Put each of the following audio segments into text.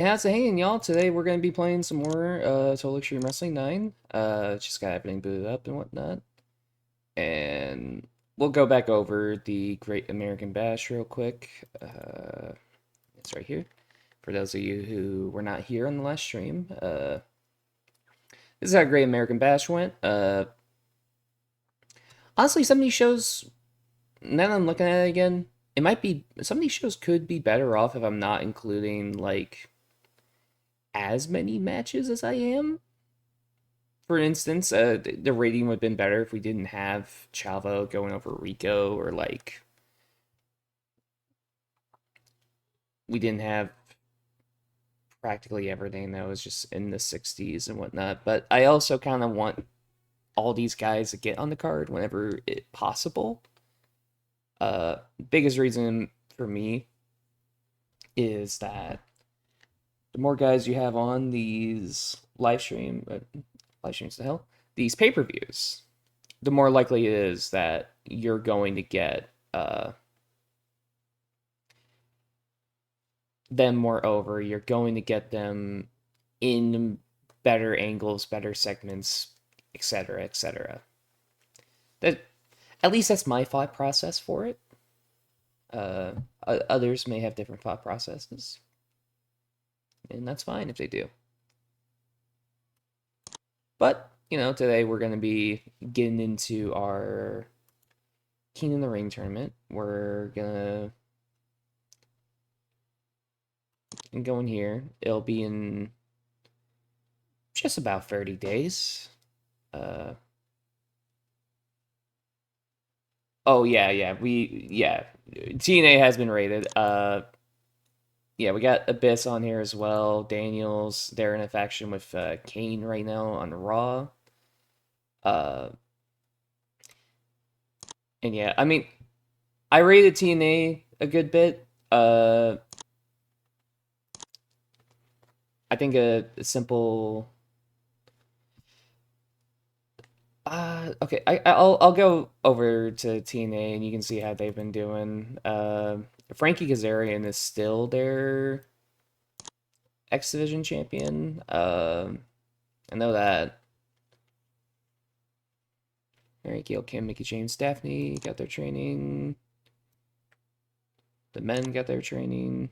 How's it hanging, y'all? Today we're gonna be playing some more Total Extreme Wrestling 9. Just got everything booted up and whatnot. And we'll go back over the Great American Bash real quick. It's right here. For those of you who were not here on the last stream, this is how Great American Bash went. Honestly, some of these shows, now that I'm looking at it again, it might be, some of these shows could be better off if I'm not including, like, as many matches as I am. For instance, the rating would have been better if we didn't have Chavo going over Rico, or like we didn't have practically everything that was just in the 60s and whatnot. But I also kind of want all these guys to get on the card whenever it possible. Biggest reason for me is that the more guys you have on these live streams to hell, these pay-per-views, the more likely it is that you're going to get them more over. You're going to get them in better angles, better segments, etc., etc. That, at least that's my thought process for it. Others may have different thought processes, and that's fine if they do. But, today we're going to be getting into our King in the Ring tournament. We're going to go in here. It'll be in just about 30 days. Oh, yeah. TNA has been rated. Yeah, we got Abyss on here as well. Daniels, they're in a faction with Kane right now on Raw. And yeah, I mean, I rated TNA a good bit. I think a simple. Okay, I'll go over to TNA and you can see how they've been doing. Frankie Kazarian is still their X Division champion. I know that. Mary Gail, Kim, Mickey James, Daphne got their training. The men got their training.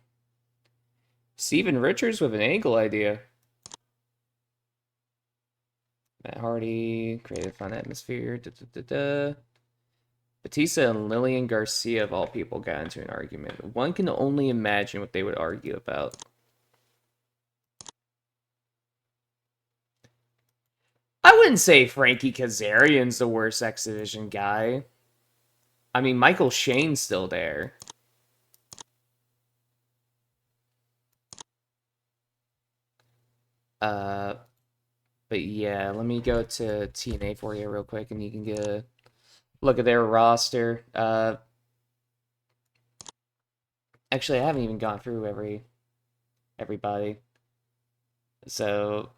Steven Richards with an angle idea. Matt Hardy created a fun atmosphere. Batista and Lillian Garcia, of all people, got into an argument. One can only imagine what they would argue about. I wouldn't say Frankie Kazarian's the worst X Division guy. I mean, Michael Shane's still there. But yeah, let me go to TNA for you real quick, and you can get a look at their roster. Actually, I haven't even gone through everybody. So,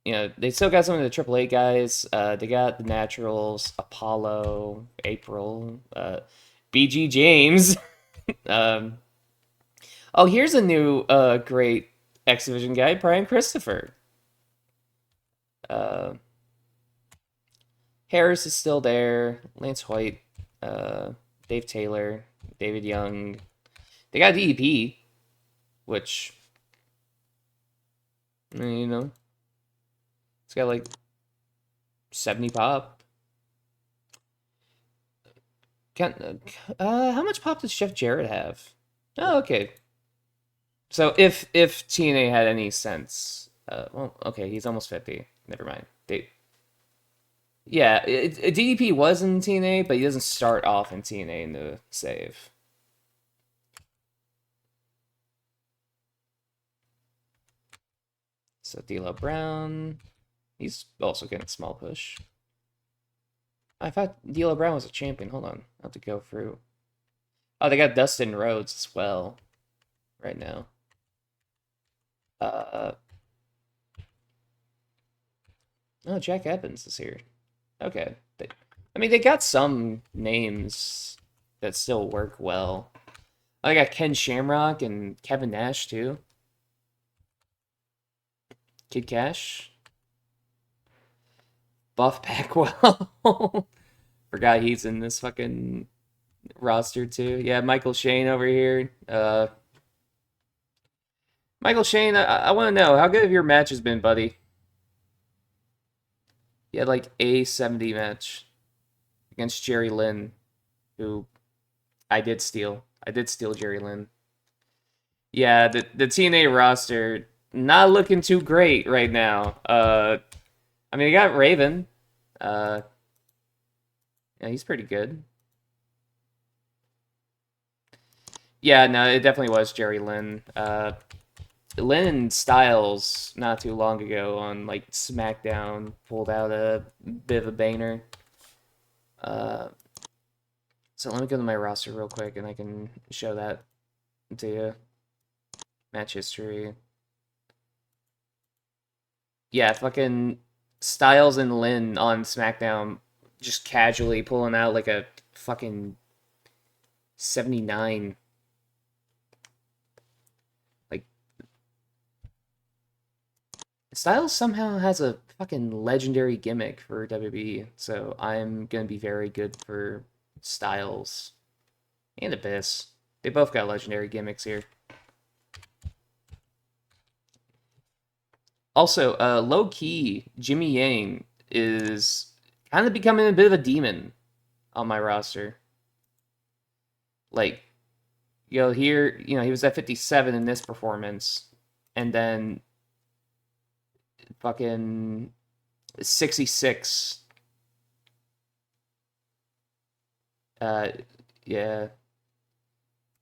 they still got some of the AAA guys. They got the Naturals, Apollo, April, BG James. Oh, here's a new great X Division guy, Brian Christopher. Harris is still there. Lance White, Dave Taylor, David Young. They got DEP, which, it's got like 70 pop. How much pop does Jeff Jarrett have? Oh, okay. So if TNA had any sense, well, okay, he's almost 50. Never mind. Yeah, DDP was in TNA, but he doesn't start off in TNA in the save. So D'Lo Brown, he's also getting a small push. I thought D'Lo Brown was a champion. Hold on, I have to go through. Oh, they got Dustin Rhodes as well right now. Oh, Jack Evans is here. Okay. I mean, they got some names that still work well. I got Ken Shamrock and Kevin Nash, too. Kid Cash. Buff Pacquiao. Forgot he's in this fucking roster too. Yeah, Michael Shane over here. Michael Shane, I want to know how good have your matches been, buddy? You had like a 70 match against Jerry Lynn, who I did steal. I did steal Jerry Lynn. Yeah, the TNA roster not looking too great right now. I mean, you got Raven. Uh, yeah, he's pretty good. Yeah, no, it definitely was Jerry Lynn. Lynn and Styles not too long ago on like SmackDown pulled out a bit of a banger. Uh, so let me go to my roster real quick and I can show that to you. Match history. Yeah, fucking Styles and Lynn on SmackDown just casually pulling out like a fucking 79. Like, Styles somehow has a fucking legendary gimmick for WWE, so I'm gonna be very good for Styles and Abyss. They both got legendary gimmicks here. Also, low key, Jimmy Yang is kind of becoming a bit of a demon on my roster. Like, here, he was at 57 in this performance, and then fucking 66. Yeah.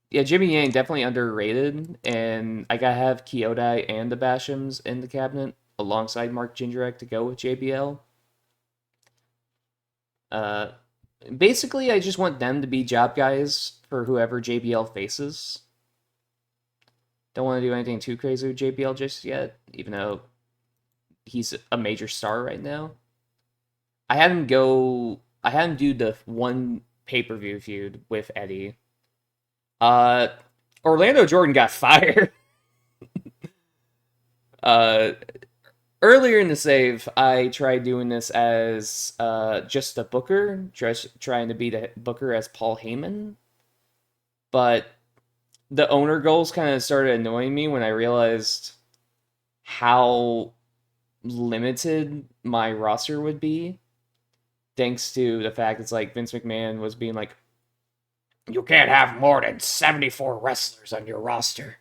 Yeah, Jimmy Yang definitely underrated, and I gotta have Kyodai and the Bashams in the cabinet alongside Mark Jindrak to go with JBL. Uh, Basically, I just want them to be job guys for whoever JBL faces. Don't want to do anything too crazy with JBL just yet, even though he's a major star right now. I had him go. I had him do the one pay-per-view feud with Eddie. Uh, Orlando Jordan got fired. uh, Earlier in the save, I tried doing this as just a booker, just trying to be the booker as Paul Heyman. But the owner goals kind of started annoying me when I realized how limited my roster would be, thanks to the fact it's like Vince McMahon was being like, you can't have more than 74 wrestlers on your roster.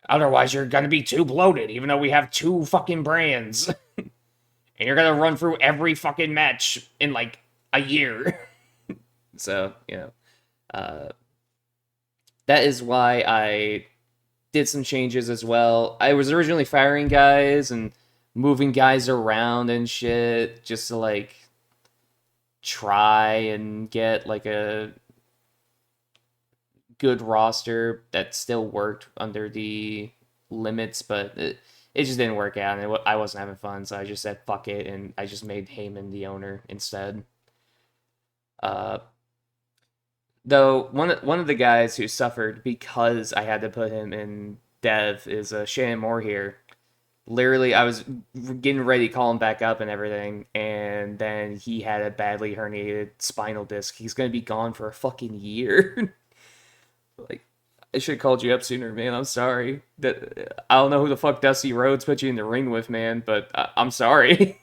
Otherwise, you're going to be too bloated, even though we have two fucking brands. And you're going to run through every fucking match in like a year. So, that is why I did some changes as well. I was originally firing guys and moving guys around and shit just to like try and get like a good roster that still worked under the limits, but it just didn't work out, and I wasn't having fun, so I just said fuck it, and I just made Heyman the owner instead. Uh, though one of the guys who suffered because I had to put him in dev is Shannon Moore here. Literally, I was getting ready to call him back up and everything, and then he had a badly herniated spinal disc. He's gonna be gone for a fucking year. Like, I should have called you up sooner, man. I'm sorry. That I don't know who the fuck Dusty Rhodes put you in the ring with, man, but I'm sorry.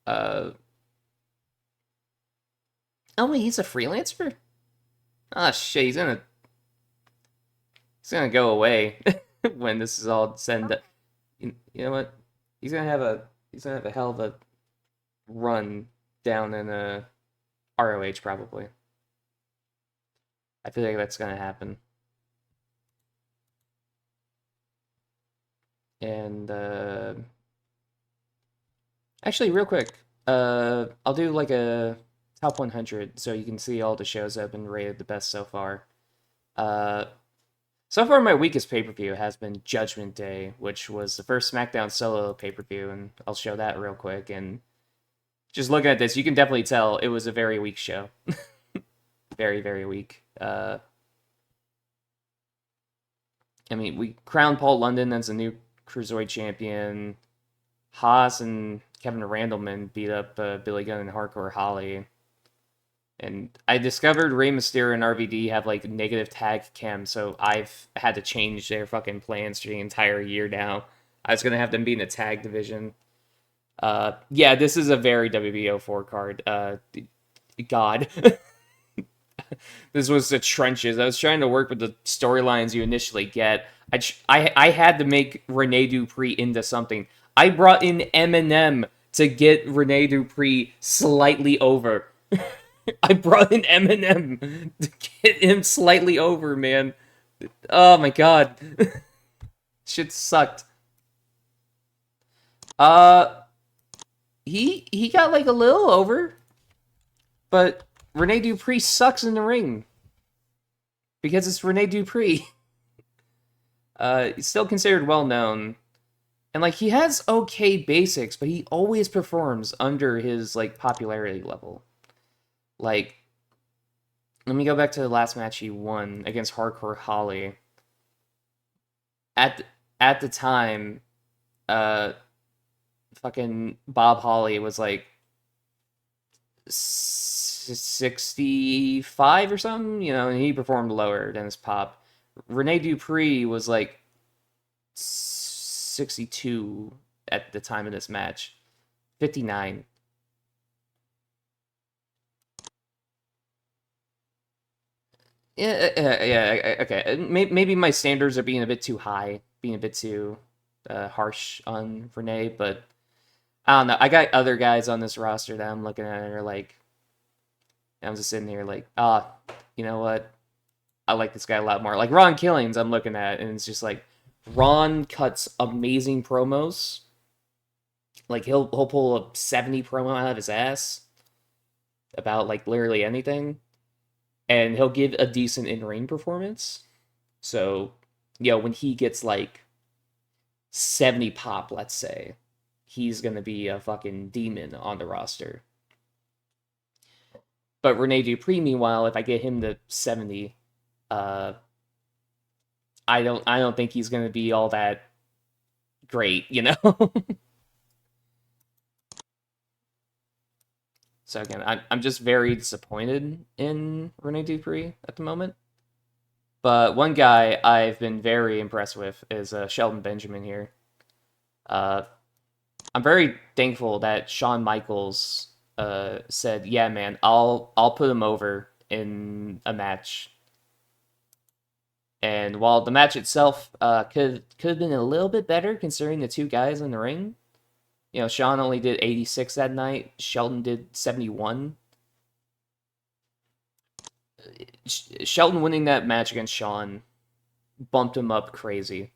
uh, oh wait, he's a freelancer. Ah shit, he's gonna go away when this is all said and done. You know what? He's gonna have a hell of a run down in ROH probably. I feel like that's gonna happen. And actually, real quick, I'll do like a top 100 so you can see all the shows that have been rated the best so far. Uh, so far, my weakest pay per view has been Judgment Day, which was the first SmackDown solo pay per view, and I'll show that real quick. And just looking at this, you can definitely tell it was a very weak show. Very, very weak. I mean, we crowned Paul London as a new Cruiserweight champion. Haas and Kevin Randleman beat up Billy Gunn and Hardcore Holly. And I discovered Rey Mysterio and RVD have like negative tag chem, so I've had to change their fucking plans for the entire year now. I was gonna have them be in the tag division. Yeah, this is a very WBO4 card. God. This was the trenches. I was trying to work with the storylines you initially get. I had to make Rene Dupree into something. I brought in Eminem to get Rene Dupree slightly over. I brought in Eminem to get him slightly over, man. Oh my god. Shit sucked. Uh he got like a little over, but Rene Dupree sucks in the ring. Because it's Rene Dupree. He's still considered well known. And like he has okay basics, but he always performs under his like popularity level. Like, let me go back to the last match he won against Hardcore Holly. At the time, fucking Bob Holly was like 65 or something, you know, and he performed lower than his pop. Rene Dupree was like 62 at the time of this match. 59. Yeah, okay. Maybe my standards are being a bit too high, being a bit too harsh on Renee, but I don't know. I got other guys on this roster that I'm looking at and are like, I'm just sitting here like, you know what? I like this guy a lot more. Like Ron Killings, I'm looking at, and it's just like Ron cuts amazing promos. Like he'll pull a 70 promo out of his ass about like literally anything, and he'll give a decent in-ring performance. So, you know, when he gets like 70 pop, let's say, he's gonna be a fucking demon on the roster. But Rene Dupree, meanwhile, if I get him to 70, I don't think he's gonna be all that great, you know? So again, I'm just very disappointed in Rene Dupree at the moment. But one guy I've been very impressed with is Shelton Benjamin here. I'm very thankful that Shawn Michaels said, "Yeah, man, I'll put him over in a match." And while the match itself could have been a little bit better considering the two guys in the ring, you know, Shawn only did 86 that night. Shelton did 71. Shelton winning that match against Shawn bumped him up crazy.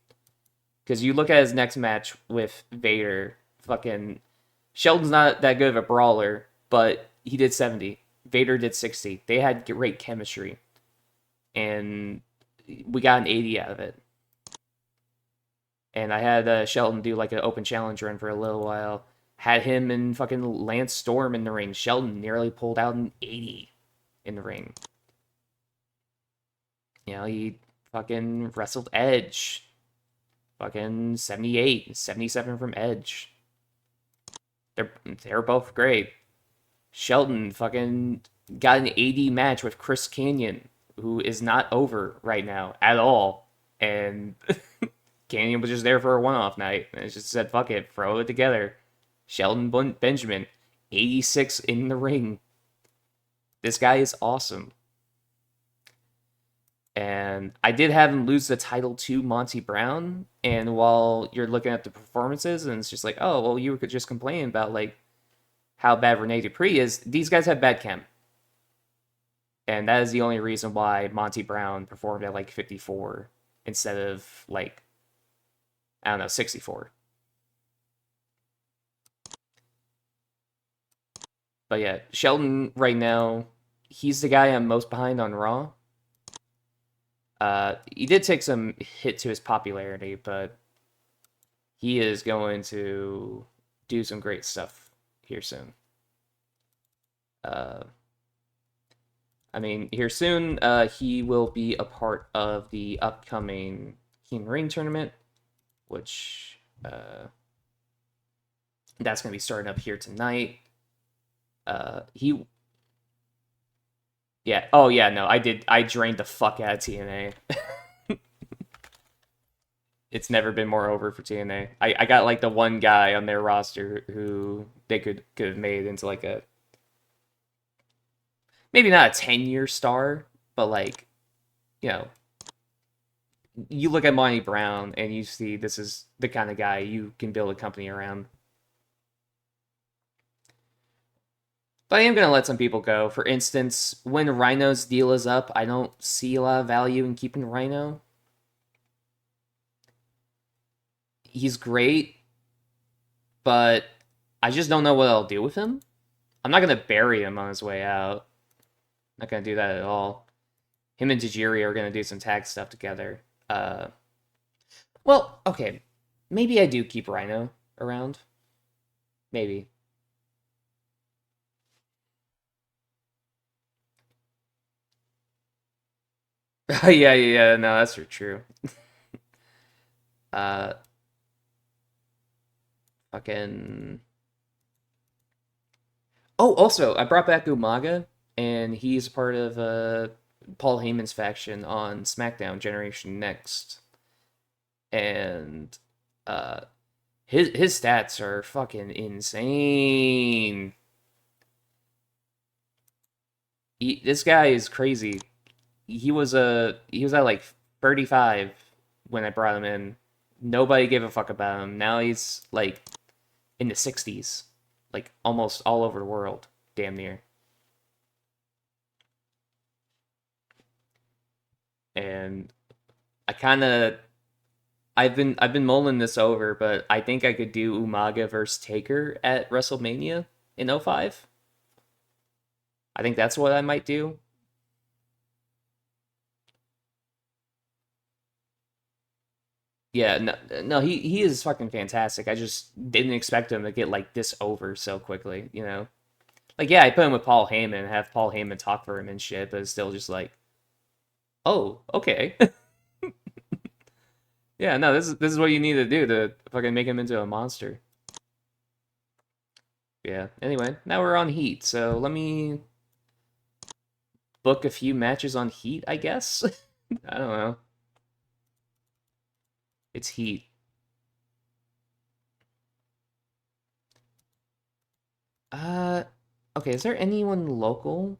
Because you look at his next match with Vader, fucking Shelton's not that good of a brawler, but he did 70. Vader did 60. They had great chemistry. And we got an 80 out of it. And I had Shelton do like an open challenge run for a little while. Had him and fucking Lance Storm in the ring. Shelton nearly pulled out an 80 in the ring. You know, he fucking wrestled Edge. Fucking 78, 77 from Edge. They're both great. Shelton fucking got an 80 match with Chris Kanyon, who is not over right now at all. And Kanyon was just there for a one-off night. And it just said, fuck it, throw it together. Shelton Benjamin, 86 in the ring. This guy is awesome. And I did have him lose the title to Monty Brown. And while you're looking at the performances, and it's just like, oh, well, you were just complaining about like how bad Rene Dupree is. These guys have bad chem. And that is the only reason why Monty Brown performed at like 54 instead of like, I don't know, 64. But yeah, Shelton right now, he's the guy I'm most behind on Raw. He did take some hit to his popularity, but he is going to do some great stuff here soon. I mean, here soon, he will be a part of the upcoming King Ring tournament, which Uh, that's gonna be starting up here tonight. He Yeah. Oh yeah. No, I did. I drained the fuck out of TNA. It's never been more over for TNA. I got like the one guy on their roster who they could have made into like a maybe not a 10-year star, but like you know, you look at Monty Brown and you see this is the kind of guy you can build a company around. But I am gonna let some people go. For instance, when Rhino's deal is up, I don't see a lot of value in keeping Rhino. He's great, but I just don't know what I'll do with him. I'm not gonna bury him on his way out. Not gonna do that at all. Him and Tajiri are gonna do some tag stuff together. Well, okay, maybe I do keep Rhino around. Maybe. Yeah. No, that's for true. Uh, fucking. Oh, also, I brought back Umaga, and he's part of Paul Heyman's faction on SmackDown Generation Next, and uh, his stats are fucking insane. This guy is crazy. He was at like 35 when I brought him in. Nobody gave a fuck about him. Now he's like in the 60s, like almost all over the world, damn near. And I kind of I've been mulling this over, but I think I could do Umaga versus Taker at WrestleMania in '05. I think that's what I might do. Yeah, no, he is fucking fantastic. I just didn't expect him to get like this over so quickly, you know? Like, yeah, I put him with Paul Heyman and have Paul Heyman talk for him and shit, but it's still just like, oh, okay. Yeah, no, this is what you need to do to fucking make him into a monster. Yeah. Anyway, now we're on Heat, so let me book a few matches on Heat, I guess. I don't know. It's Heat. Uh, okay, is there anyone local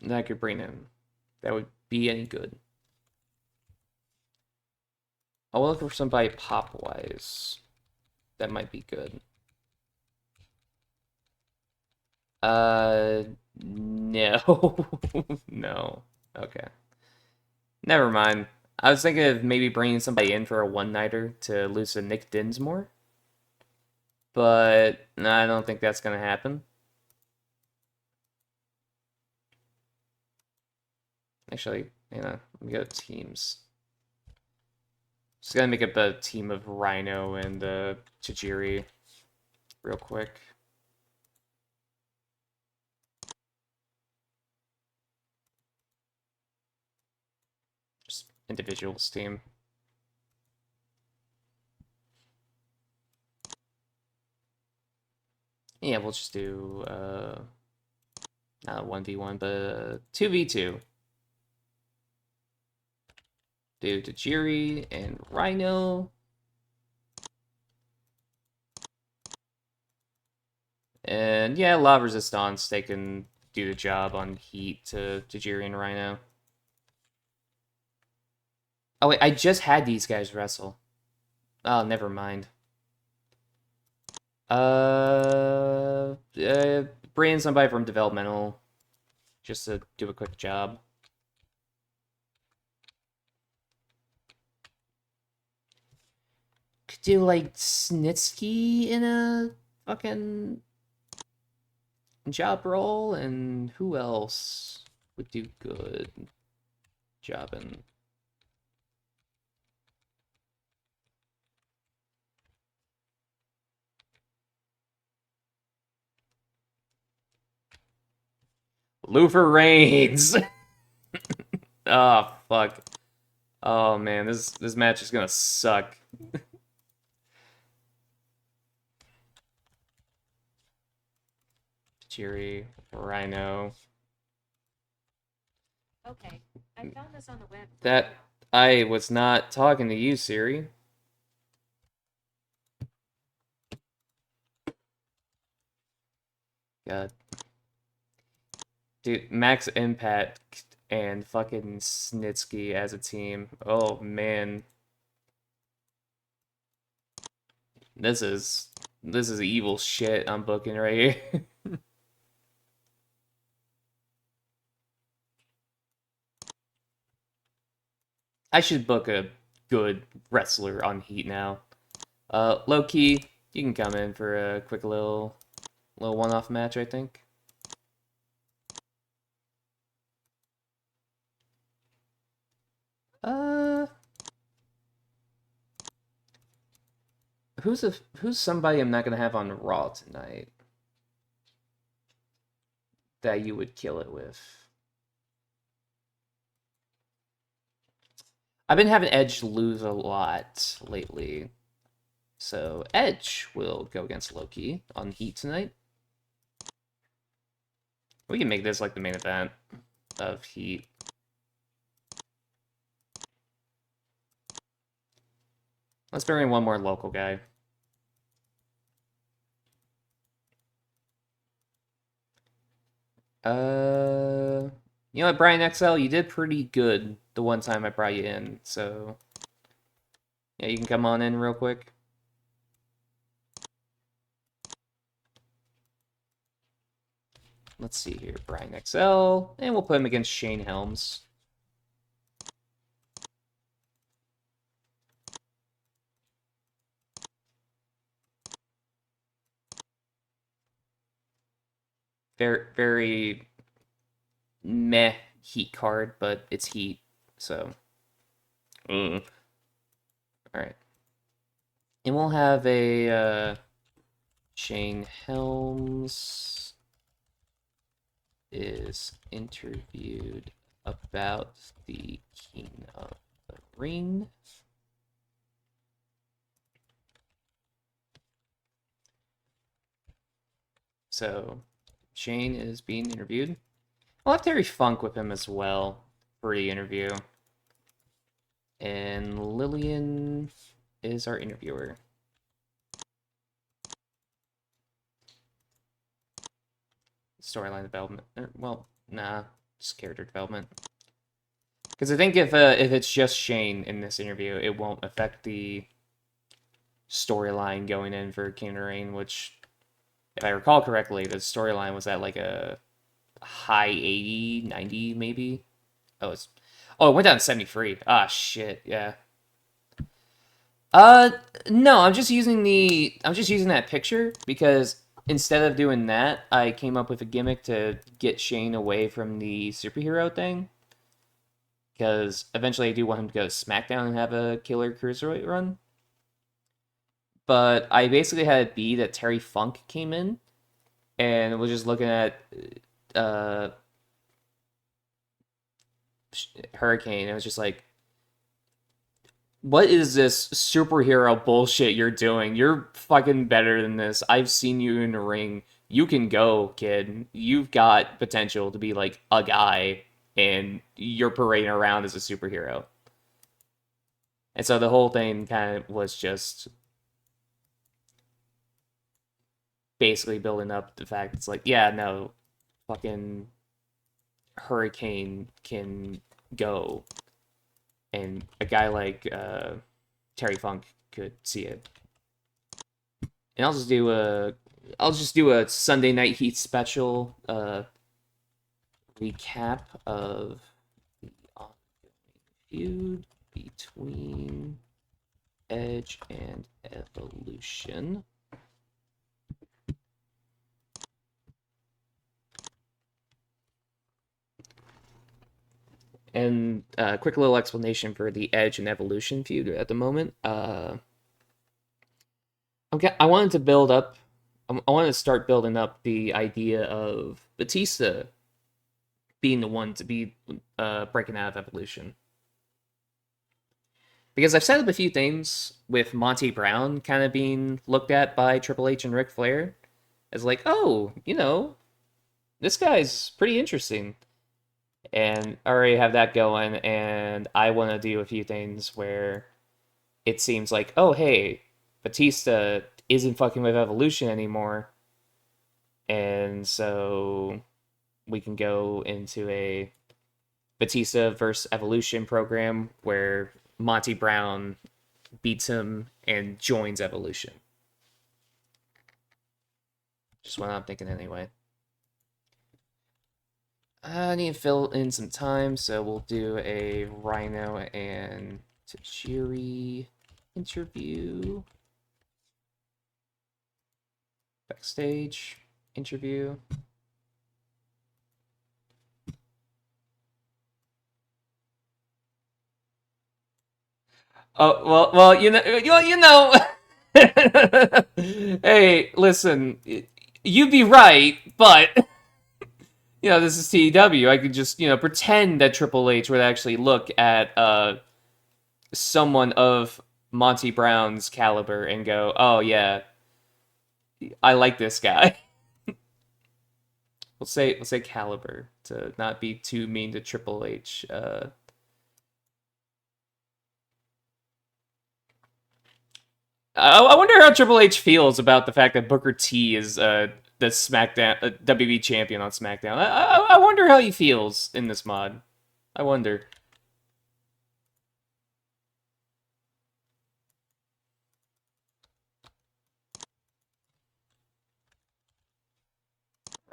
that I could bring in that would be any good? I'll look for somebody pop-wise that might be good. No. No. Okay. Never mind. I was thinking of maybe bringing somebody in for a one-nighter to loosen Nick Dinsmore, but no, I don't think that's gonna happen. Actually, let me go to teams. Just gotta make up a team of Rhino and Tajiri real quick. Just individuals team. Yeah, we'll just do not 1v1, but 2v2. Do Tajiri and Rhino. And yeah, La Resistance, they can do the job on Heat to Tajiri and Rhino. Oh wait, I just had these guys wrestle. Oh, never mind. Bring in somebody from developmental just to do a quick job. Could do like Snitsky in a fucking job role, and who else would do good jobbing? Luther Reigns. Oh fuck. Oh man, this match is gonna suck. Jerry, Rhino. Okay, I found this on the web. That I was not talking to you, Siri. God. Dude, Max Impact and fucking Snitsky as a team. Oh man. This is evil shit I'm booking right here. I should book a good wrestler on Heat now. Low key, you can come in for a quick little one-off match, I think. Uh, who's somebody I'm not gonna have on Raw tonight that you would kill it with? I've been having Edge lose a lot lately, so Edge will go against Loki on Heat tonight. We can make this like the main event of Heat. Let's bring in one more local guy. You know what, Brian XL, you did pretty good the one time I brought you in, so yeah, you can come on in real quick. Let's see here, Brian XL, and we'll put him against Shane Helms. Very, very meh Heat card, but it's Heat, so. Alright. And we'll have a Shane Helms is interviewed about the King of the Ring. So, Shane is being interviewed. I'll have Terry Funk with him as well for the interview. And Lillian is our interviewer. Storyline development. Well, nah, just character development. Because I think if it's just Shane in this interview, it won't affect the storyline going in for King of the Ring, which, if I recall correctly, the storyline was at like a high 80, 90 maybe. Oh, it went down to 73. Ah, shit, yeah. No, I'm just using that picture because instead of doing that, I came up with a gimmick to get Shane away from the superhero thing. Because eventually I do want him to go to SmackDown and have a killer cruiserweight run. But I basically had it be that Terry Funk came in and was just looking at Hurricane. It was just like, what is this superhero bullshit you're doing? You're fucking better than this. I've seen you in the ring. You can go, kid. You've got potential to be like a guy, and you're parading around as a superhero. And so the whole thing kind of was just basically building up the fact it's like, yeah, no, fucking Hurricane can go, and a guy like Terry Funk could see it. And I'll just do a Sunday Night Heat special recap of the ongoing feud between Edge and Evolution. And a quick little explanation for the Edge and Evolution feud at the moment. I wanted to build up. I wanted to start building up the idea of Batista being the one to be breaking out of Evolution. Because I've set up a few things with Monty Brown kind of being looked at by Triple H and Ric Flair as like, oh, you know, this guy's pretty interesting. And I already have that going, and I want to do a few things where it seems like, oh, hey, Batista isn't fucking with Evolution anymore. And so we can go into a Batista versus Evolution program where Monty Brown beats him and joins Evolution. Just what I'm thinking anyway. I need to fill in some time, so we'll do a Rhino and Tajiri interview. Backstage interview. Oh well, you know. Hey, listen, you'd be right, but this is TEW. I could just pretend that Triple H would actually look at someone of Monty Brown's caliber and go, "Oh yeah, I like this guy." We'll say caliber to not be too mean to Triple H. I wonder how Triple H feels about the fact that Booker T is the SmackDown WWE champion on SmackDown. I wonder how he feels in this mod. I wonder.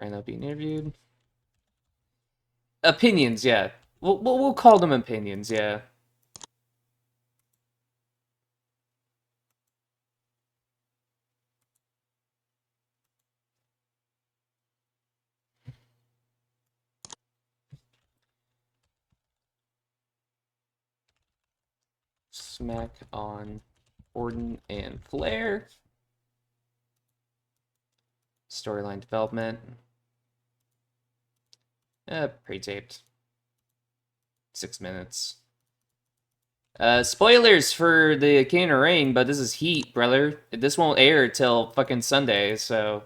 Rhino being interviewed. Opinions, yeah. We'll call them opinions, yeah. Smack on Orton and Flair. Storyline development. Pre-taped. 6 minutes. Spoilers for the King of Reign, but this is Heat, brother. This won't air till fucking Sunday, so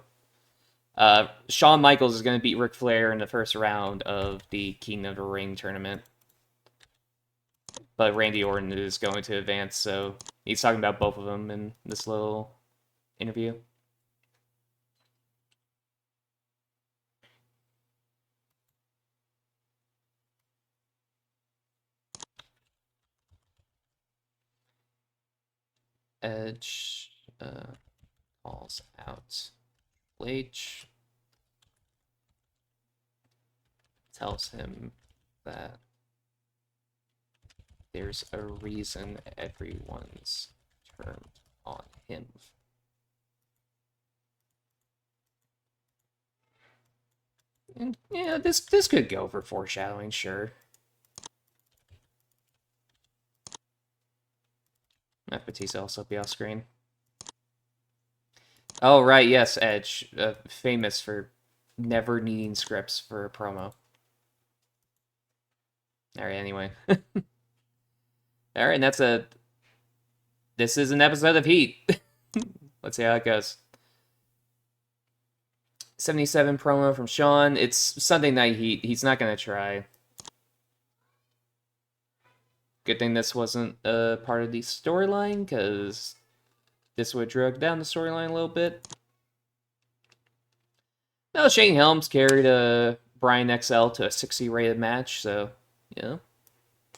Shawn Michaels is going to beat Ric Flair in the first round of the King of the Ring tournament. But Randy Orton is going to advance, so he's talking about both of them in this little interview. Edge calls out H, tells him that there's a reason everyone's turned on him. And yeah, this could go for foreshadowing, sure. Batista also be off screen. Oh right, yes, Edge, famous for never needing scripts for a promo. All right, anyway. All right, and this is an episode of Heat. Let's see how it goes. 77 promo from Shawn. It's Sunday Night Heat. He's not going to try. Good thing this wasn't a part of the storyline, because this would drag down the storyline a little bit. No, Shane Helms carried Brian XL to a 60 rated match, so,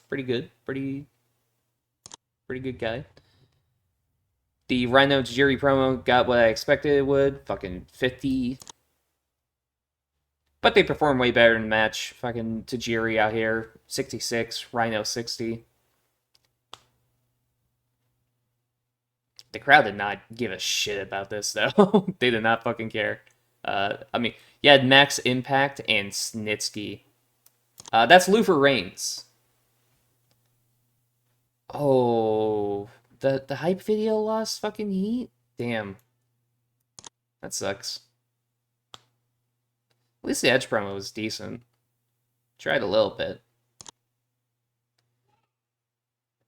pretty good. Pretty good guy. The Rhino Tajiri promo got what I expected it would. Fucking 50. But they performed way better in the match. Fucking Tajiri out here, 66, Rhino 60. The crowd did not give a shit about this, though. They did not fucking care. I mean, you had Max Impact and Snitsky. That's Luther Reigns. Oh, the hype video lost fucking Heat? Damn. That sucks. At least the Edge promo was decent. Tried a little bit.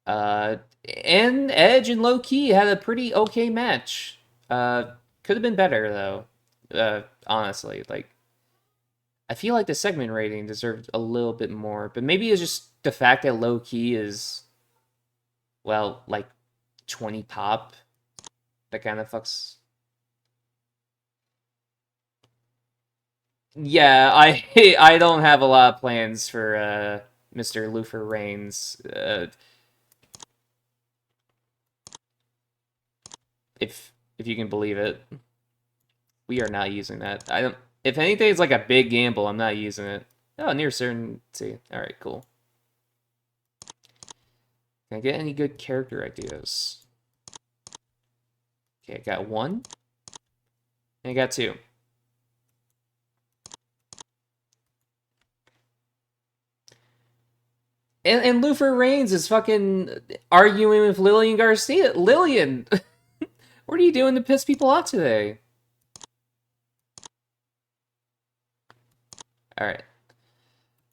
And Edge and Low Key had a pretty okay match. Could have been better though. Honestly, like I feel like the segment rating deserved a little bit more, but maybe it's just the fact that low key is, well, like 20 pop. That kind of fucks. Yeah, I I don't have a lot of plans for Mr. Lufer Reigns. If you can believe it, we are not using that. I don't. If anything, it's like a big gamble. I'm not using it. Oh, near certainty. All right, cool. Can I get any good character ideas? Okay, I got one. And I got two. And Lufer Reigns is fucking arguing with Lillian Garcia. Lillian, what are you doing to piss people off today? All right.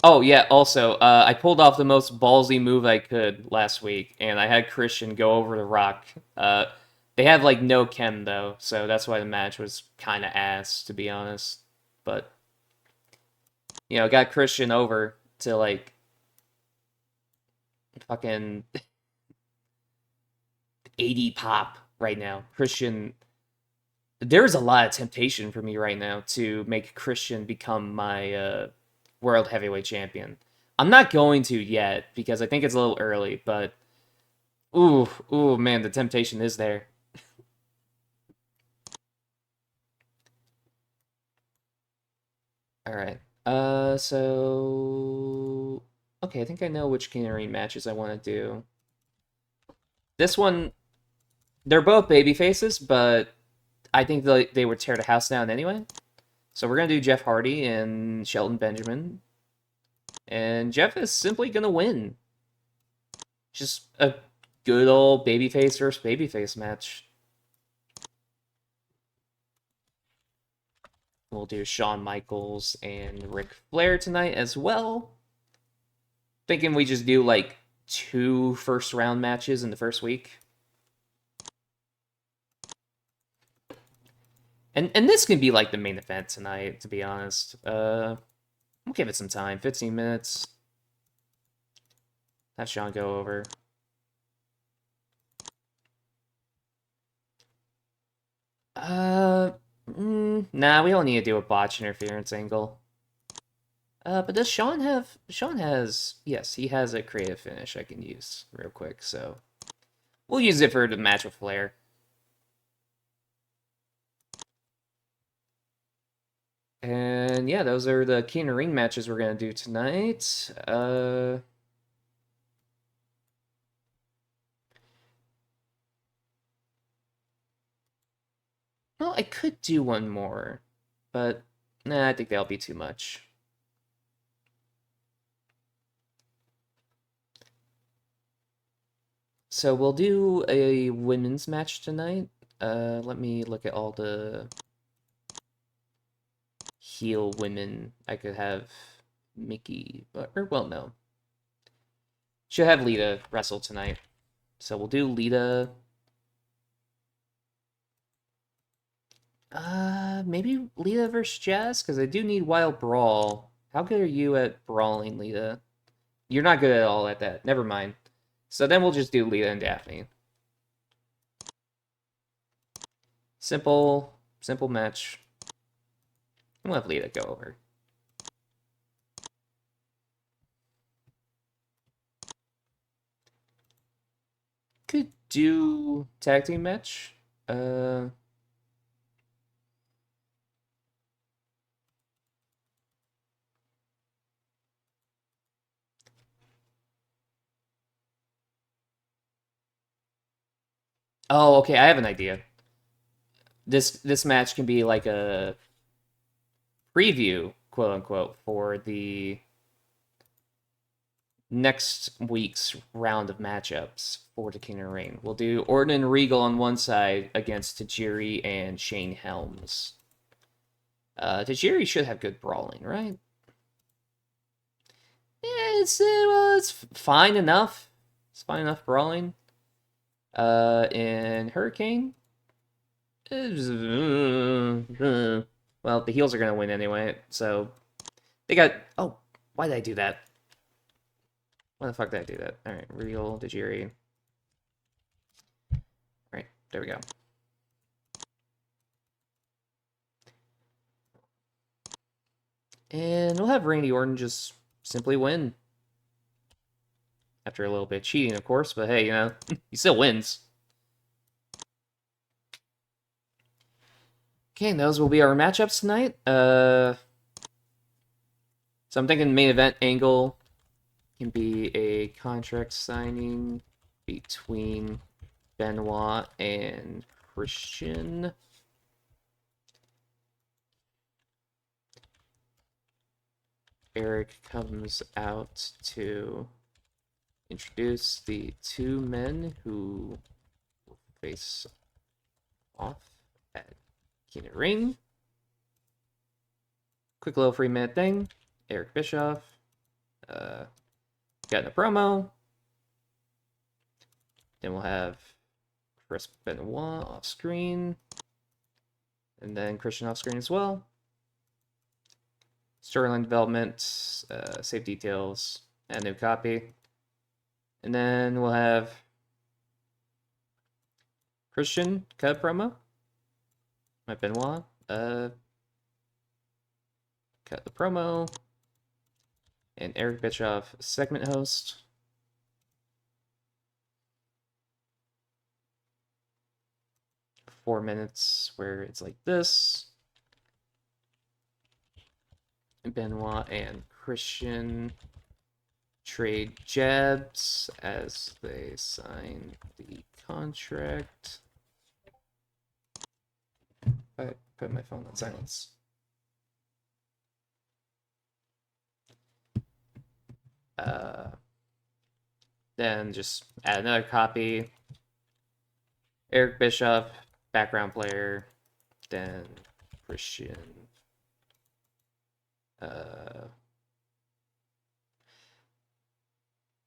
Oh yeah. Also, I pulled off the most ballsy move I could last week, and I had Christian go over the Rock. They have like no chem though, so that's why the match was kind of ass, to be honest. But got Christian over to like fucking 80 pop right now. Christian, there's a lot of temptation for me right now to make Christian become my world heavyweight champion. I'm not going to yet because I think it's a little early, but ooh, man, the temptation is there. All right. So okay, I think I know which Canary matches I want to do. This one, they're both baby faces, but I think they would tear the house down anyway. So we're gonna do Jeff Hardy and Shelton Benjamin, and Jeff is simply gonna win. Just a good old babyface versus babyface match. We'll do Shawn Michaels and Ric Flair tonight as well. Thinking we just do like 2 first round matches in the first week. And this can be like the main event tonight, to be honest. We'll give it some time. 15 minutes. Have Sean go over. Nah, we don't need to do a botch interference angle. But does Sean have... Sean has... Yes, he has a creative finish I can use real quick, so... We'll use it for the match with Flair. And yeah, those are the King of the Ring matches we're going to do tonight. Well, I could do one more, but nah, I think that'll be too much. So we'll do a women's match tonight. Let me look at all the heel women. I could have Mickey, or well, no. Should have Lita wrestle tonight. So we'll do Lita. Maybe Lita versus Jazz, because I do need Wild Brawl. How good are you at brawling, Lita? You're not good at all at that. Never mind. So then we'll just do Lita and Daphne. Simple match. I'm gonna have Lita go over. Could do tag team match. Oh, okay, I have an idea. This match can be like a preview, quote unquote, for the next week's round of matchups for the King of the Ring. We'll do Orton and Regal on one side against Tajiri and Shane Helms. Tajiri should have good brawling, right? Yeah, it's fine enough. It's fine enough brawling. In Hurricane, well, the heels are gonna win anyway, so They got... Oh, why did I do that? Why the fuck did I do that? Alright, real Tajiri. Alright, there we go. And we'll have Randy Orton just simply win. After a little bit of cheating, of course, but hey, you know, he still wins. Okay, and those will be our matchups tonight. So I'm thinking main event angle can be a contract signing between Benoit and Christian. Eric comes out to introduce the two men who will face off at Keenan Ring. Quick little 3-minute thing. Eric Bischoff getting a promo. Then we'll have Chris Benoit off screen. And then Christian off screen as well. Storyline development, save details, and new copy. And then we'll have Christian cut promo. My Benoit cut the promo. And Eric Bischoff, segment host. .4 minutes where it's like this. Benoit and Christian trade jabs as they sign the contract. I put my phone on silence. Then just add another copy. Eric Bischoff, background player. Then Christian.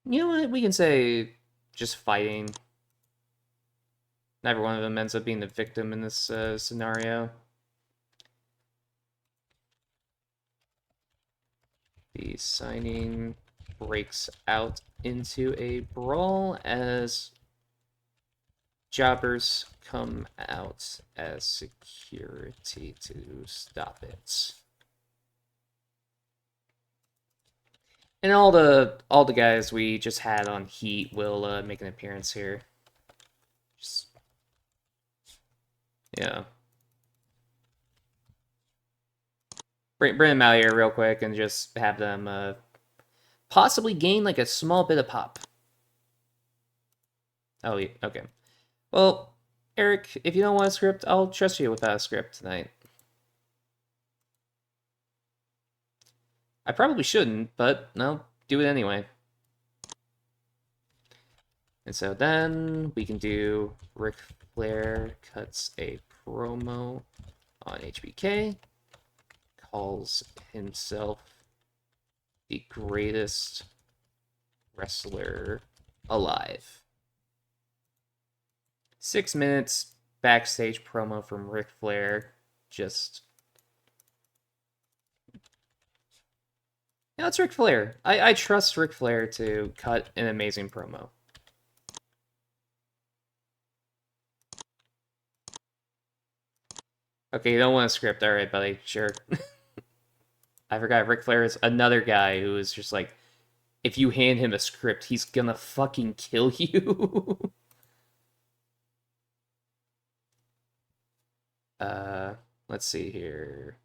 You know what? We can say just fighting. Never one of them ends up being the victim in this scenario. The signing breaks out into a brawl as jobbers come out as security to stop it. And all the guys we just had on Heat will make an appearance here. Just, yeah. Bring them out here real quick and just have them possibly gain like a small bit of pop. Oh, yeah, okay. Well, Eric, if you don't want a script, I'll trust you without a script tonight. I probably shouldn't, but no, do it anyway. And so then we can do Ric Flair cuts a promo on HBK, calls himself the greatest wrestler alive. 6 minutes backstage promo from Ric Flair. Just, it's Ric Flair. I trust Ric Flair to cut an amazing promo. Okay, you don't want a script. All right, buddy. Sure. I forgot Ric Flair is another guy who is just like, if you hand him a script, he's gonna fucking kill you. Let's see here.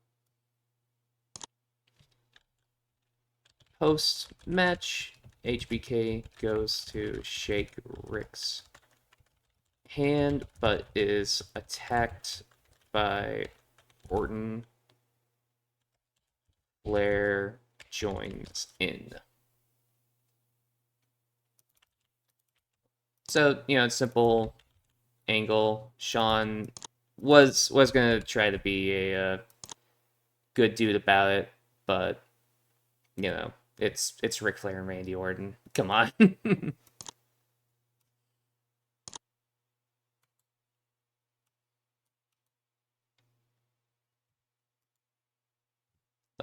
Post-match, HBK goes to shake Rick's hand, but is attacked by Orton. Flair joins in. So, simple angle. Sean was gonna try to be a good dude about it, but it's Ric Flair and Randy Orton. Come on.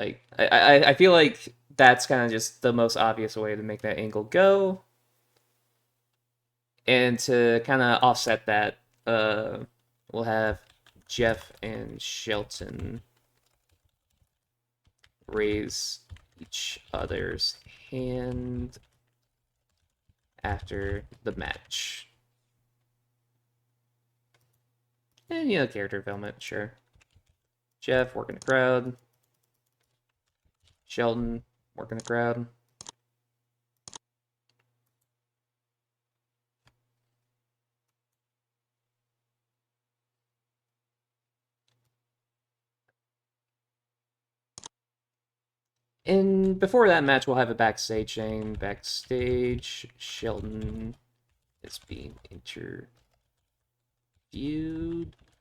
Like I feel like that's kind of just the most obvious way to make that angle go, and to kind of offset that, we'll have Jeff and Shelton raise each other's hand after the match. And character development, sure. Jeff working the crowd. Shelton working the crowd. And before that match, we'll have a backstage thing. Backstage, Shelton is being interviewed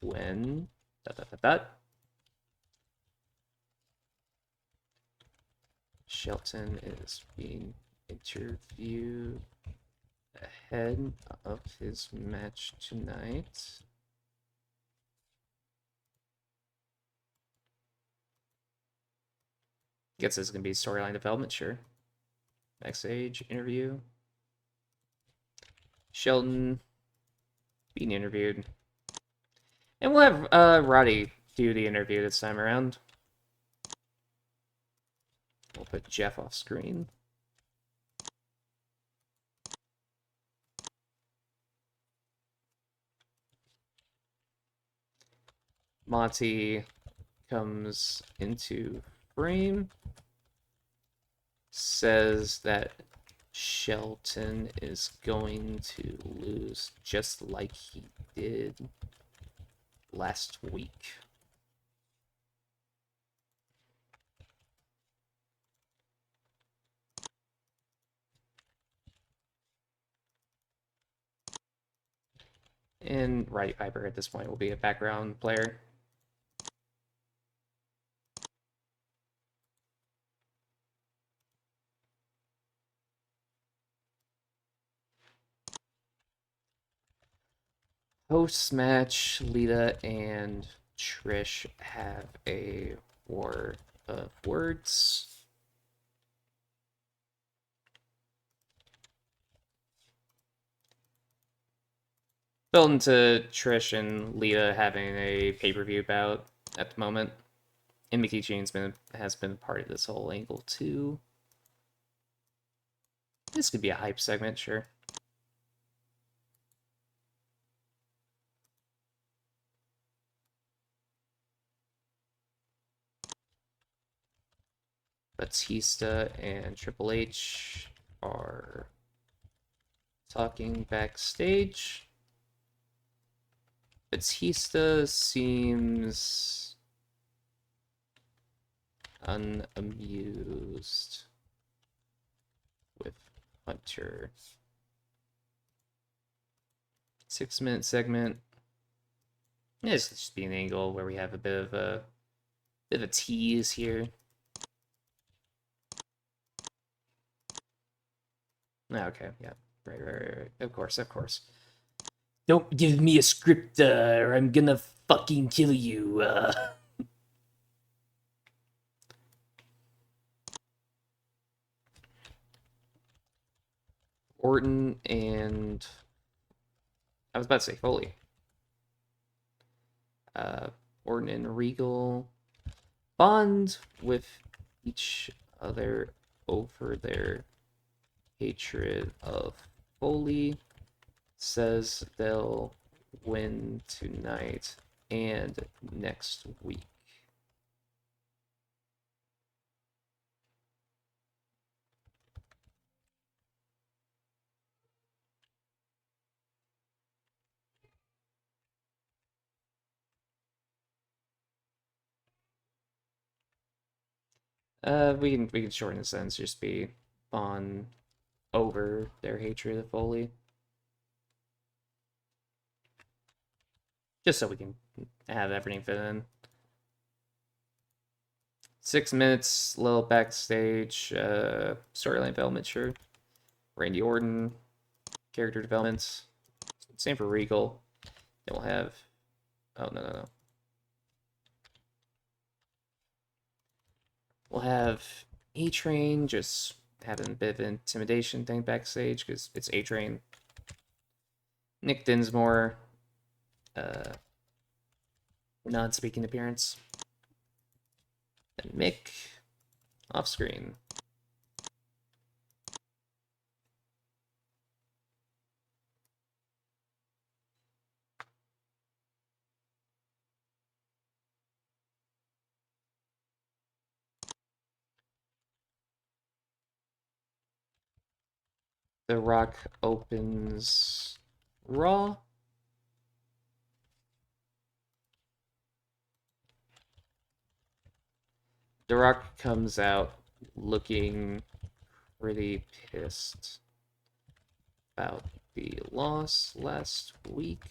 when Shelton is being interviewed ahead of his match tonight. Guess this is gonna be storyline development, sure. Backstage interview. Shelton being interviewed. And we'll have Roddy do the interview this time around. We'll put Jeff off screen. Monty comes into frame. Says that Shelton is going to lose just like he did last week. And Roddy Piper at this point will be a background player. Post-match, Lita and Trish have a war of words. Built into Trish and Lita having a pay-per-view bout at the moment. And Mickey James has been part of this whole angle too. This could be a hype segment, sure. Batista and Triple H are talking backstage. Batista seems unamused with Hunter. 6-minute segment. This could just be an angle where we have a bit of a tease here. Okay, yeah. Right. Of course. Don't give me a script, or I'm gonna fucking kill you. Orton and... I was about to say Foley. Orton and Regal bond with each other over their hatred of Foley. Says they'll win tonight and next week. We can shorten the sentence, just be on over their hatred of Foley. Just so we can have everything fit in. 6 minutes, little backstage, storyline development, sure. Randy Orton, character development. Same for Regal. Then we'll have... Oh, no. We'll A-Train just having a bit of an intimidation thing backstage because it's A-Train. Nick Dinsmore, non-speaking appearance. And Mick, off screen. The Rock opens Raw. The Rock comes out looking pretty pissed about the loss last week.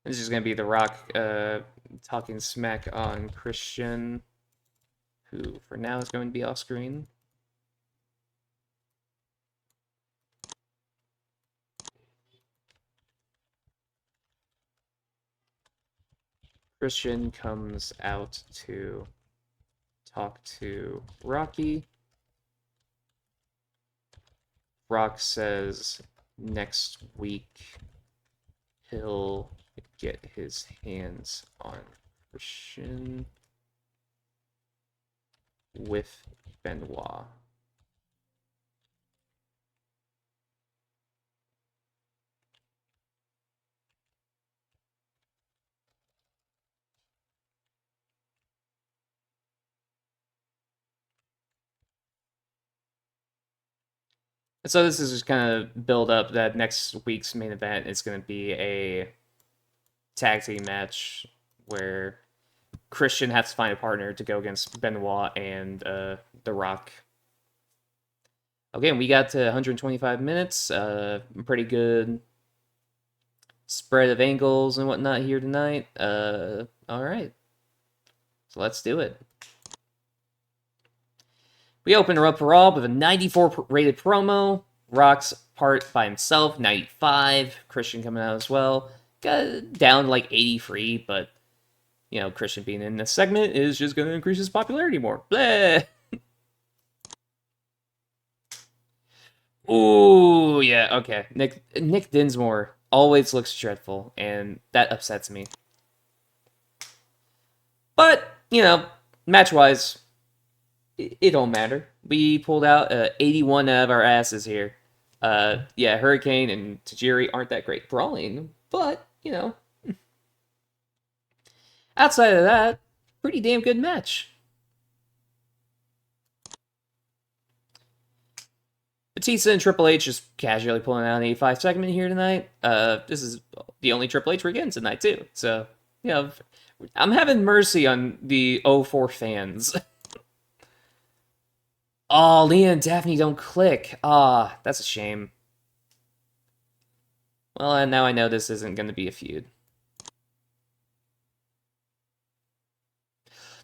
This is going to be The Rock talking smack on Christian, who for now is going to be off screen. Christian comes out to talk to Rocky. Rock says next week he'll get his hands on Christian with Benoit. So this is just kind of build up that next week's main event is going to be a tag team match where Christian has to find a partner to go against Benoit and The Rock. Okay, we got to 125 minutes. Pretty good spread of angles and whatnot here tonight. All right, so let's do it. We open her up for Raw with a 94 rated promo. Rock's part by himself, 95. Christian coming out as well. Got down to like 83, but you know, Christian being in this segment is just going to increase his popularity more. Blah. Ooh, yeah, okay. Nick Dinsmore always looks dreadful, and that upsets me. But, you know, match-wise, it don't matter. We pulled out 81 out of our asses here. Yeah, Hurricane and Tajiri aren't that great brawling, but, you know, outside of that, pretty damn good match. Batista and Triple H just casually pulling out an 85 segment here tonight. This is the only Triple H we're getting tonight, too. So, you know, I'm having mercy on the 04 fans. Oh, Leah and Daphne don't click. Ah, that's a shame. Well, and now I know this isn't going to be a feud.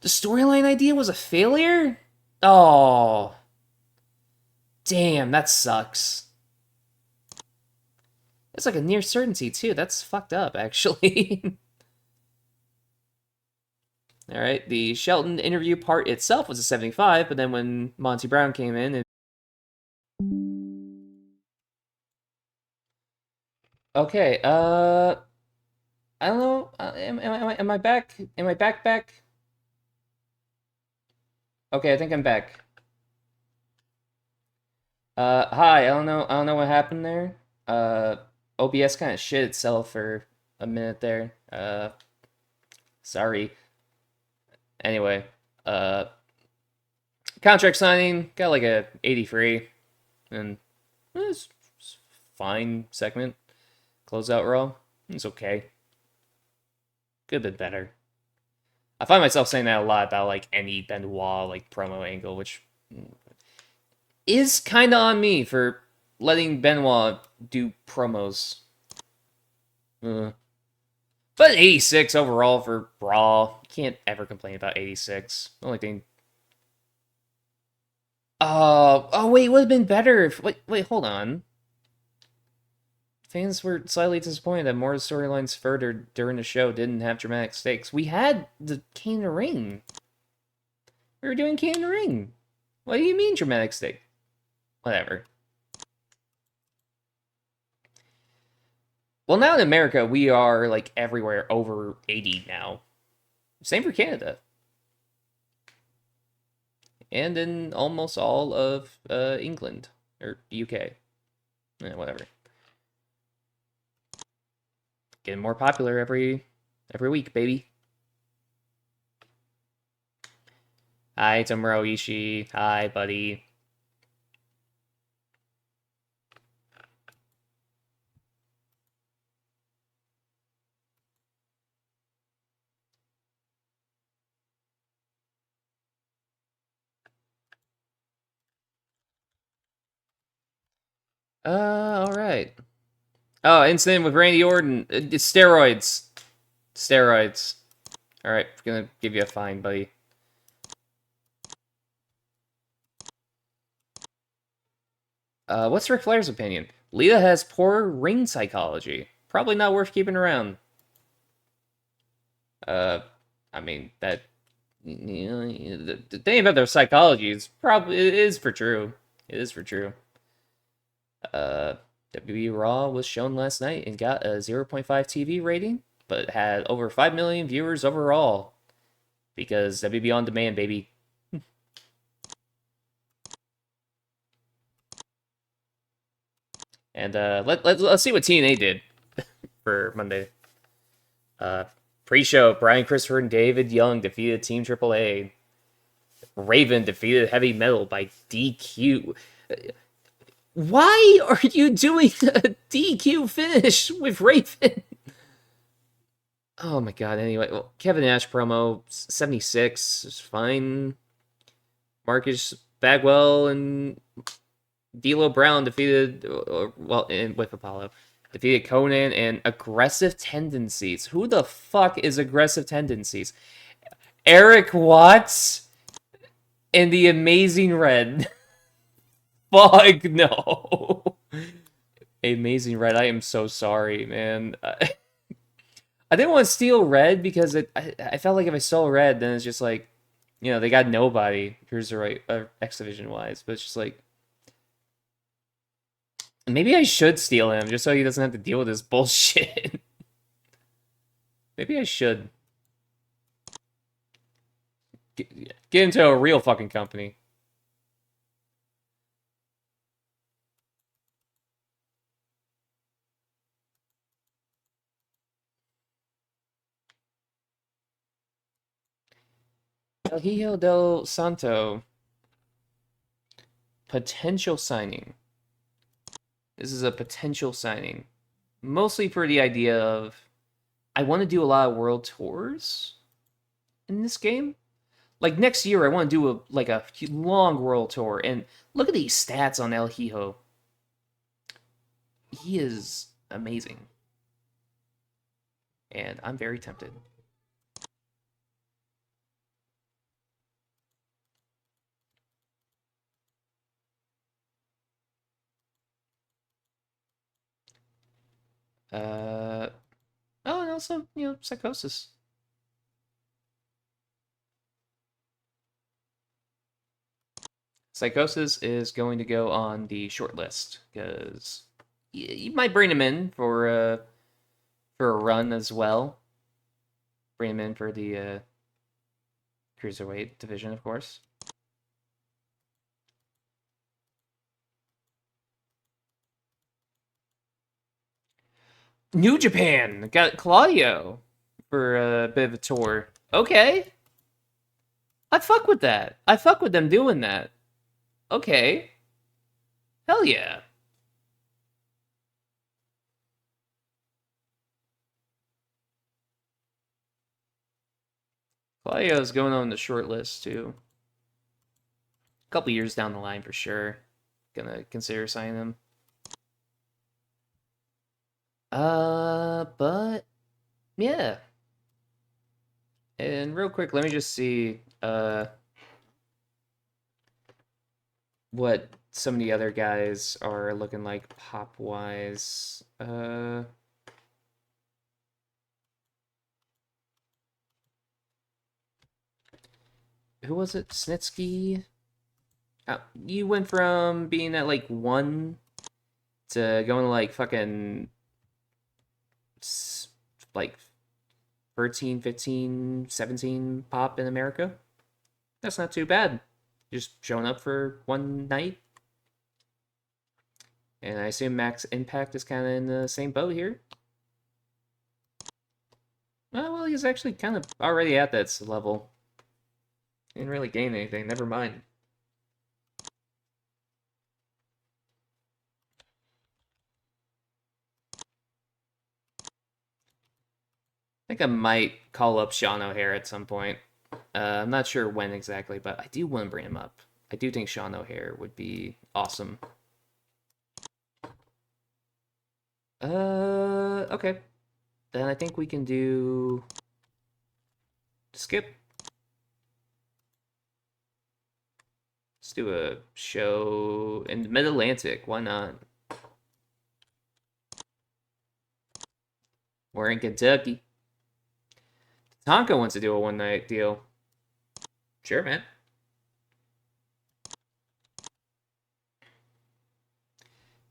The storyline idea was a failure? Oh. Damn, that sucks. It's like a near certainty, too. That's fucked up, actually. Alright, the Shelton interview part itself was a 75, but then when Monty Brown came in, it... Okay, I don't know. Am I back? Am I back? Okay, I think I'm back. Hi. I don't know what happened there. OBS kind of shit itself for a minute there. Sorry. Anyway, contract signing got like a 83, and it's fine segment. Close out Raw. It's okay. Could have been better. I find myself saying that a lot about like any Benoit like promo angle, which is kind of on me for letting Benoit do promos. But 86 overall for Raw. Can't ever complain about 86. The only thing. Oh wait, it would have been better if. Wait, hold on. fans were slightly disappointed that more storylines furthered during the show didn't have dramatic stakes. We had the King of the Ring. We were doing King of the Ring. What do you mean dramatic stake? Whatever. Well, now in America, we are like everywhere over 80 now. Same for Canada. And in almost all of England or UK. Whatever. Getting more popular every week, baby. Hi, Tomohiro Ishii. Hi, buddy. All right. Oh, incident with Randy Orton. Steroids. Steroids. All right, gonna give you a fine, buddy. What's Ric Flair's opinion? Lita has poor ring psychology. Probably not worth keeping around. Uh, I mean that. You know, the thing about their psychology is probably it is for true. It is for true. Uh, WWE Raw was shown last night and got a 0.5 TV rating, but had over 5 million viewers overall because WB on demand, baby. And let's see what TNA did for Monday. Pre-show, Brian Christopher and David Young defeated Team AAA. Raven defeated Heavy Metal by DQ. Why are you doing a DQ finish with Raven? Oh my god, anyway. Well, Kevin Nash promo, 76 is fine. Marcus Bagwell and D'Lo Brown defeated, with Apollo, defeated Conan and Aggressive Tendencies. Who the fuck is Aggressive Tendencies? Eric Watts and the Amazing Red. Fuck no. Amazing Red, I am so sorry, man. I didn't want to steal Red because I felt like if I stole Red, then it's just like, they got nobody. Here's the right X Division wise, but it's just like, maybe I should steal him just so he doesn't have to deal with this bullshit. Maybe I should get into a real fucking company. El Hijo del Santo. Potential signing. This is a potential signing. Mostly for the idea of I want to do a lot of world tours in this game. Like next year, I want to do a long world tour. And look at these stats on El Hijo. He is amazing, and I'm very tempted. Oh, and also Psychosis. Psychosis is going to go on the short list because you might bring him in for a run as well. Bring him in for the cruiserweight division, of course. New Japan got Claudio for a bit of a tour. Okay, I fuck with that. I fuck with them doing that. Okay, hell yeah. Claudio's going on the short list too. A couple years down the line for sure. Gonna consider signing him. But yeah. And real quick, let me just see. what some of the other guys are looking like pop wise. Who was it? Snitsky? You went from being at like 1 to going to like fucking like 13, 15, 17 pop in America. That's not too bad. Just showing up for one night. And I assume Max Impact is kind of in the same boat here. Oh, well, he's actually kind of already at that level. Didn't really gain anything. Never mind. I think I might call up Sean O'Hare at some point. I'm not sure when exactly, but I do want to bring him up. I do think Sean O'Hare would be awesome. Okay. Then I think we can do skip. Let's do a show in the Mid-Atlantic. Why not? We're in Kentucky. Tonka wants to do a one-night deal. Sure, man.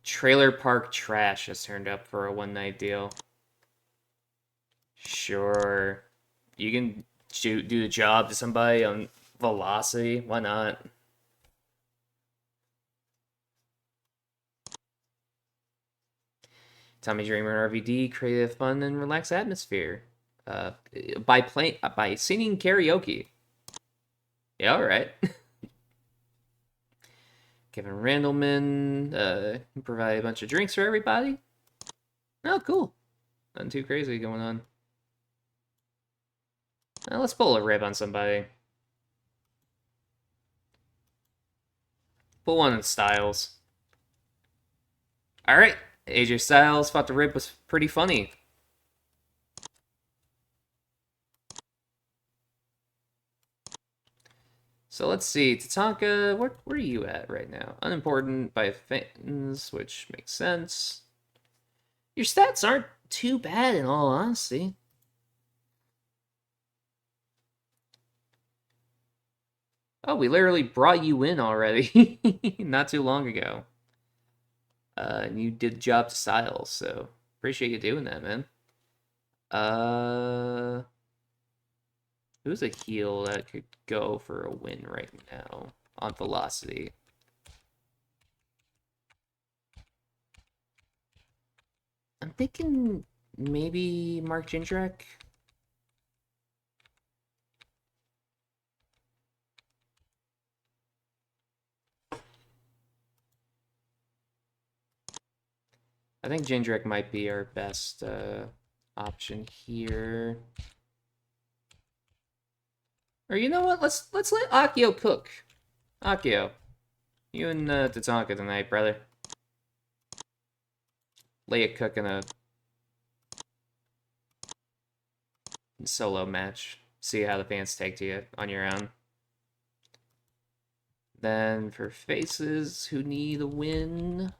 Trailer Park Trash has turned up for a one-night deal. Sure. You can do the job to somebody on Velocity. Why not? Tommy Dreamer and RVD create a fun and relaxed atmosphere. Uh, by singing karaoke. Yeah, all right. Kevin Randleman provide a bunch of drinks for everybody. Oh, cool. Nothing too crazy going on. Let's pull a rib on somebody. Pull one in Styles. All right, AJ Styles fought the rib was pretty funny. So let's see, Tatanka, where are you at right now? Unimportant by fans, which makes sense. Your stats aren't too bad in all honesty. Oh, we literally brought you in already not too long ago. And you did the job to Styles, so appreciate you doing that, man. Uh, who's a heel that could go for a win right now on Velocity? I'm thinking maybe Mark Jindrak. I think Jindrak might be our best option here. Or you know what? Let's let Akio cook. Akio, you and Tatanka tonight, brother. Lay a cook in a solo match. See how the fans take to you on your own. Then for faces who need a win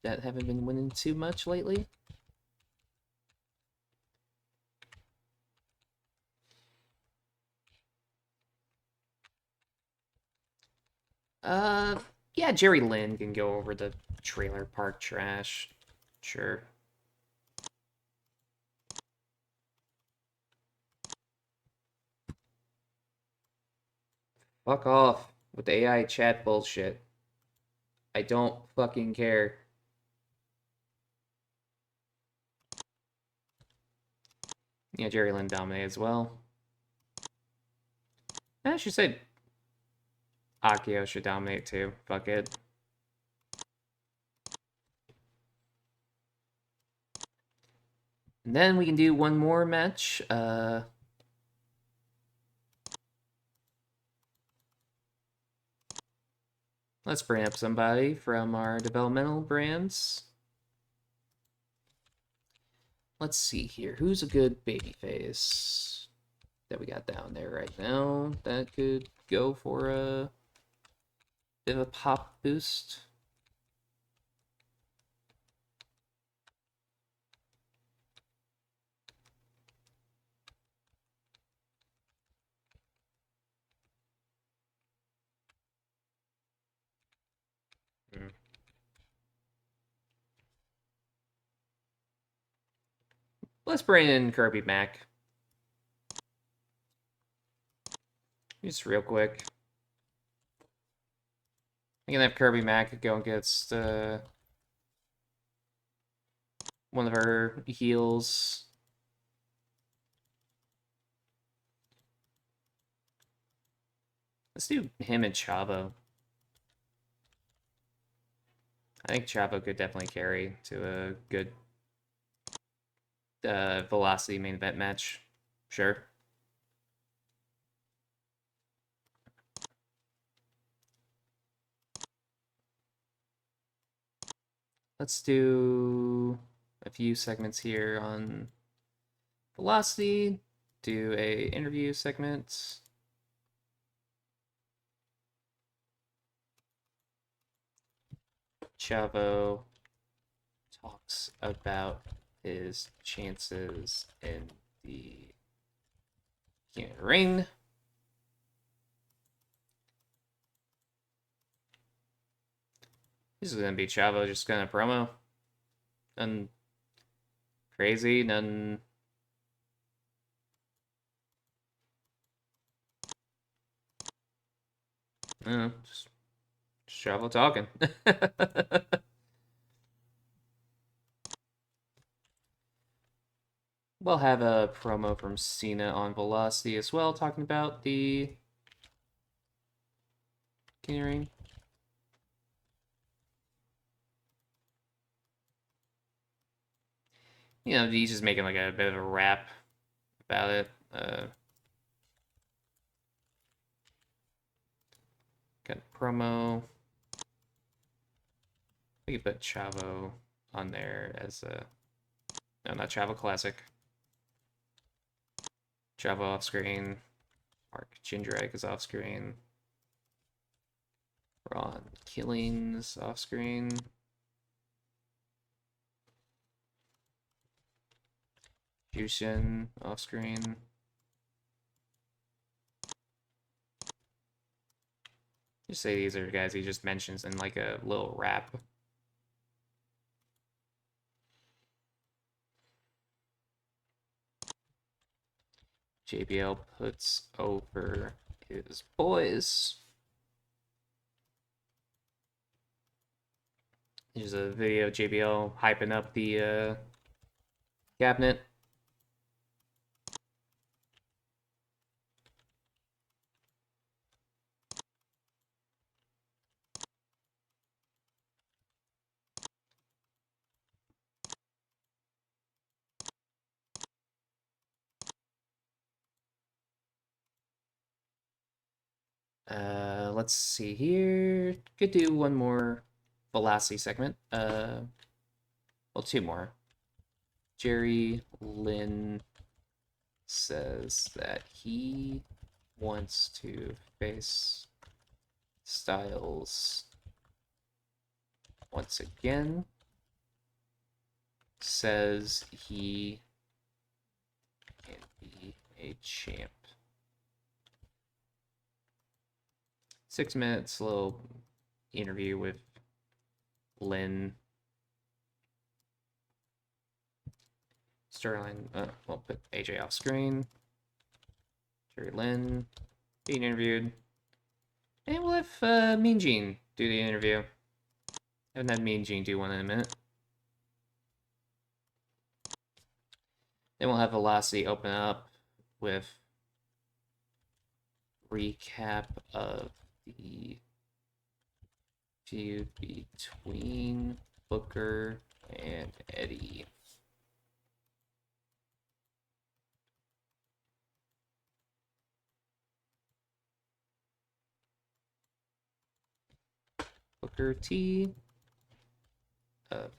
that haven't been winning too much lately. Uh, yeah, Jerry Lynn can go over the trailer park trash. Sure. Fuck off with the AI chat bullshit. I don't fucking care. Yeah, Jerry Lynn dominated as well. I should say Akio should dominate too. Fuck it. And then we can do one more match. Let's bring up somebody from our developmental brands. Let's see here. Who's a good babyface that we got down there right now that could go for a bit of a pop boost. Mm. Let's bring in Kirby Mac. Just real quick. I can have Kirby Mac go against one of her heals. Let's do him and Chavo. I think Chavo could definitely carry to a good Velocity main event match. Sure. Let's do a few segments here on Velocity. Do a interview segment. Chavo talks about his chances in the ring. This is gonna be Chavo just gonna promo. Nothing crazy, none. I don't know, just Chavo talking. We'll have a promo from Cena on Velocity as well, talking about the King Ring. You know, he's just making like a bit of a rap about it. Got a promo. We could put Chavo on there as a... No, not Chavo Classic. Chavo off screen. Mark Jindrak is off screen. Ron Killings off screen. Jushin off screen. Just say these are guys he just mentions in like a little rap. JBL puts over his boys. Here's a video of JBL hyping up the cabinet. Let's see here. Could do one more Velocity segment. Well, two more. Jerry Lynn says that he wants to face Styles once again. Says he can be a champ. 6 minutes, little interview with Lynn. Sterling, we'll put AJ off screen. Jerry Lynn being interviewed. And we'll have Mean Gene do the interview. I haven't had Mean Gene do one in a minute. Then we'll have Velocity open up with recap of the feud between Booker and Eddie. Booker T. No.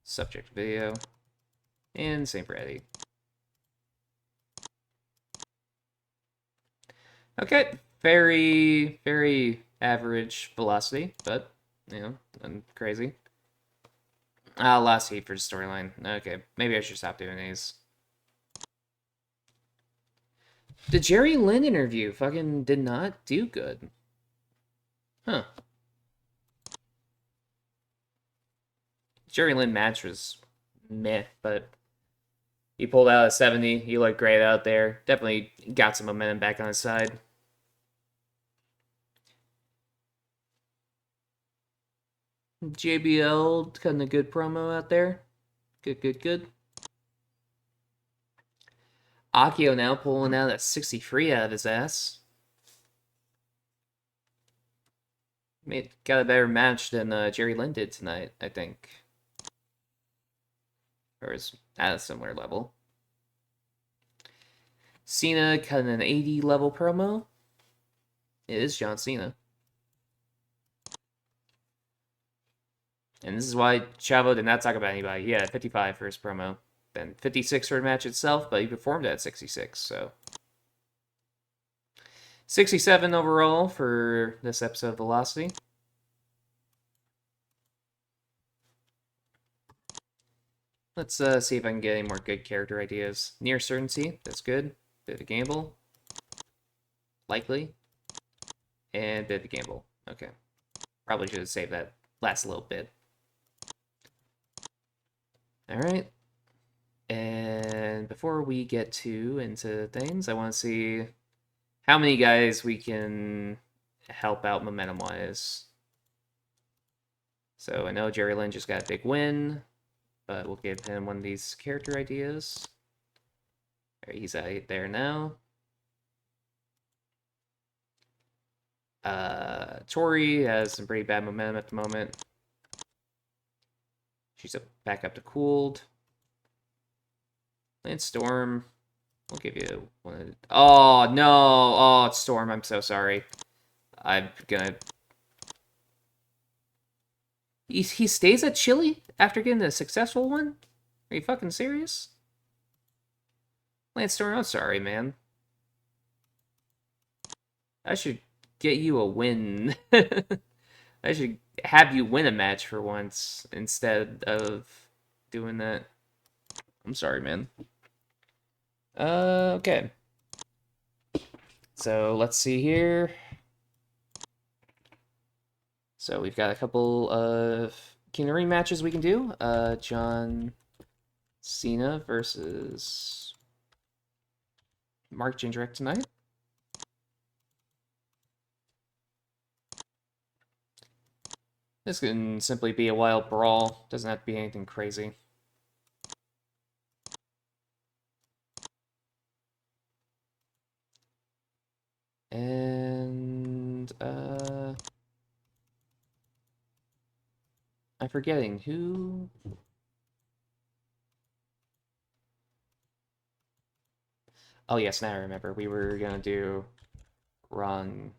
Subject video. And same for Eddie. Okay, Very, very average velocity, but, nothing crazy. Last heat for the storyline. Okay, maybe I should stop doing these. The Jerry Lynn interview fucking did not do good. Huh. Jerry Lynn match was meh, but he pulled out a 70. He looked great out there. Definitely got some momentum back on his side. JBL cutting a good promo out there. Good, good, good. Akio now pulling out a 63 out of his ass. Got a better match than Jerry Lynn did tonight, I think. Or is at a similar level. Cena cutting an 80 level promo. It is John Cena. And this is why Chavo did not talk about anybody. He had 55 for his promo. Then 56 for the match itself, but he performed at 66, so. 67 overall for this episode of Velocity. Let's see if I can get any more good character ideas. Near certainty, that's good. Bit of gamble. Likely. And bit of gamble. Okay. Probably should have saved that last little bit. Alright. And before we get into things, I want to see how many guys we can help out momentum-wise. So I know Jerry Lynn just got a big win, but we'll give him one of these character ideas. Right, he's out there now. Tori has some pretty bad momentum at the moment. She's back up to cooled. Lance Storm, we'll give you one of the... Oh, no! Oh, it's Storm, I'm so sorry. I'm gonna... He stays at Chile after getting a successful one? Are you fucking serious? Lance Storm, I'm sorry, man. I should get you a win. I should have you win a match for once instead of doing that. I'm sorry, man. Okay. So let's see here. So we've got a couple of King of the Ring matches we can do. John Cena versus Mark Jindrak tonight. This can simply be a wild brawl. Doesn't have to be anything crazy. And I'm forgetting who. Oh yes, now I remember. We were gonna do Ron.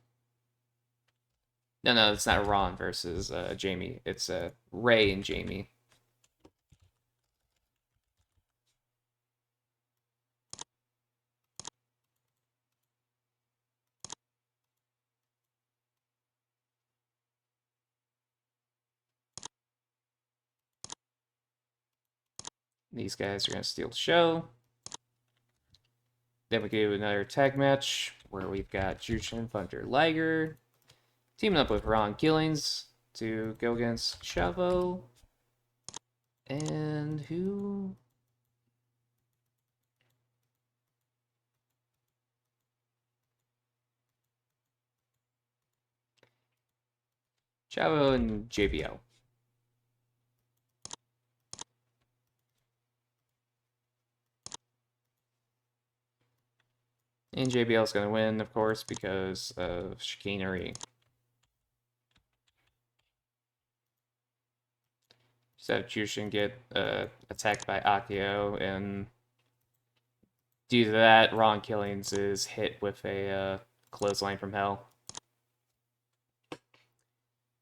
No, it's not Ron versus Jamie. It's Ray and Jamie. These guys are gonna steal the show. Then we do another tag match where we've got Jushin Thunder Liger teaming up with Ron Killings to go against Chavo. And who? Chavo and JBL. And JBL's going to win, of course, because of chicanery. Just have Jushin get attacked by Akio, and due to that, Ron Killings is hit with a clothesline from hell.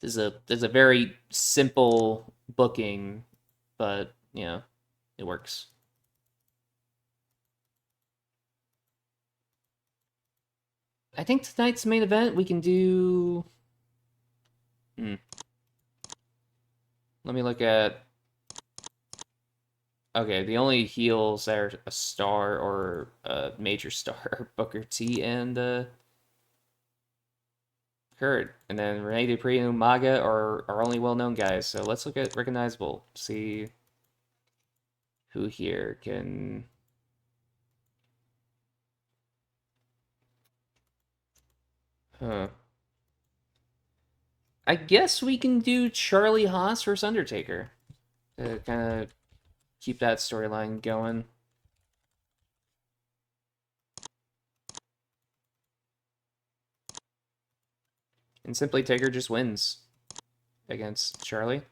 There's a very simple booking, but it works. I think tonight's main event we can do. Hmm. Let me look at. Okay, the only heels that are a star or a major star are Booker T and Kurt. And then Rene Dupree and Umaga are our only well known guys. So let's look at recognizable. See who here can. Huh. I guess we can do Charlie Haas versus Undertaker to kind of keep that storyline going. And Simply Taker just wins against Charlie.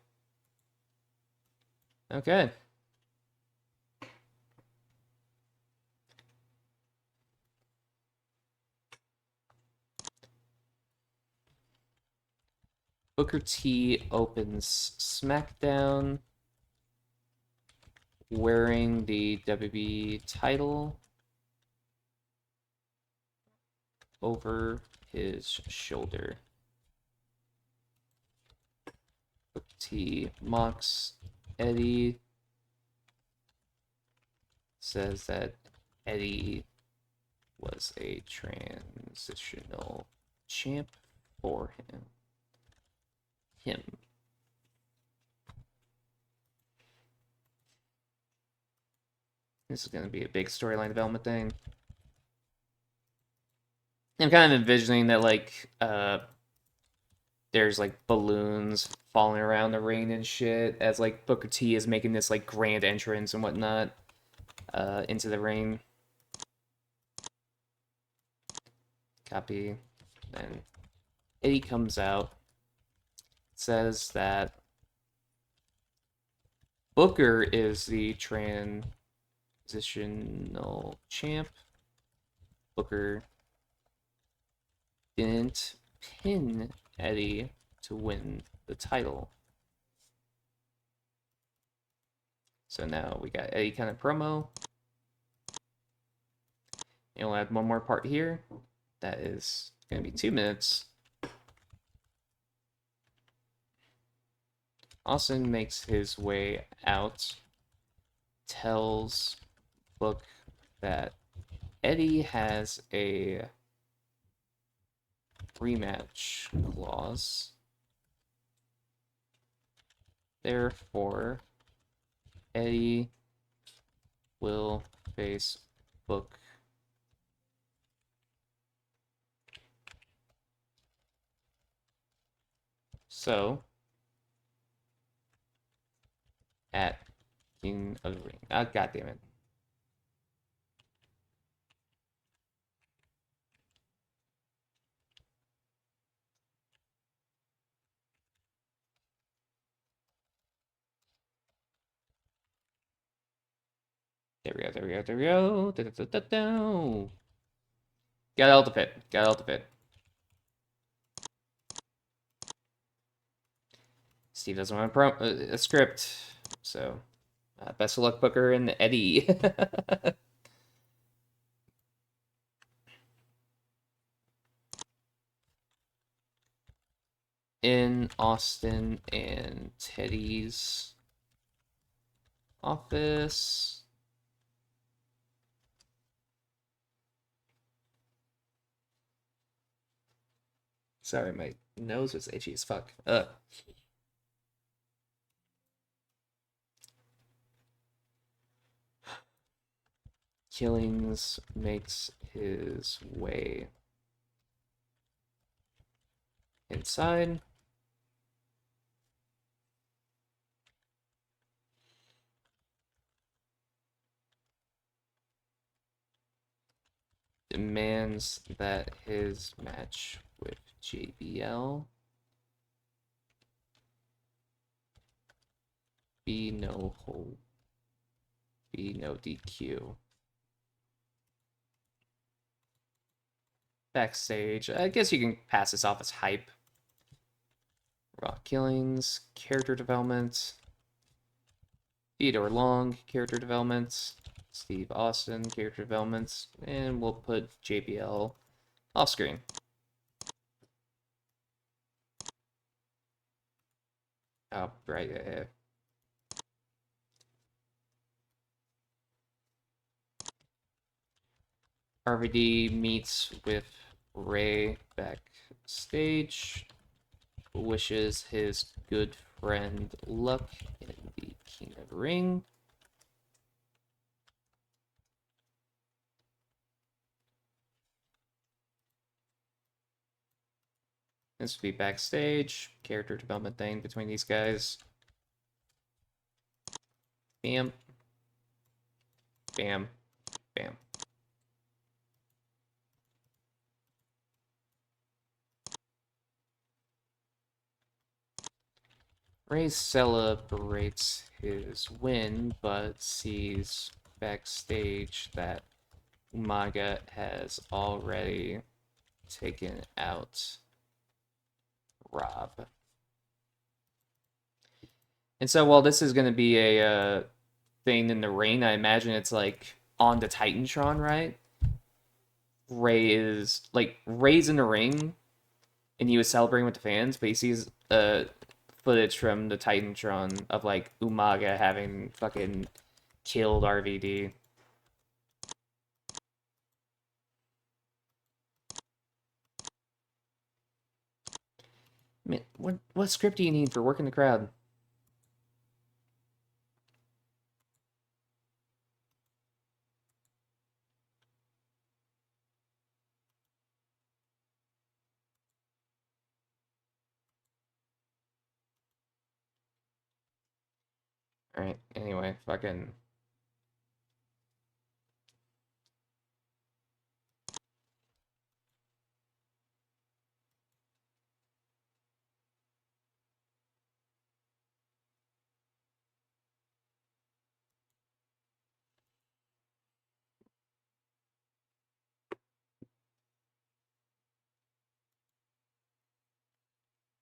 Okay. Booker T opens SmackDown wearing the WWE title over his shoulder. Booker T mocks Eddie, says that Eddie was a transitional champ for him. This is going to be a big storyline development thing. I'm kind of envisioning that, like, there's, like, balloons falling around the ring and shit as, like, Booker T is making this, like, grand entrance and whatnot into the ring. Copy. Then Eddie comes out, says that Booker is the transitional champ. Booker didn't pin Eddie to win the title. So now we got Eddie kind of promo. And we'll add one more part here. That is going to be 2 minutes. Austin makes his way out, tells Book that Eddie has a rematch clause. Therefore, Eddie will face Book so at King of the Ring. Ah, God damn it. There we go, there we go, there we go. Da, da, da, da, da. Got out the pit. Got out the pit. Steve doesn't want a script, so best of luck, Booker and Eddie. In Austin and Teddy's office. Sorry, my nose was itchy as fuck. Killings makes his way inside. Demands that his match with JBL be no DQ. Backstage, I guess you can pass this off as hype. Raw Killings, character development. Theodore Long, character development. Steve Austin, character development. And we'll put JBL Off screen. Oh, right, yeah. RVD meets with Ray backstage, wishes his good friend luck in the King of the Ring. This would be backstage, character development thing between these guys. Bam. Bam. Bam. Ray celebrates his win, but sees backstage that Umaga has already taken out Rob. And so while this is going to be a thing in the ring, I imagine it's like on the Titantron, right? Ray's in the ring and he was celebrating with the fans, but he sees footage from the Titantron of like Umaga having fucking killed RVD. Man, what script do you need for working the crowd? All right. Anyway, fucking.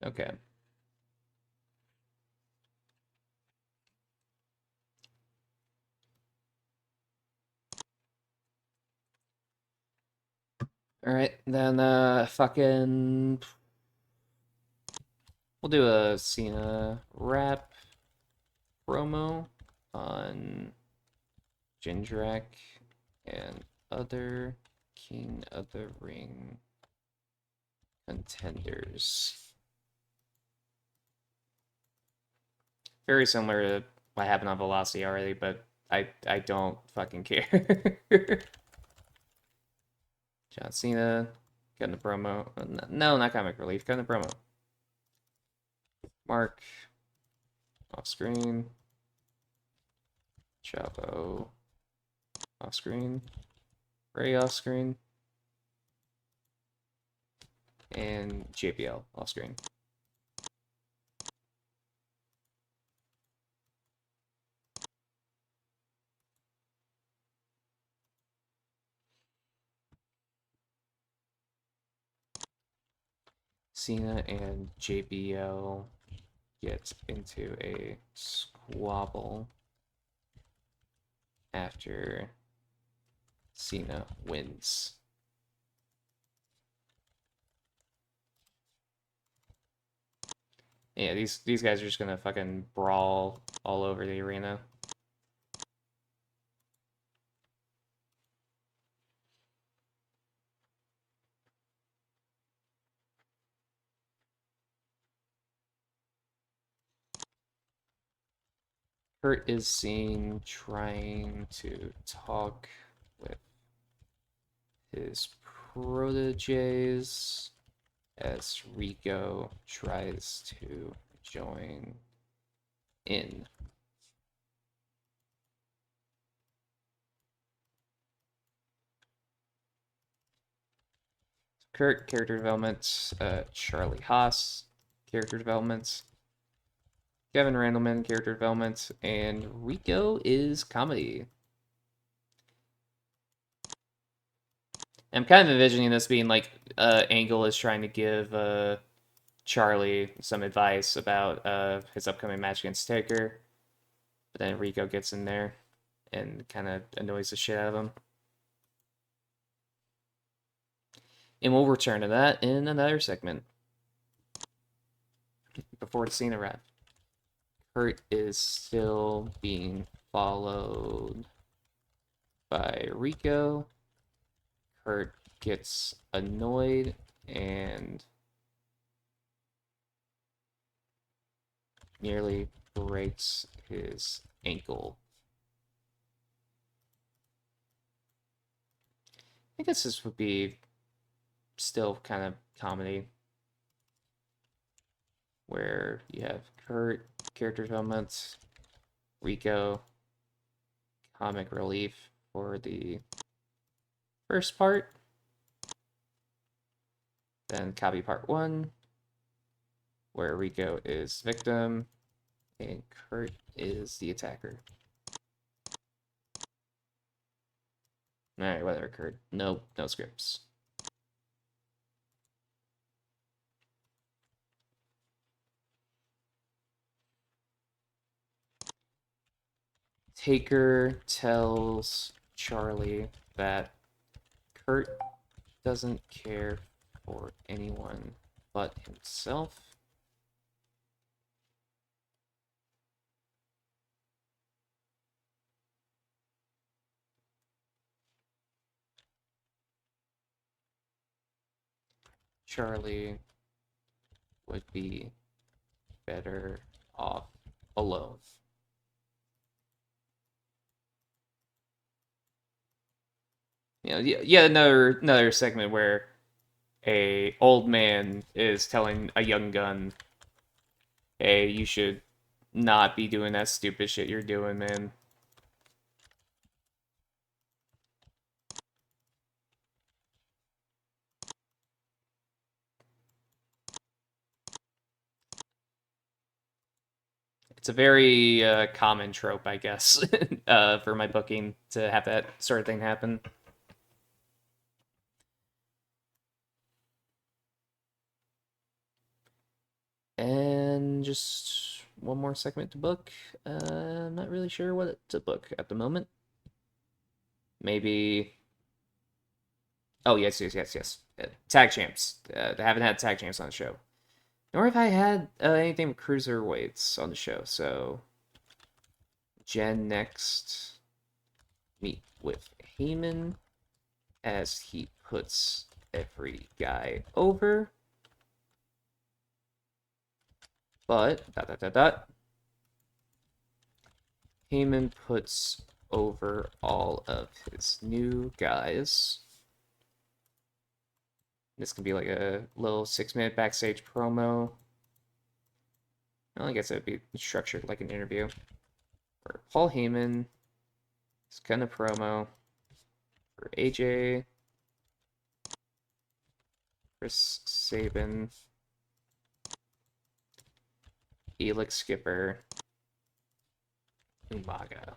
Okay. All right. Then fucking. We'll do a Cena rap promo on Jindrak and other King of the Ring contenders. Very similar to what happened on Velocity already, but I don't fucking care. John Cena, cutting the promo. No, not comic relief, cutting the promo. Mark, off screen. Chavo, off screen. Ray, off screen. And JBL, off screen. Cena and JBL get into a squabble after Cena wins. Yeah, these guys are just gonna fucking brawl all over the arena. Kurt is seen trying to talk with his proteges as Rico tries to join in. Kurt, character development. Charlie Haas, character development. Kevin Randleman, character development. And Rico is comedy. I'm kind of envisioning this being like Angle is trying to give Charlie some advice about his upcoming match against Taker. But then Rico gets in there and kind of annoys the shit out of him. And we'll return to that in another segment before the scene arrives. Kurt is still being followed by Rico. Kurt gets annoyed and nearly breaks his ankle. I guess this would be still kind of comedy, where you have Kurt, character development, Rico, comic relief for the first part, then copy part 1, where Rico is victim and Kurt is the attacker. Alright, whatever, Kurt. No scripts. Taker tells Charlie that Kurt doesn't care for anyone but himself. Charlie would be better off alone. You know, yeah, another segment where a old man is telling a young gun, "Hey, you should not be doing that stupid shit you're doing, man." It's a very common trope, I guess, for my booking to have that sort of thing happen. And just one more segment to book. I'm not really sure what to book at the moment. Maybe. Oh, yes. Tag champs. I haven't had tag champs on the show. Nor have I had anything with cruiserweights on the show. So, Jen next. Meet with Heyman as he puts every guy over. But, ... Heyman puts over all of his new guys. This can be like a little 6-minute backstage promo. Well, I guess it would be structured like an interview. For Paul Heyman is gonna promo for AJ, Chris Sabin, Elix Skipper, Umaga.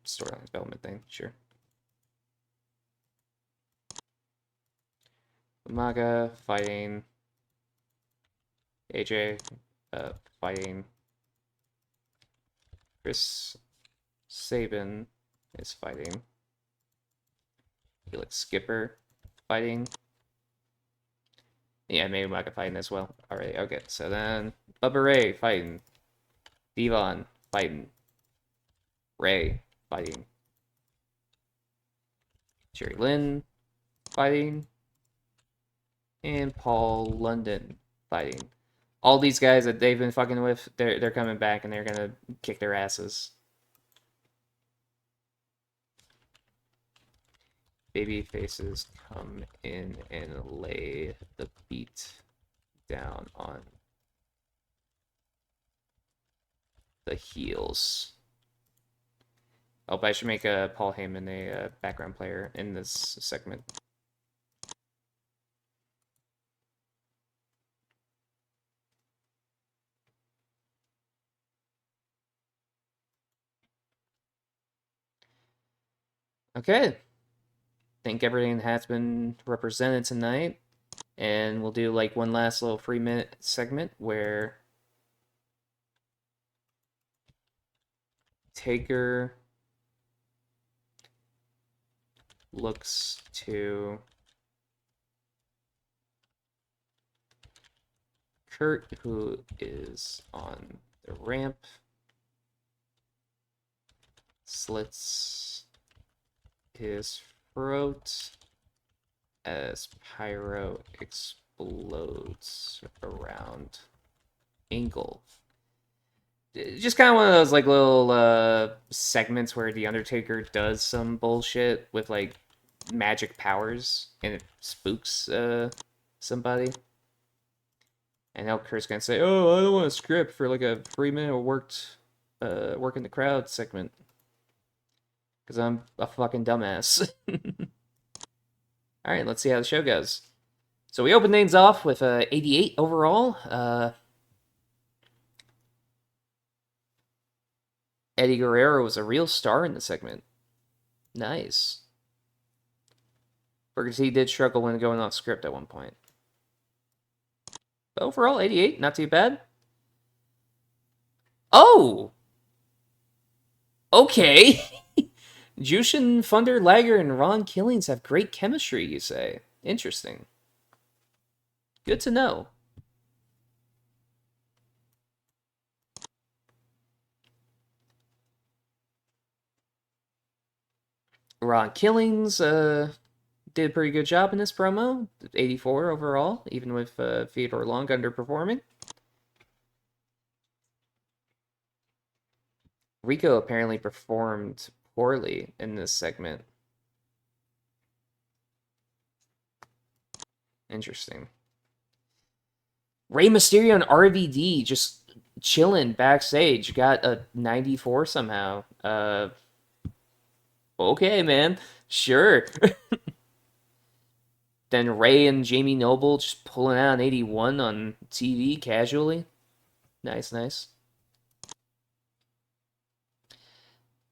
Storyline development thing, sure. Umaga fighting AJ, fighting Chris Sabin is fighting Felix Skipper fighting. Yeah, maybe Umaga fighting as well. Alright, okay. So then Bubba Ray fighting. Devon fighting. Ray fighting. Jerry Lynn fighting. And Paul London fighting. All these guys that they've been fucking with, they're coming back and they're gonna kick their asses. Baby faces come in and lay the beat down on the heels. Oh, but I should make Paul Heyman a background player in this segment. Okay. I think everything has been represented tonight. And we'll do like one last little 3 minute segment where Taker looks to Kurt, who is on the ramp, slits his throat as pyro explodes around Angle. Just kind of one of those like little segments where the Undertaker does some bullshit with like magic powers and it spooks somebody. And now Kurt's gonna say, "Oh, I don't want a script for like a 3 minute work in the crowd segment because I'm a fucking dumbass." All right, let's see how the show goes. So we open things off with 88 overall. Eddie Guerrero was a real star in the segment. Nice. Because he did struggle when going off script at one point. But overall, 88, not too bad. Oh! Okay! Jushin Thunder Liger and Ron Killings have great chemistry, you say. Interesting. Good to know. Ron Killings did a pretty good job in this promo. 84 overall, even with Theodore Long underperforming. Rico apparently performed poorly in this segment. Interesting. Rey Mysterio and RVD just chilling backstage. Got a 94 somehow. Okay, man. Sure. Then Rey and Jamie Noble just pulling out an 81 on TV casually. Nice, nice.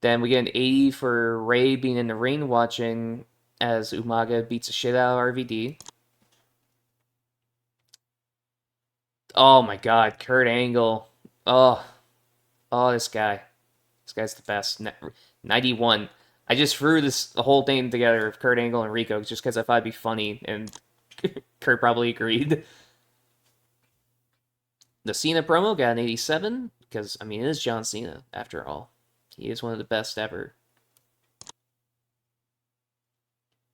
Then we get an 80 for Rey being in the ring watching as Umaga beats the shit out of RVD. Oh my god, Kurt Angle. Oh, oh, this guy. This guy's the best. 91. I just threw the whole thing together of Kurt Angle and Rico just because I thought it'd be funny, and Kurt probably agreed. The Cena promo got an 87 because, I mean, it is John Cena, after all. He is one of the best ever.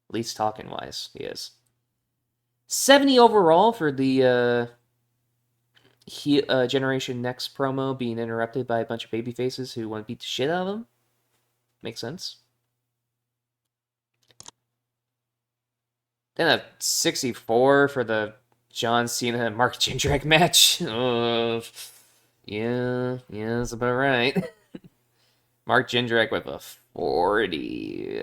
At least talking wise, he is. 70 overall for the Generation Next promo being interrupted by a bunch of baby faces who want to beat the shit out of him. Makes sense. Then a 64 for the John Cena and Mark Jindrak match. Yeah, that's about right. Mark Jindrak with a 40.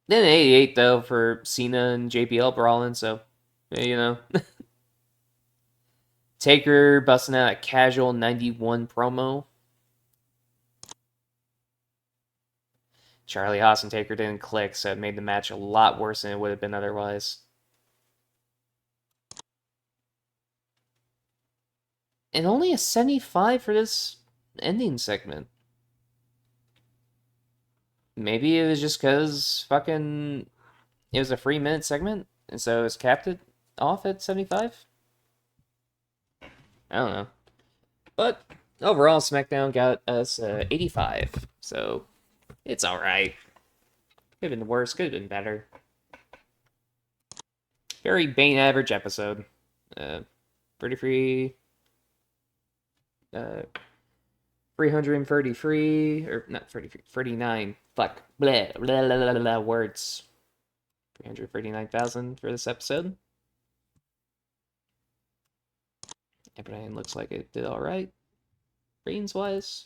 Then 88 though for Cena and JBL brawling, so you know. Taker busting out a casual 91 promo. Charlie Haas and Taker didn't click, so it made the match a lot worse than it would have been otherwise. And only a 75 for this ending segment. Maybe it was just because fucking it was a 3 minute segment, and so it was capped it off at 75. I don't know. But overall, SmackDown got us 85, so it's alright. Could have been worse, could have been better. Very Bane average episode. 33, 333, or not 33, 39. Fuck. Blah, blah, blah, blah, blah, words. 339,000 for this episode. Everything looks like it did alright. Ratings wise.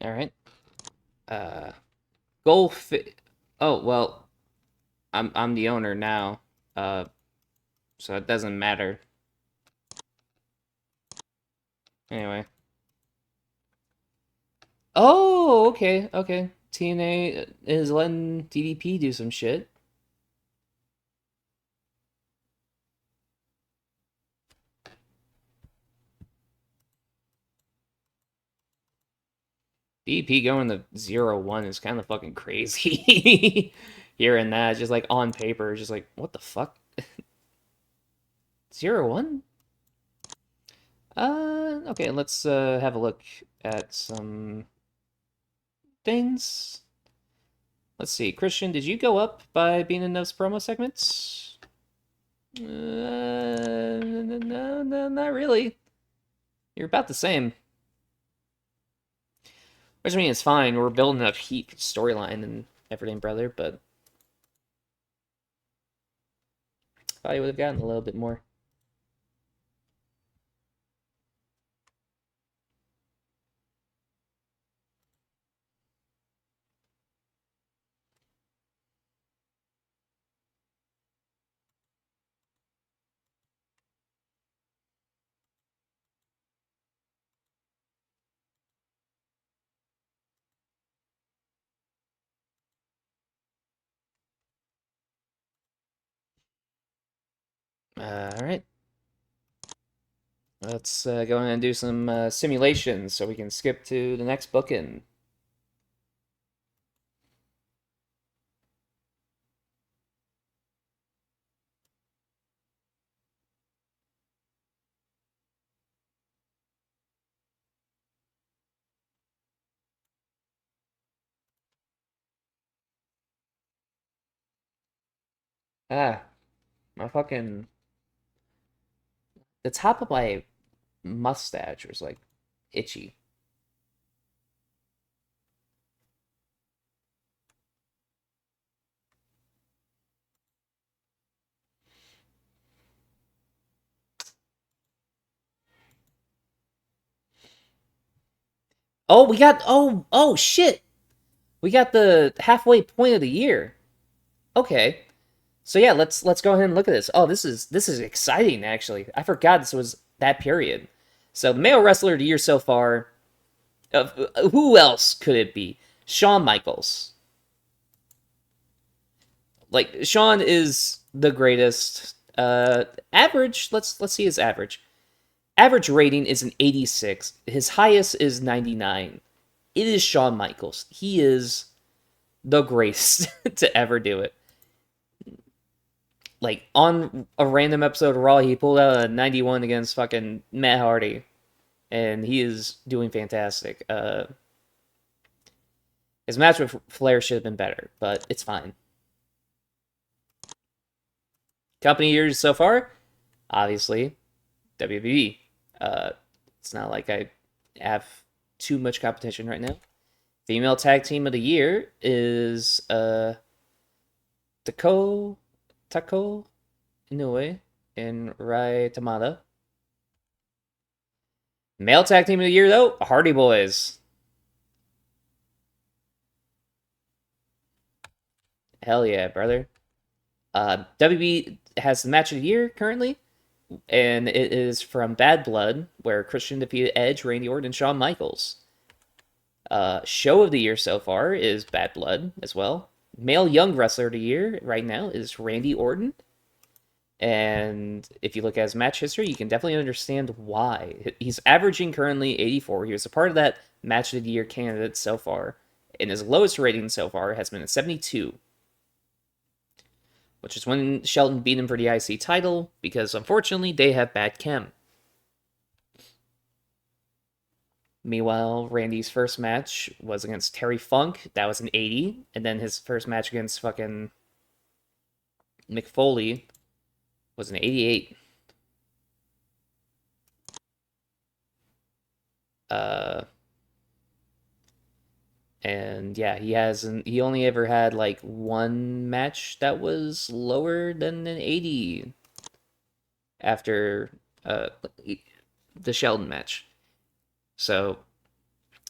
All right. Uh, goal fit. Oh well, I'm the owner now. Uh, so it doesn't matter. Anyway. Oh, okay, okay. TNA is letting DDP do some shit. DDP going to 0-1 is kind of fucking crazy. Hearing that, just like on paper, just like, what the fuck? 0-1? Okay, let's have a look at some things. Let's see. Christian, did you go up by being in those promo segments? No, not really. You're about the same. Which I mean, it's fine. We're building up heat storyline and everything, brother. But thought you would have gotten a little bit more. All right. Let's go ahead and do some simulations so we can skip to the next booking. Ah, my fucking the top of my mustache was like itchy. Oh, we got oh shit. We got the halfway point of the year. Okay. So yeah, let's go ahead and look at this. Oh, this is exciting actually. I forgot this was that period. So the male wrestler of the year so far. Who else could it be? Shawn Michaels. Like Shawn is the greatest. Average. Let's see his average. Average rating is an 86. His highest is 99. It is Shawn Michaels. He is the greatest to ever do it. Like on a random episode of Raw, he pulled out a 91 against fucking Matt Hardy, and he is doing fantastic. His match with Flair should have been better, but it's fine. Company years so far, obviously WWE. Uh, it's not like I have too much competition right now. Female tag team of the year is Tako Inoue and Rai Tamada. Male tag team of the year though, Hardy Boys. Hell yeah, brother. WB has the match of the year currently, and it is from Bad Blood, where Christian defeated Edge, Randy Orton, and Shawn Michaels. Show of the year so far is Bad Blood as well. Male Young Wrestler of the Year right now is Randy Orton. And if you look at his match history, you can definitely understand why. He's averaging currently 84. He was a part of that match of the year candidate so far. And his lowest rating so far has been a 72, which is when Shelton beat him for the IC title, because unfortunately they have bad chem. Meanwhile, Randy's first match was against Terry Funk. That was an 80. And then his first match against fucking Mick Foley was an 88. Uh, and yeah, he only ever had like one match that was lower than an 80 after the Sheldon match. So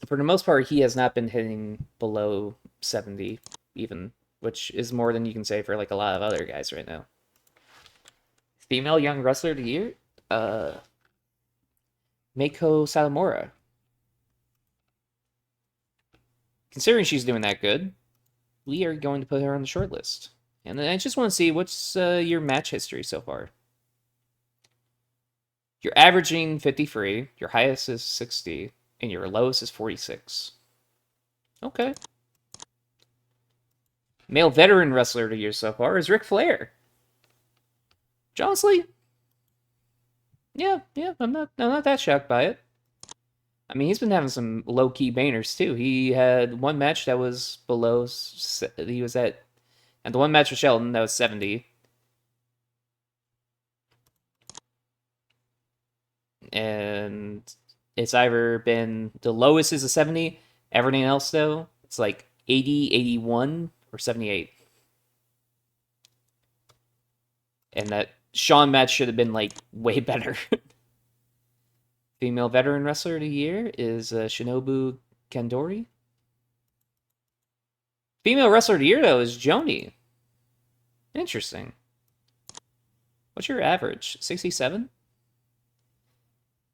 for the most part, he has not been hitting below 70 even, which is more than you can say for like a lot of other guys right now. Female young wrestler of the year, uh, Meiko Satomura. Considering she's doing that good, we are going to put her on the short list. And I just want to see what's your match history so far. You're averaging 53, your highest is 60, and your lowest is 46. Okay. Male veteran wrestler of the year so far is Ric Flair. Honestly, yeah, I'm not that shocked by it. I mean, he's been having some low key bangers too. He had one match that was below. He was at, and the one match with Shelton that was 70, and it's either been the lowest is a 70. Everything else though, it's like 80, 81, or 78. And that Shawn match should have been like way better. Female veteran wrestler of the year is Shinobu Kandori. Female wrestler of the year though is Joni. Interesting. What's your average? 67?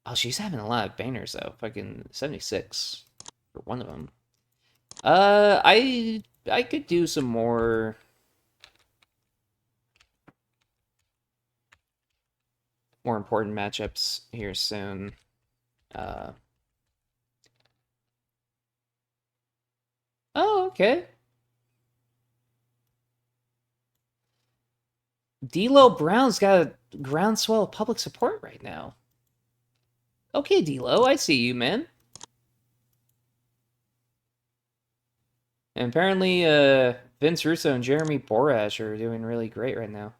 Oh, she's having a lot of bangers though. Fucking 76 for one of them. I could do some more important matchups here soon. Uh, oh, okay. D'Lo Brown's got a groundswell of public support right now. Okay, D'Lo, I see you, man. And apparently, Vince Russo and Jeremy Borash are doing really great right now.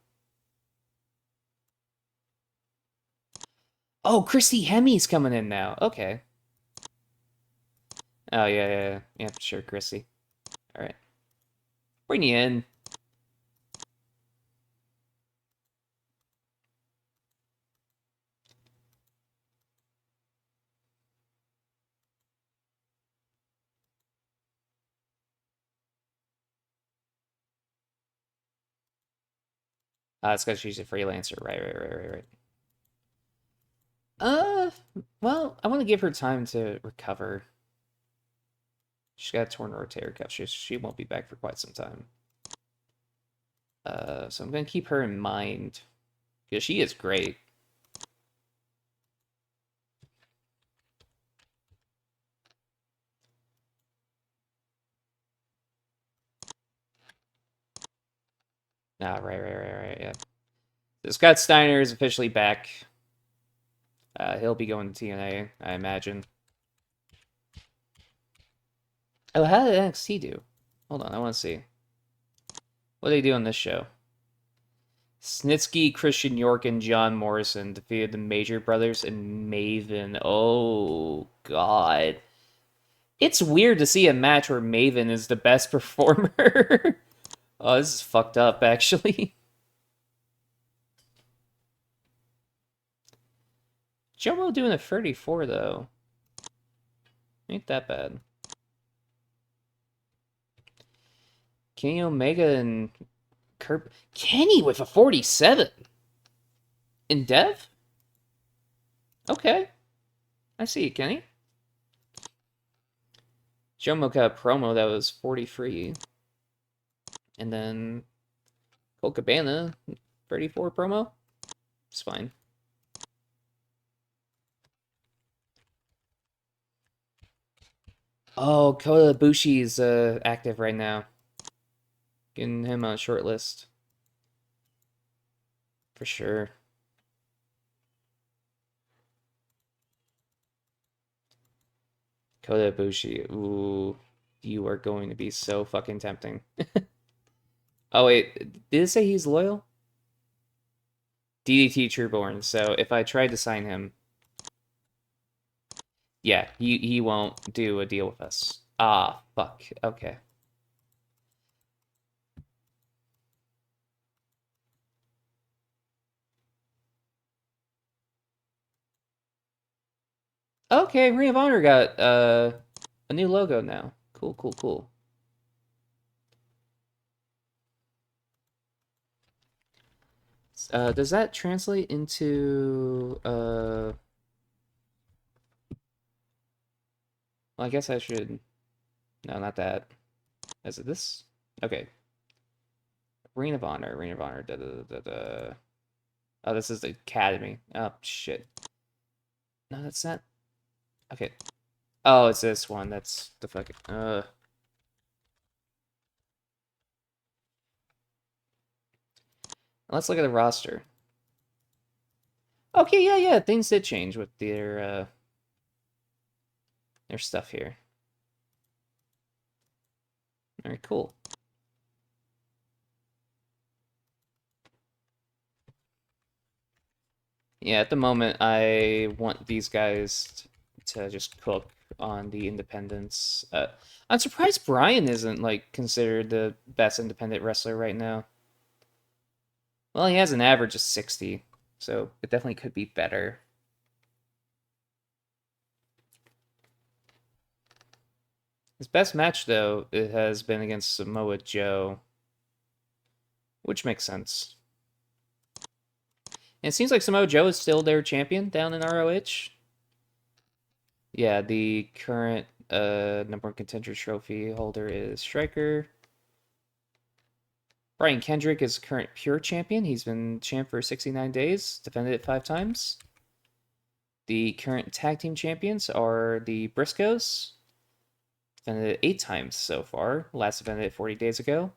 Oh, Christy Hemi's coming in now. Okay. Oh, yeah, sure, Christy. All right. Bring you in. It's because she's a freelancer. Right. Uh, well, I want to give her time to recover. She's got a torn rotator cuff. She won't be back for quite some time. So I'm gonna keep her in mind because she is great. Ah, right. Yeah. So Scott Steiner is officially back. He'll be going to TNA, I imagine. Oh, how did NXT do? Hold on, I want to see. What do they do on this show? Snitsky, Christian York, and John Morrison defeated the Major Brothers and Maven. Oh, God. It's weird to see a match where Maven is the best performer. Oh, this is fucked up, actually. Jomo doing a 34, though. Ain't that bad. Kenny Omega and Kenny with a 47 in Dev? Okay. I see you, Kenny. Jomo got a promo that was 43. And then Colt Cabana, 34 promo. It's fine. Oh, Kota Ibushi's active right now. Getting him on a short list. For sure. Kota Ibushi. Ooh. You are going to be so fucking tempting. Oh, wait. Did it say he's loyal? DDT Trueborn. So if I tried to sign him, yeah, he won't do a deal with us. Ah, fuck. Okay. Okay, Ring of Honor got A new logo now. Cool, cool, cool. Does that translate into well, I guess I should. No, not that. Is it this? Okay. Ring of Honor. Ring of Honor. Da, da, da, da. Oh, this is the Academy. Oh shit. No, that's not. Okay. Oh, it's this one. That's the fucking. Let's look at the roster. Okay, yeah, yeah. Things did change with their stuff here. Very cool. Yeah, at the moment, I want these guys to just cook on the independents. I'm surprised Brian isn't like considered the best independent wrestler right now. Well, he has an average of 60, so it definitely could be better. His best match, though, it has been against Samoa Joe, which makes sense. And it seems like Samoa Joe is still their champion down in ROH. Yeah, the current number one contender trophy holder is Striker. Brian Kendrick is current pure champion. He's been champ for 69 days, defended it 5 times. The current tag team champions are the Briscoes, defended it 8 times so far. Last defended it 40 days ago.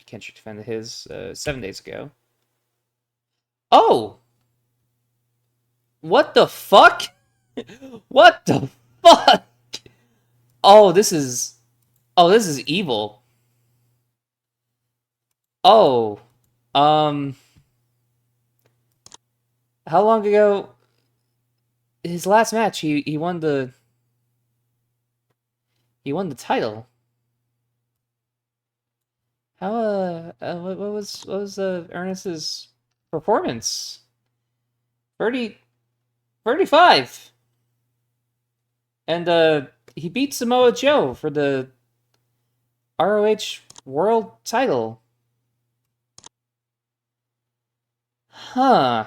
Kendrick defended his 7 days ago. Oh! What the fuck? What the fuck? Oh, this is. Oh, this is evil. Oh. Um. How long ago? His last match, he won the. He won the title. How what was Ernest's performance? 30, 35. And he beat Samoa Joe for the ROH World title. Huh.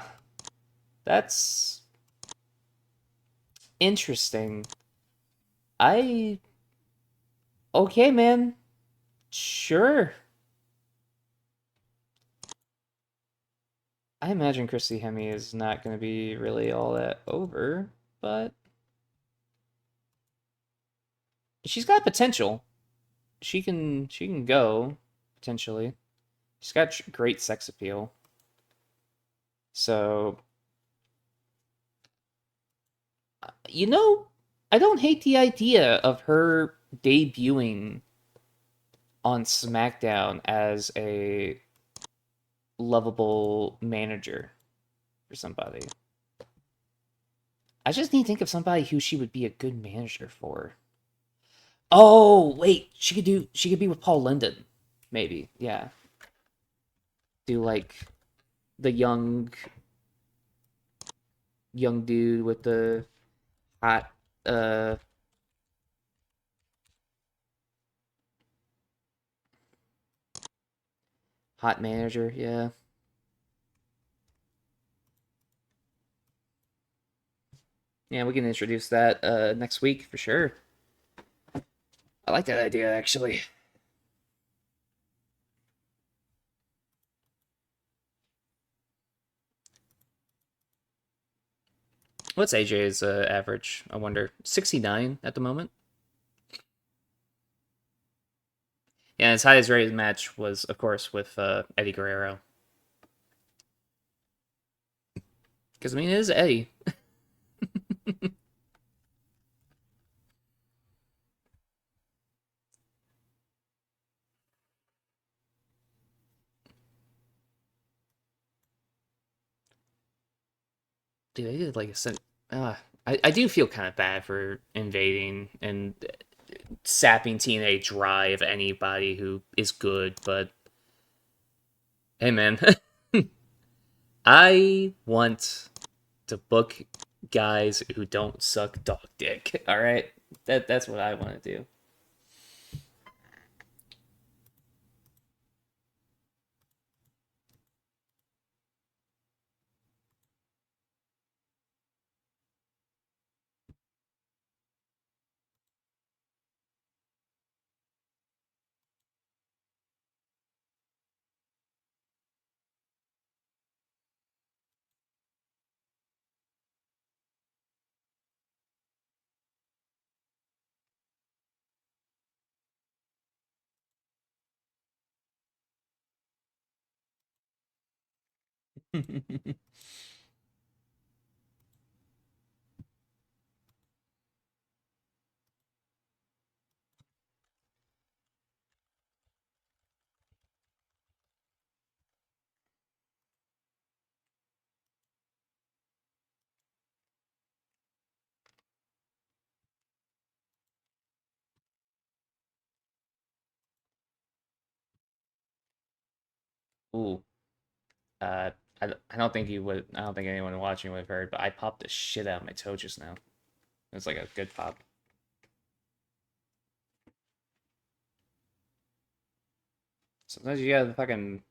That's interesting. I okay, man. Sure. I imagine Christy Hemme is not going to be really all that over, but she's got potential. She can go potentially. She's got great sex appeal. So, you know, I don't hate the idea of her debuting on SmackDown as a lovable manager for somebody. I just need to think of somebody who she would be a good manager for. Oh, wait, she could be with Paul Linden. Maybe. Yeah. Do like the young dude with the hot hot manager, yeah. Yeah, we can introduce that next week for sure. I like that idea actually. What's AJ's average? I wonder. 69 at the moment. Yeah, his highest rated match was, of course, with Eddie Guerrero. Because, I mean, it is Eddie. Dude, I did like a set. I do feel kind of bad for invading and sapping TNA dry of anybody who is good, but hey, man. I want to book guys who don't suck dog dick, alright? That's what I want to do. Ooh, uh, I don't think you would. I don't think anyone watching would have heard, but I popped the shit out of my toe just now. It was like a good pop. Sometimes you gotta fucking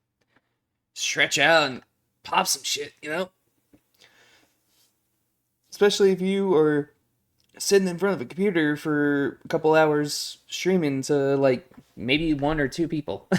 stretch out and pop some shit, you know? Especially if you are sitting in front of a computer for a couple hours streaming to like maybe one or two people.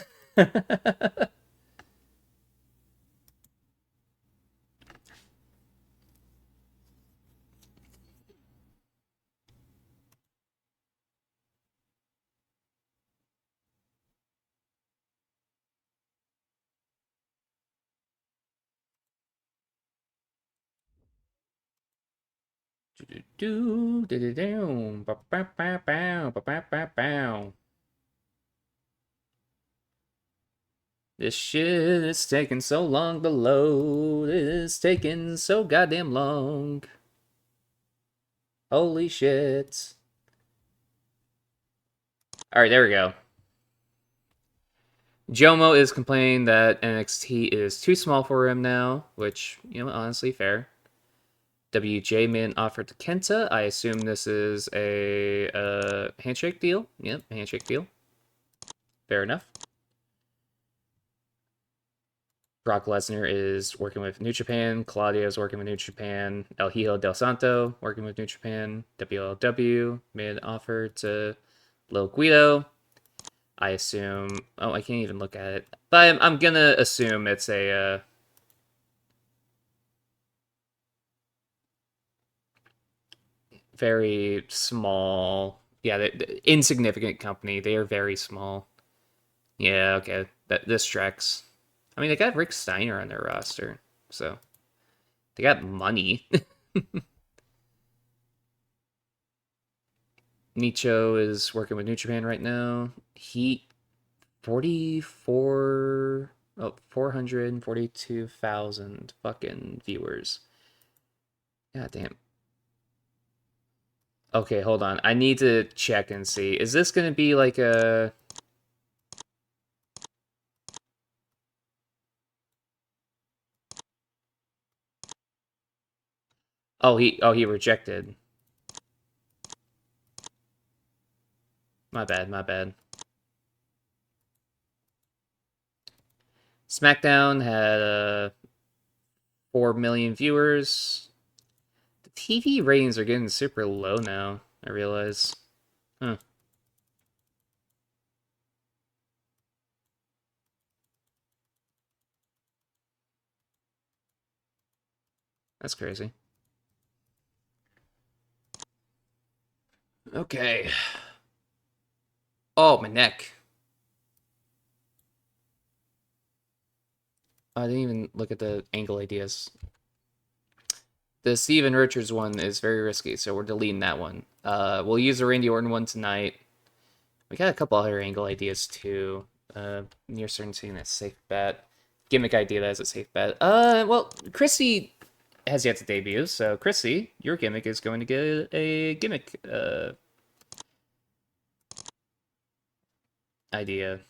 This shit is taking so long to load. It's taking so goddamn long. Holy shit. Alright, there we go. Jomo is complaining that NXT is too small for him now, which, you know, honestly, fair. WJ made an offer to Kenta. I assume this is a handshake deal. Yep, handshake deal. Fair enough. Brock Lesnar is working with New Japan. Claudio is working with New Japan. El Hijo del Santo working with New Japan. WLW made an offer to Lil Guido. I assume. Oh, I can't even look at it. But I'm gonna assume it's a very small. Yeah, insignificant company. They are very small. Yeah, okay. This tracks. I mean, they got Rick Steiner on their roster, so they got money. Nicho is working with New Japan right now. He 44 oh 442,000 fucking viewers. God damn. Okay, hold on. I need to check and see. Is this going to be like a he rejected. My bad, my bad. SmackDown had 4 million viewers. The TV ratings are getting super low now, I realize. Huh, that's crazy. Okay. Oh, my neck. I didn't even look at the angle ideas. The Steven Richards one is very risky, so we're deleting that one. We'll use the Randy Orton one tonight. We got a couple other angle ideas too. Near certain scene that's safe bet. Gimmick idea that is a safe bet. Well, Chrissy has yet to debut, so Chrissy, your gimmick is going to get a gimmick idea,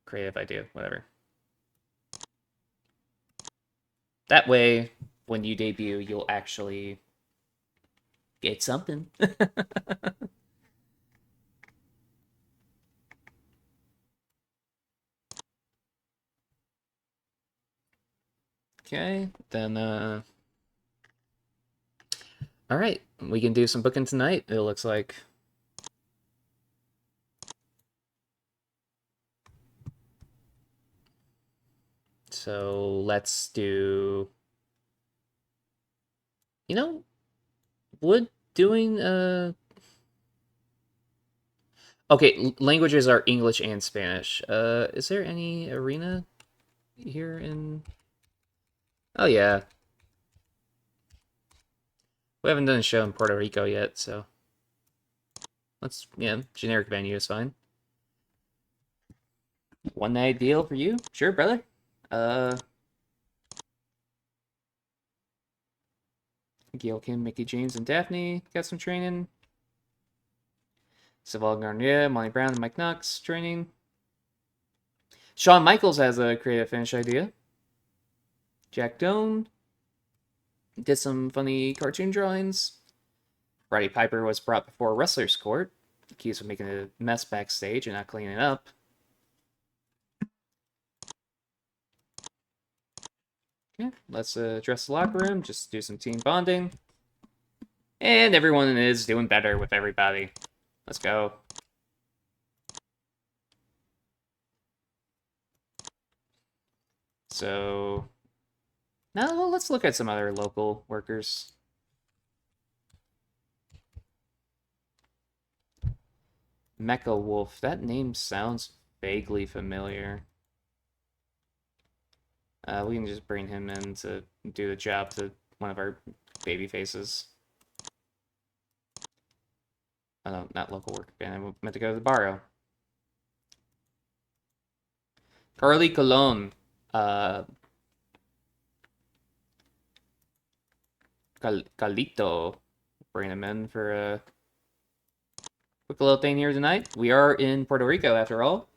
creative idea, whatever. That way, when you debut, you'll actually get something. Okay, then all right, we can do some booking tonight. It looks like. So let's do. You know, would doing Okay, languages are English and Spanish. Is there any arena here in? Oh yeah, we haven't done a show in Puerto Rico yet, so let's generic venue is fine. One night deal for you, sure, brother. Uh, Gail Kim, Mickey James, and Daphne got some training. Saval Garnier, Molly Brown, and Mike Knox training. Shawn Michaels has a creative finish idea. Jack Doan did some funny cartoon drawings. Roddy Piper was brought before Wrestler's Court, accused of making a mess backstage and not cleaning up. Okay, let's address the locker room, just do some team bonding. And everyone is doing better with everybody. Let's go. So, now let's look at some other local workers. Mecha Wolf, that name sounds vaguely familiar. We can just bring him in to do the job to one of our baby faces. Oh, no, not local work band. I meant to go to the barrio. Carly Colon. Calito. Bring him in for a quick little thing here tonight. We are in Puerto Rico after all.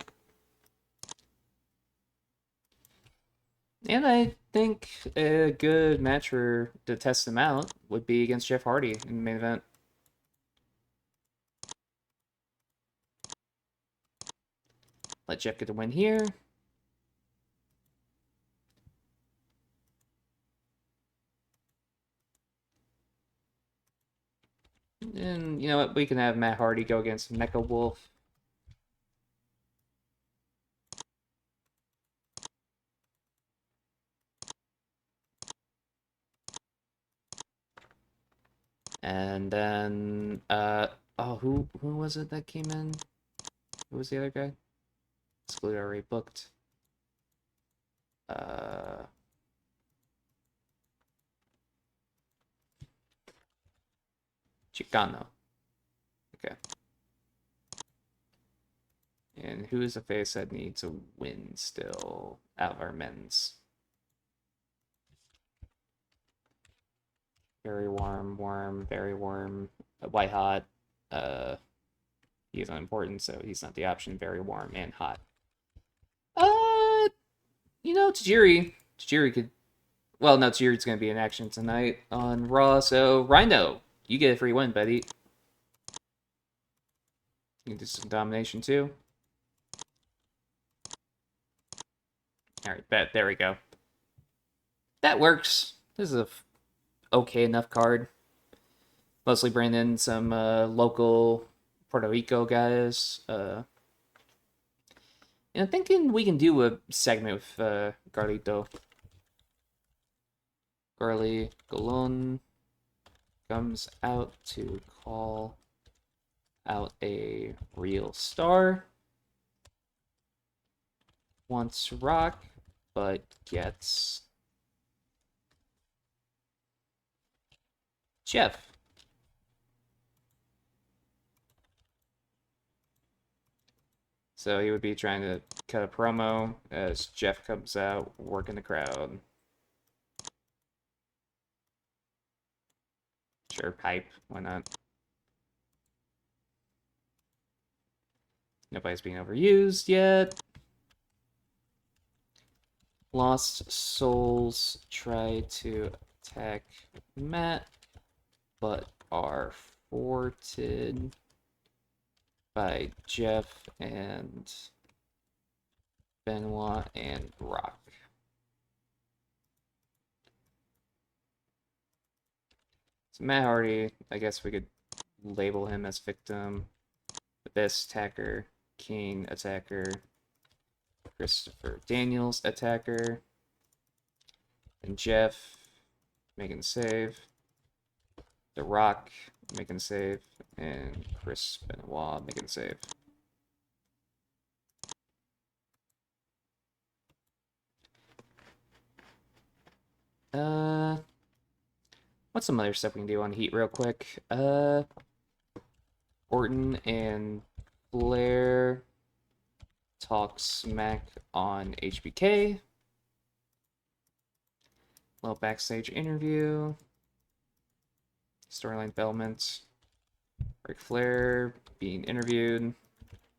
And I think a good match to test him out would be against Jeff Hardy in the main event. Let Jeff get the win here. And you know what? We can have Matt Hardy go against Mecha Wolf. And then, oh, who was it that came in? Who was the other guy? Exclude already booked. Chicano. Okay. And who is the face that needs a win still out of our men's? Very warm, very warm. White hot. He's unimportant, so he's not the option. Very warm and hot. Tajiri. Tajiri could. Well, no, Tajiri's gonna be in action tonight on Raw. So Rhino, you get a free win, buddy. You can do some domination too. All right, bet. There we go. That works. This is a okay enough card. Mostly bring in some local Puerto Rico guys. And I'm thinking we can do a segment with Carlito. Carly Colon comes out to call out a real star. Wants rock, but gets Jeff. So he would be trying to cut a promo as Jeff comes out, working the crowd. Sure, pipe. Why not? Nobody's being overused yet. Lost Souls try to attack Matt, but are thwarted by Jeff and Benoit and Brock. So Matt Hardy, I guess we could label him as victim. The best attacker, King attacker, Christopher Daniels attacker, and Jeff making the save. The Rock making the save, and Chris Benoit making the save. What's some other stuff we can do on Heat real quick? Orton and Flair talk smack on HBK. Little backstage interview. Storyline development. Ric Flair being interviewed.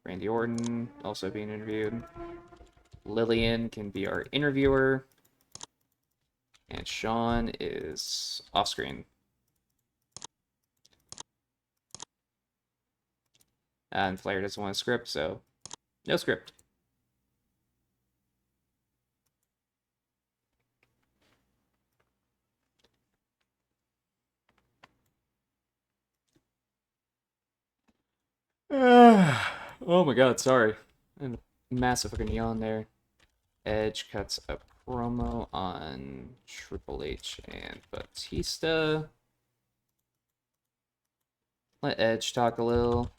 Randy Orton also being interviewed. Lillian can be our interviewer. And Sean is off screen. And Flair doesn't want a script, so no script. Oh my god, sorry. And massive fucking yawn there. Edge cuts a promo on Triple H and Batista. Let Edge talk a little.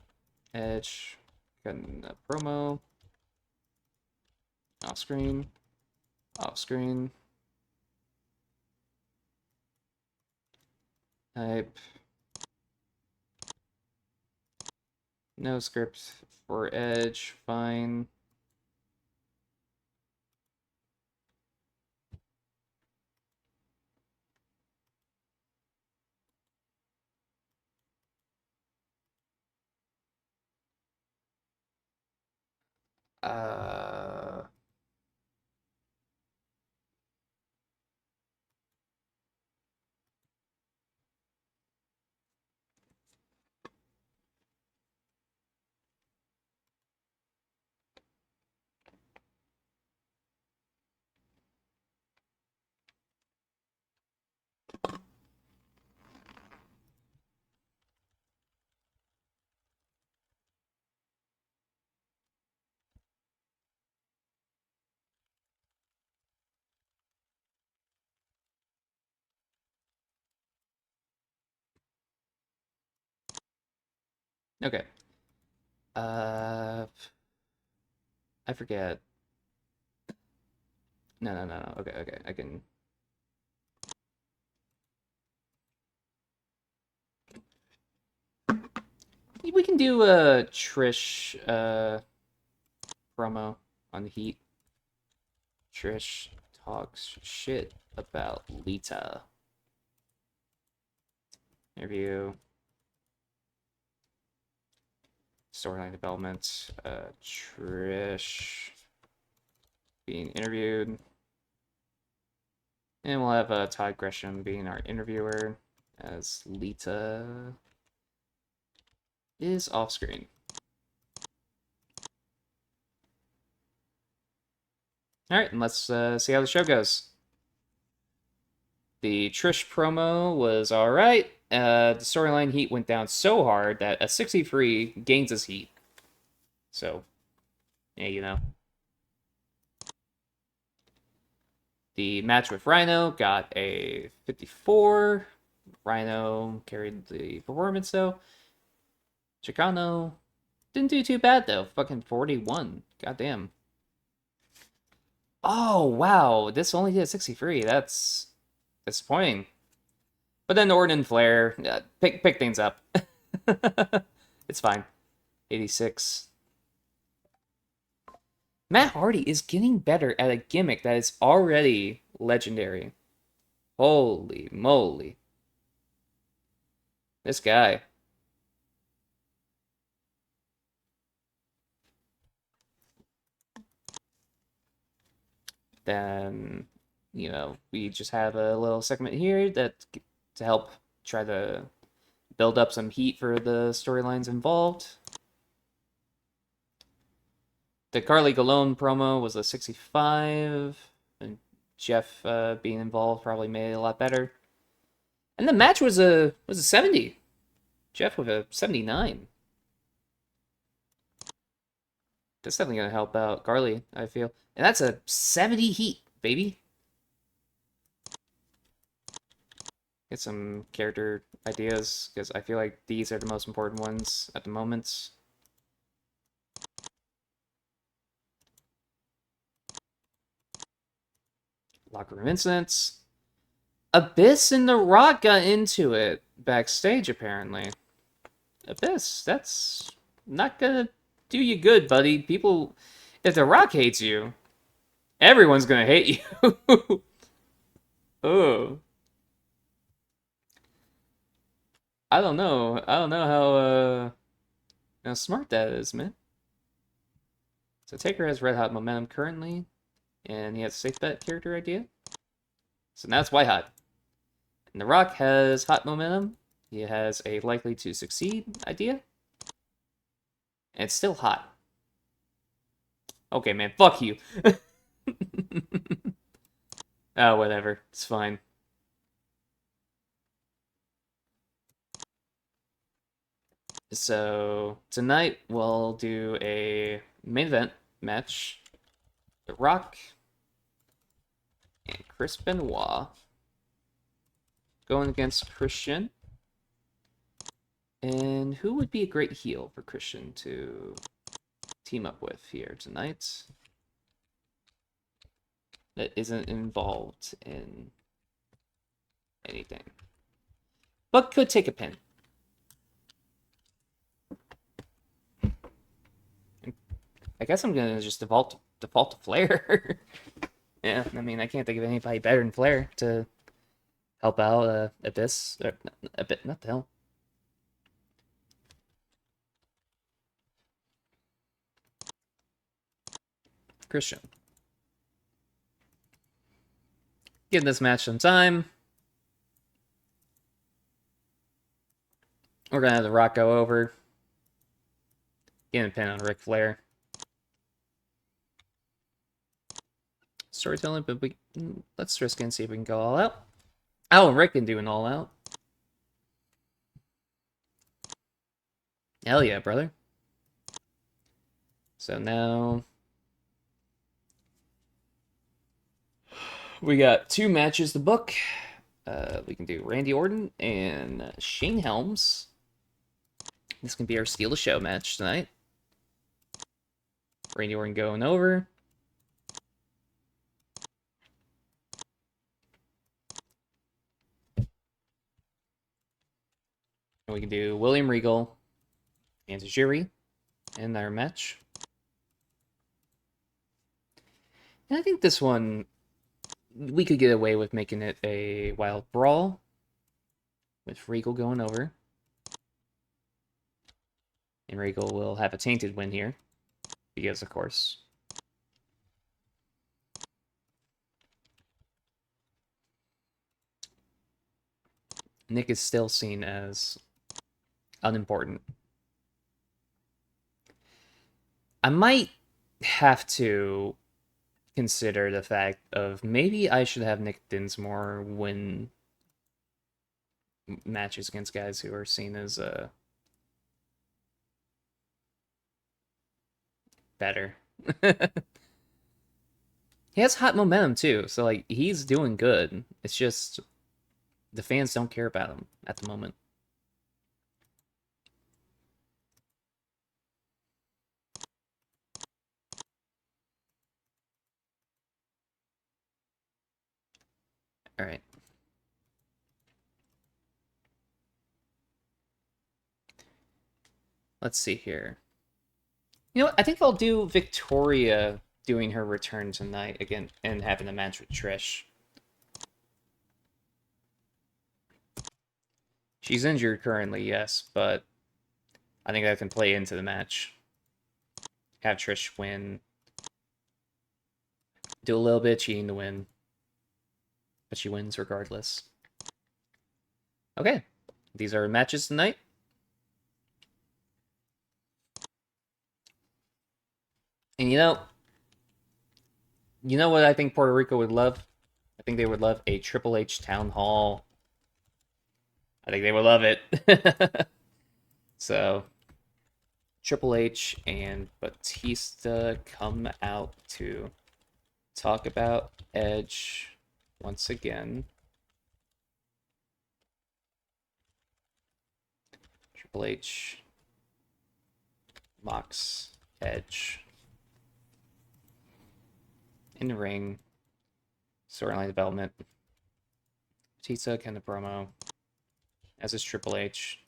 Edge cutting a promo. Off screen. Off screen. Type. No script for Edge. Fine. Uh, okay. Uh, I forget. No. Okay. I can. We can do a Trish promo on the Heat. Trish talks shit about Lita. Interview. Storyline development. Trish being interviewed. And we'll have Todd Gresham being our interviewer as Lita is off screen. Alright, and let's see how the show goes. The Trish promo was alright. The storyline heat went down so hard that a 63 gains his heat. So, yeah, you know. The match with Rhino got a 54. Rhino carried the performance, though. Chicano didn't do too bad, though. Fucking 41. Goddamn. Oh, wow. This only did 63. That's disappointing. But then Orton and Flair, pick things up. It's fine. 86. Matt Hardy is getting better at a gimmick that is already legendary. Holy moly. This guy. Then, we just have a little segment here that to help try to build up some heat for the storylines involved. The Carly Galone promo was a 65, and Jeff being involved probably made it a lot better. And the match was a 70. Jeff with a 79. That's definitely gonna help out Garly, I feel. And that's a 70 heat, baby. Get some character ideas, because I feel like these are the most important ones at the moment. Locker room incidents. Abyss and The Rock got into it backstage, apparently. Abyss, that's not gonna do you good, buddy. People, if The Rock hates you, everyone's gonna hate you. Oh, I don't know. I don't know how smart that is, man. So Taker has red hot momentum currently, and he has a safe bet character idea. So now it's white hot. And The Rock has hot momentum. He has a likely to succeed idea. And it's still hot. Okay, man, fuck you. Oh, whatever. It's fine. So tonight we'll do a main event match. The Rock and Chris Benoit going against Christian. And who would be a great heel for Christian to team up with here tonight that isn't involved in anything, but could take a pin? I guess I'm gonna just default to Flair. Yeah, I mean, I can't think of anybody better than Flair to help out Abyss. A bit, not the hell. Christian. Give this match some time. We're gonna have The Rock go over. Getting a pin on Ric Flair. Storytelling, but let's risk it and see if we can go all out. Oh, Rick can do an all out. Hell yeah, brother. So now we got 2 matches to book. We can do Randy Orton and Shane Helms. This can be our steal the show match tonight. Randy Orton going over. And we can do William Regal and Tajiri in their match. And I think this one, we could get away with making it a wild brawl with Regal going over. And Regal will have a tainted win here. Because, of course. Nick is still seen as unimportant. I might have to consider the fact of maybe I should have Nick Dinsmore win matches against guys who are seen as better. He has hot momentum too, so like he's doing good. It's just the fans don't care about him at the moment. All right. Let's see here. You know what? I think I'll do Victoria doing her return tonight again and having a match with Trish. She's injured currently, yes, but I think that can play into the match. Have Trish win. Do a little bit of cheating to win. But she wins regardless. Okay. These are matches tonight. And you know what I think Puerto Rico would love? I think they would love a Triple H Town Hall I think they would love it. So, Triple H and Batista come out to talk about Edge once again. Triple H mocks Edge in the ring. Storyline development. Batista kind of promo, as is Triple H.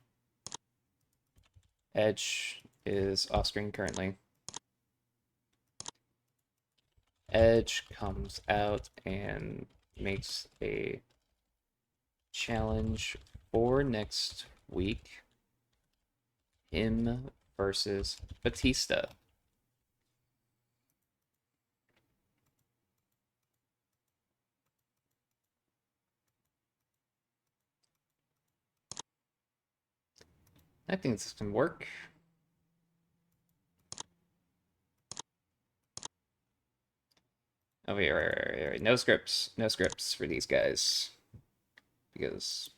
Edge is off screen currently. Edge comes out and makes a challenge for next week. Him versus Batista. I think this can work. Oh, wait, right. No scripts. No scripts for these guys. Because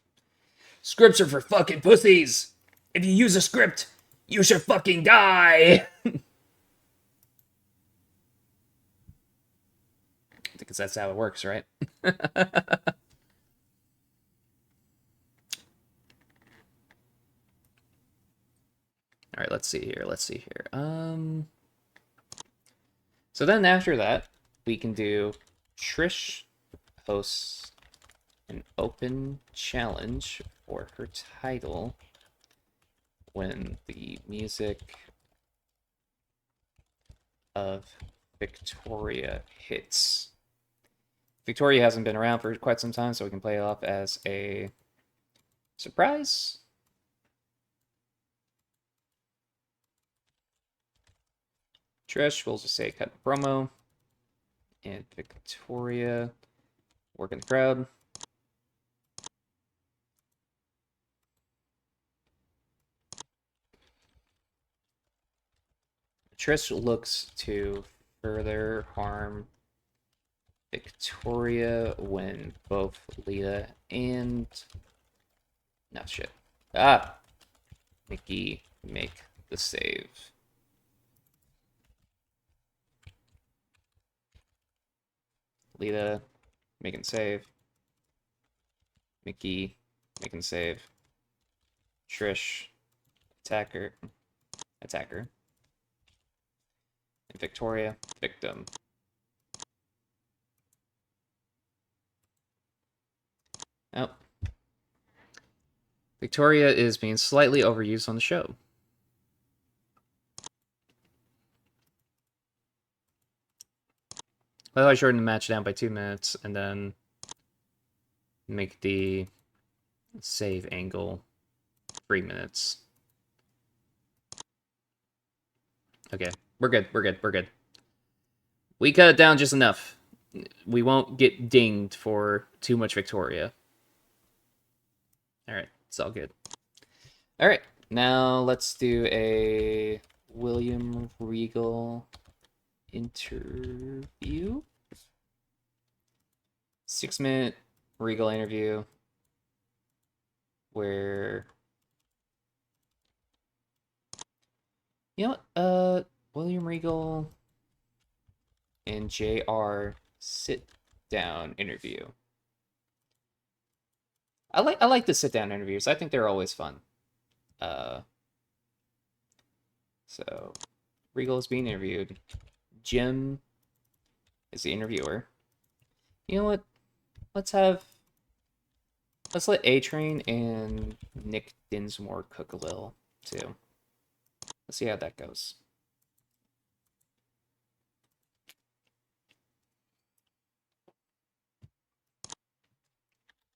scripts are for fucking pussies! If you use a script, you should fucking die! Because that's how it works, right? Alright, let's see here. So then after that, we can do Trish hosts an open challenge for her title when the music of Victoria hits. Victoria hasn't been around for quite some time, so we can play it off as a surprise. Trish will just say cut the promo. And Victoria working the crowd. Trish looks to further harm Victoria when both Lita and... No, shit. Nikki make the save. Lita making save. Mickey making save. Trish attacker. And Victoria victim. Oh. Victoria is being slightly overused on the show. Well, I shorten the match down by 2 minutes and then make the save angle 3 minutes. Okay, we're good. We cut it down just enough. We won't get dinged for too much Victoria. Alright, it's all good. Alright, now let's do a William Regal interview. 6-minute Regal interview where... You know what? William Regal and JR sit down interview. I like the sit down interviews. I think they're always fun. So Regal is being interviewed. Jim is the interviewer. You know what? Let's let A-Train and Nick Dinsmore cook a little too. Let's see how that goes.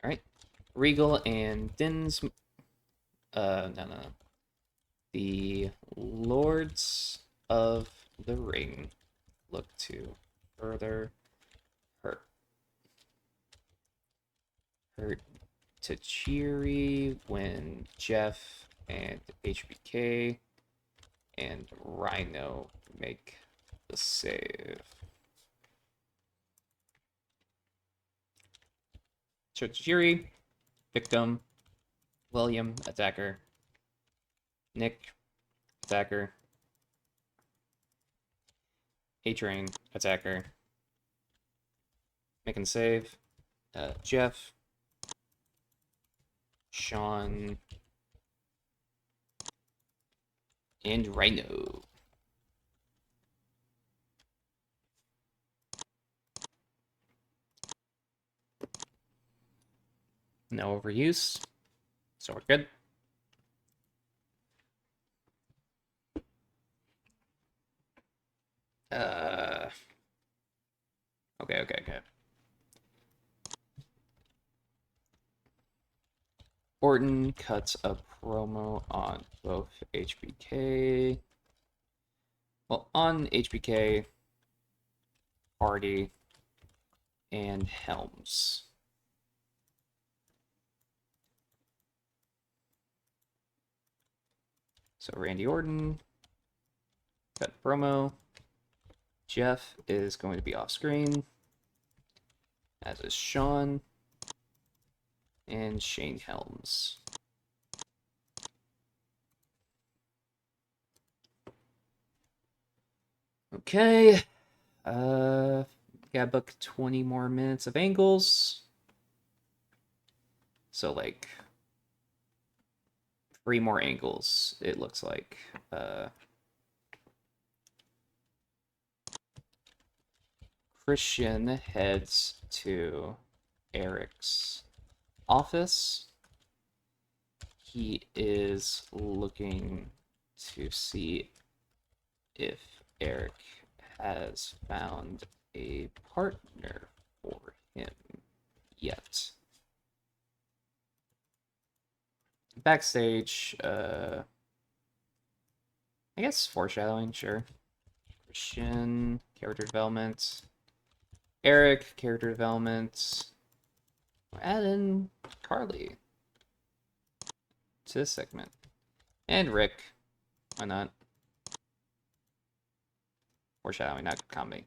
All right, Regal and no. The Lords of the Ring look to further hurt Tajiri when Jeff and HBK and Rhino make the save. Tajiri, victim. William, attacker. Nick, attacker. A-Train, attacker. Making save. Jeff. Sean. And Rhino. No overuse. So we're good. Okay. Orton cuts a promo on both HBK. Well, on HBK, Hardy, and Helms. So Randy Orton cut promo. Jeff is going to be off screen, as is Sean and Shane Helms. Okay. Gotta book 20 more minutes of angles. So like 3 more angles, it looks like. Christian heads to Eric's office. He is looking to see if Eric has found a partner for him yet. Backstage, I guess foreshadowing, sure. Christian, character development. Eric, character development. We're adding Carly to this segment. And Rick. Why not? Foreshadowing, not comedy.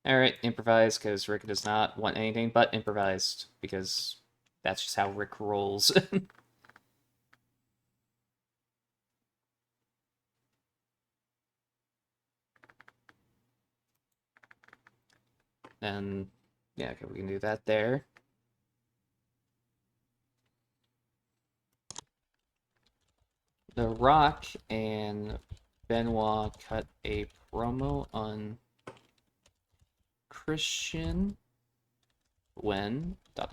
Alright, improvise, because Rick does not want anything but improvised, because that's just how Rick rolls. And, yeah, okay, we can do that there. The Rock and Benoit cut a promo on Christian when ... Let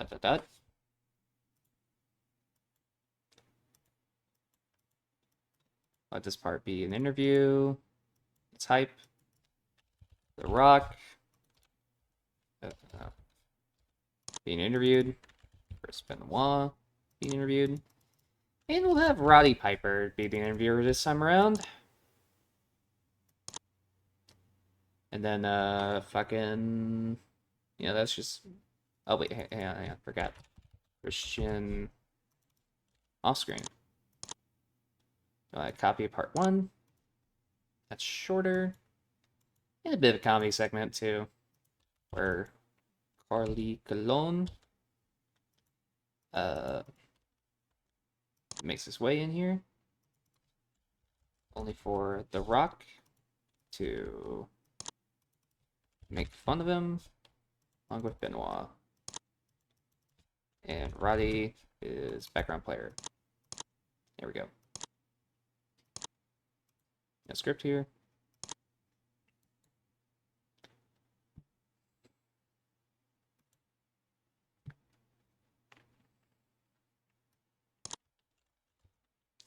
this part be an interview. It's hype. The Rock being interviewed. Chris Benoit being interviewed. And we'll have Roddy Piper be the interviewer this time around. And then, fucking... Yeah, that's just... Oh, wait, hang on, forgot. Christian... Off-screen. Copy of part 1. That's shorter. And a bit of a comedy segment, too. Where Carly Colon makes his way in here. Only for The Rock to make fun of him, along with Benoit. And Roddy is background player. There we go. No script here.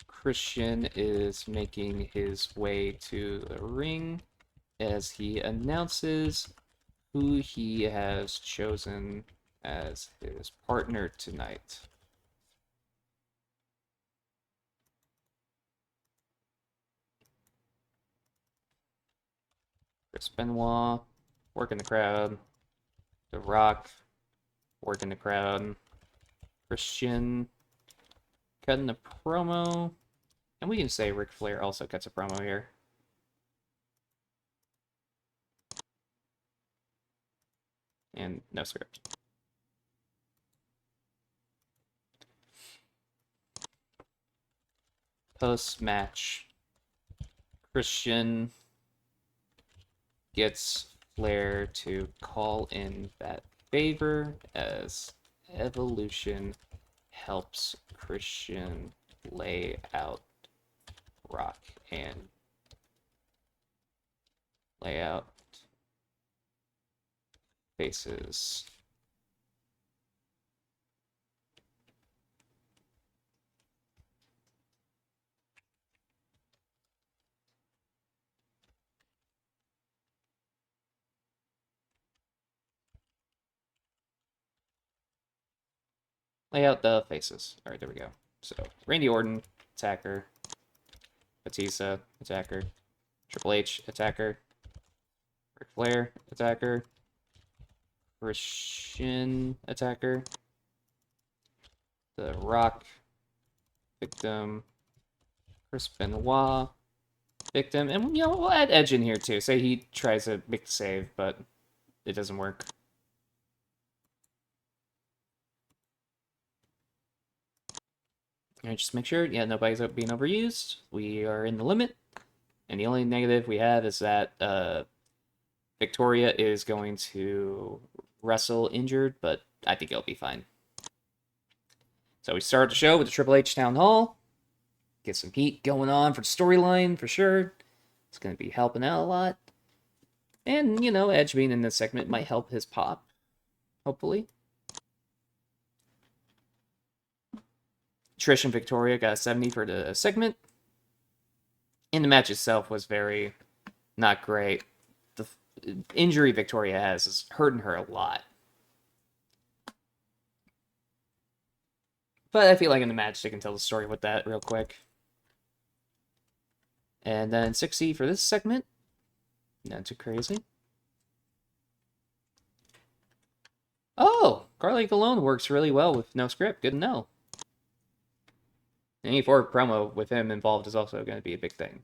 Christian is making his way to the ring as he announces who he has chosen as his partner tonight. Chris Benoit, working the crowd. The Rock, working the crowd. Christian, cutting a promo. And we can say Ric Flair also cuts a promo here. And no script. Post-match, Christian gets Flair to call in that favor as Evolution helps Christian lay out Rock and lay out faces. Lay out the faces. All right, there we go. So Randy Orton, attacker. Batista, attacker. Triple H, attacker. Ric Flair, attacker. Christian, attacker. The Rock, victim. Chris Benoit, victim. And, we'll add Edge in here, too. Say he tries to make the save, but it doesn't work. Alright, just make sure, nobody's being overused. We are in the limit. And the only negative we have is that Victoria is going to wrestle injured, but I think it'll be fine. So we start the show with the Triple H Town Hall. Get some heat going on for the storyline, for sure. It's going to be helping out a lot. And, Edge being in this segment might help his pop, hopefully. Trish and Victoria got a 70 for the segment. And the match itself was very not great. The injury Victoria has is hurting her a lot. But I feel like in the match they can tell the story with that real quick. And then 60 for this segment. Not too crazy. Oh, Carly Colon works really well with no script. Good to know. Any forward promo with him involved is also going to be a big thing.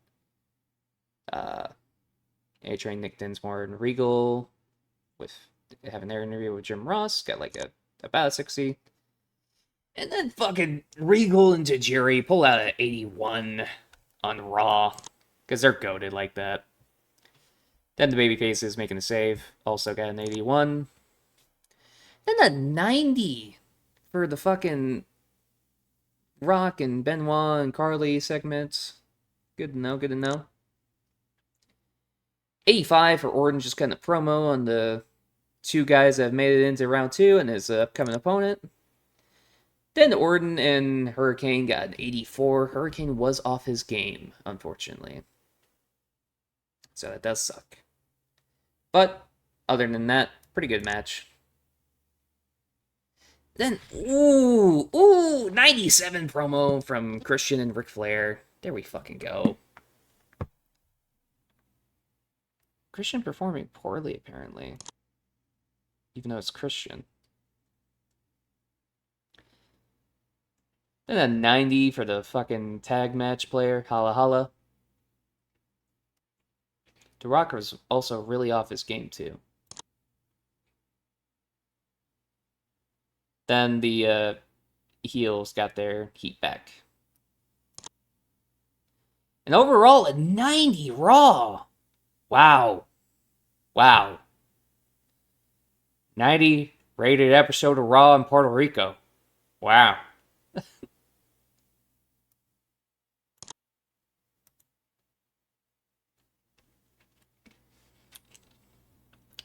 A-Train, Nick Dinsmore, and Regal with having their interview with Jim Ross. Got like about a 60. And then fucking Regal and Tajiri pull out an 81 on Raw. Because they're goated like that. Then the babyface is making a save. Also got an 81. Then a 90 for the fucking Rock and Benoit and Carly segments. Good to know, good to know. 85 for Orton, just cutting a promo on the two guys that have made it into round 2 and his upcoming opponent. Then Orton and Hurricane got an 84. Hurricane was off his game, unfortunately. So that does suck. But, other than that, pretty good match. Then, 97 promo from Christian and Ric Flair. There we fucking go. Christian performing poorly, apparently. Even though it's Christian. Then a 90 for the fucking tag match player, Holla Holla. The Rock was also really off his game, too. Then the heels got their heat back. And overall, a 90 Raw. Wow. 90 rated episode of Raw in Puerto Rico. Wow.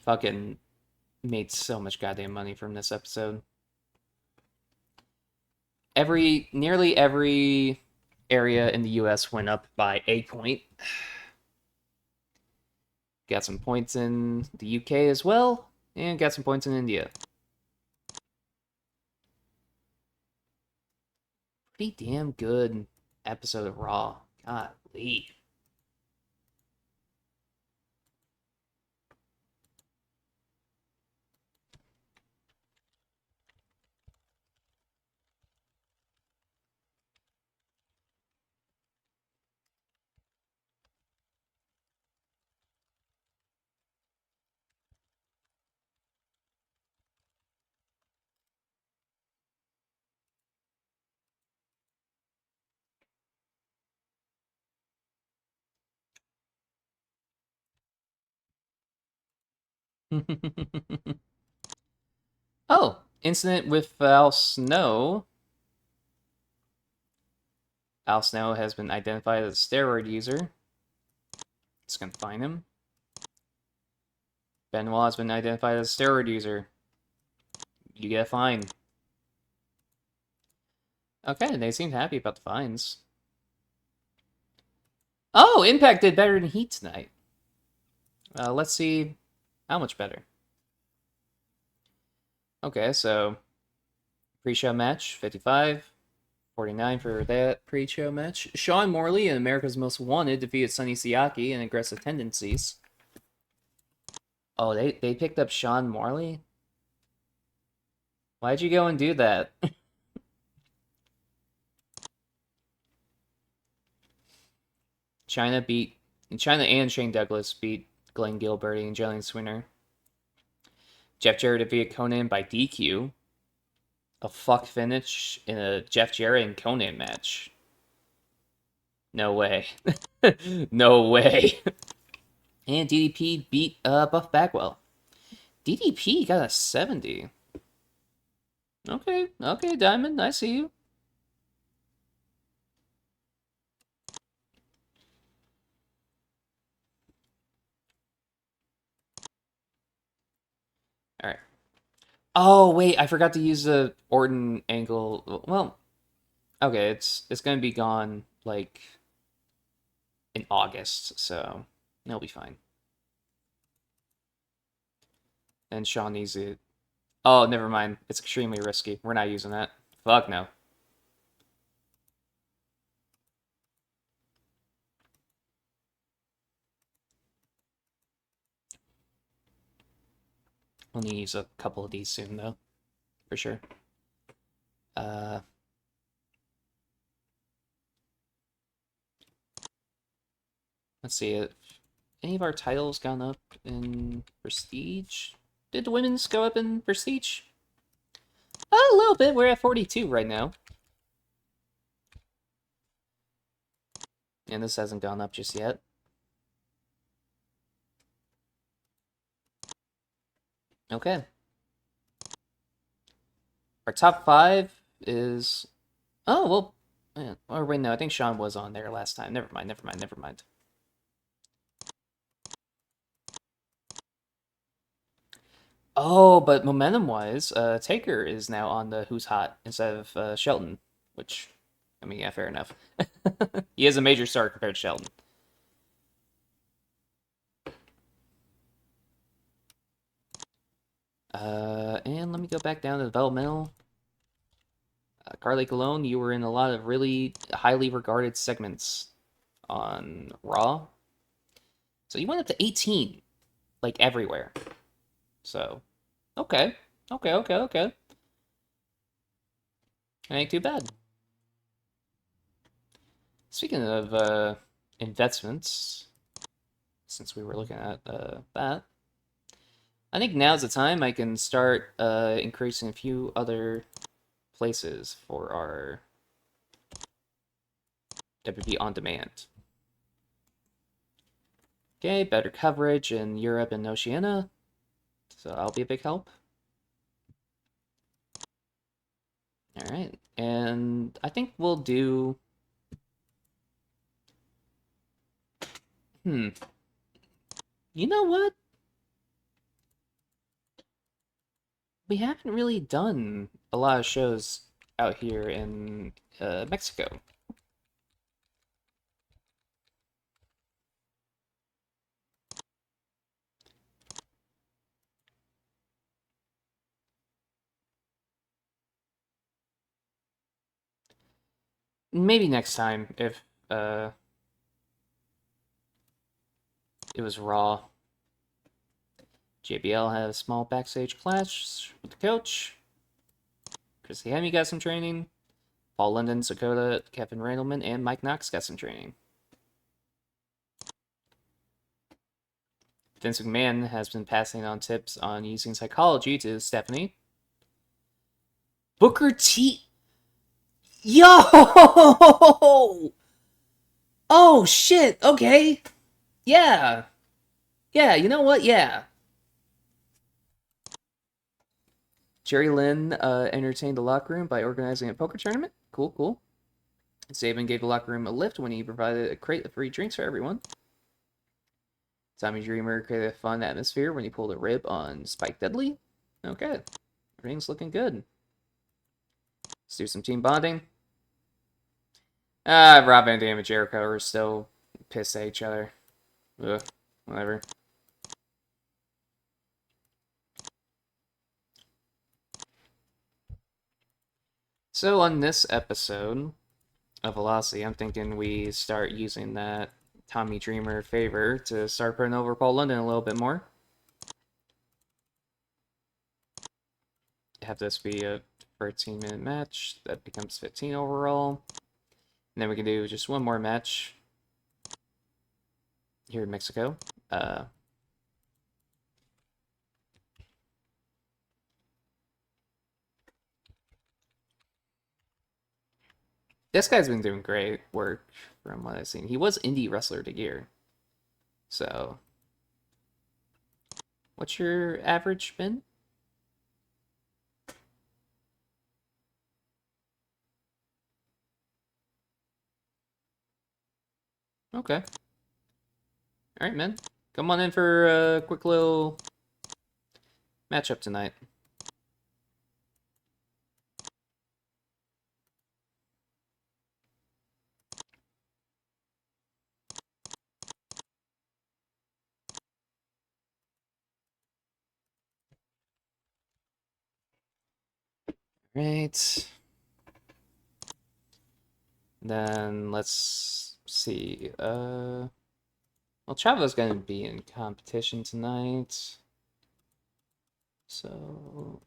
Fucking made so much goddamn money from this episode. Nearly every area in the US went up by a point. Got some points in the UK as well, and got some points in India. Pretty damn good episode of Raw. Golly. Oh, incident with Al Snow. Al Snow has been identified as a steroid user. Just gonna find him. Benoit has been identified as a steroid user. You get a fine. Okay, they seemed happy about the fines. Oh, Impact did better than Heat tonight. Let's see how much better. Okay, so pre-show match, 55. 49 for that pre-show match. Sean Morley and America's Most Wanted defeated Sonny Siaki and Aggressive Tendencies. Oh, they picked up Sean Morley? Why'd you go and do that? China and Shane Douglas beat Glenn Gilbert and Jalen Swinner. Jeff Jarrett defeated Conan by DQ. A fuck finish in a Jeff Jarrett and Conan match. No way. No way. And DDP beat Buff Bagwell. DDP got a 70. Okay, Diamond, I see you. Alright. Oh, wait, I forgot to use the Orton angle. Well, okay, it's gonna be gone, like, in August, so it'll be fine. And Sean needs it. Oh, never mind. It's extremely risky. We're not using that. Fuck no. We'll need to use a couple of these soon, though. For sure. Let's see. If any of our titles gone up in Prestige? Did the women's go up in Prestige? A little bit. We're at 42 right now. And this hasn't gone up just yet. Okay. Our top 5 is... Oh, well... Man. Or wait, no, I think Sean was on there last time. Never mind. Oh, but momentum-wise, Taker is now on the Who's Hot instead of Shelton, which, I mean, yeah, fair enough. He is a major star compared to Shelton. And let me go back down to developmental. Carly Colon, you were in a lot of really highly regarded segments on Raw. So you went up to 18, like everywhere. So, okay. Ain't too bad. Speaking of investments, since we were looking at that, I think now's the time I can start increasing a few other places for our WWE On Demand. Okay, better coverage in Europe and Oceania, so that'll be a big help. Alright, and I think we'll do... You know what? We haven't really done a lot of shows out here in Mexico. Maybe next time if it was Raw. JBL had a small backstage clash with the coach. Chrissy Hemme got some training. Paul London, Dakota, Kevin Randleman, and Mike Knox got some training. Vince McMahon has been passing on tips on using psychology to Stephanie. Booker T. Yo! Oh, shit. Okay. Yeah. Yeah, you know what? Yeah. Jerry Lynn entertained the locker room by organizing a poker tournament. Cool, cool. Saban gave the locker room a lift when he provided a crate of free drinks for everyone. Tommy Dreamer created a fun atmosphere when he pulled a rib on Spike Dudley. Okay, everything's looking good. Let's do some team bonding. Rob Van Dam and Jericho are still pissed at each other. Ugh, whatever. So on this episode of Velocity, I'm thinking we start using that Tommy Dreamer favor to start putting over Paul London a little bit more. Have this be a 13-minute match that becomes 15 overall. And then we can do just one more match here in Mexico. This guy's been doing great work from what I've seen. He was Indie Wrestler of the Year. So, what's your average been? Okay. All right, man. Come on in for a quick little matchup tonight. Right. Then let's see. Well, Chavo's gonna be in competition tonight. So,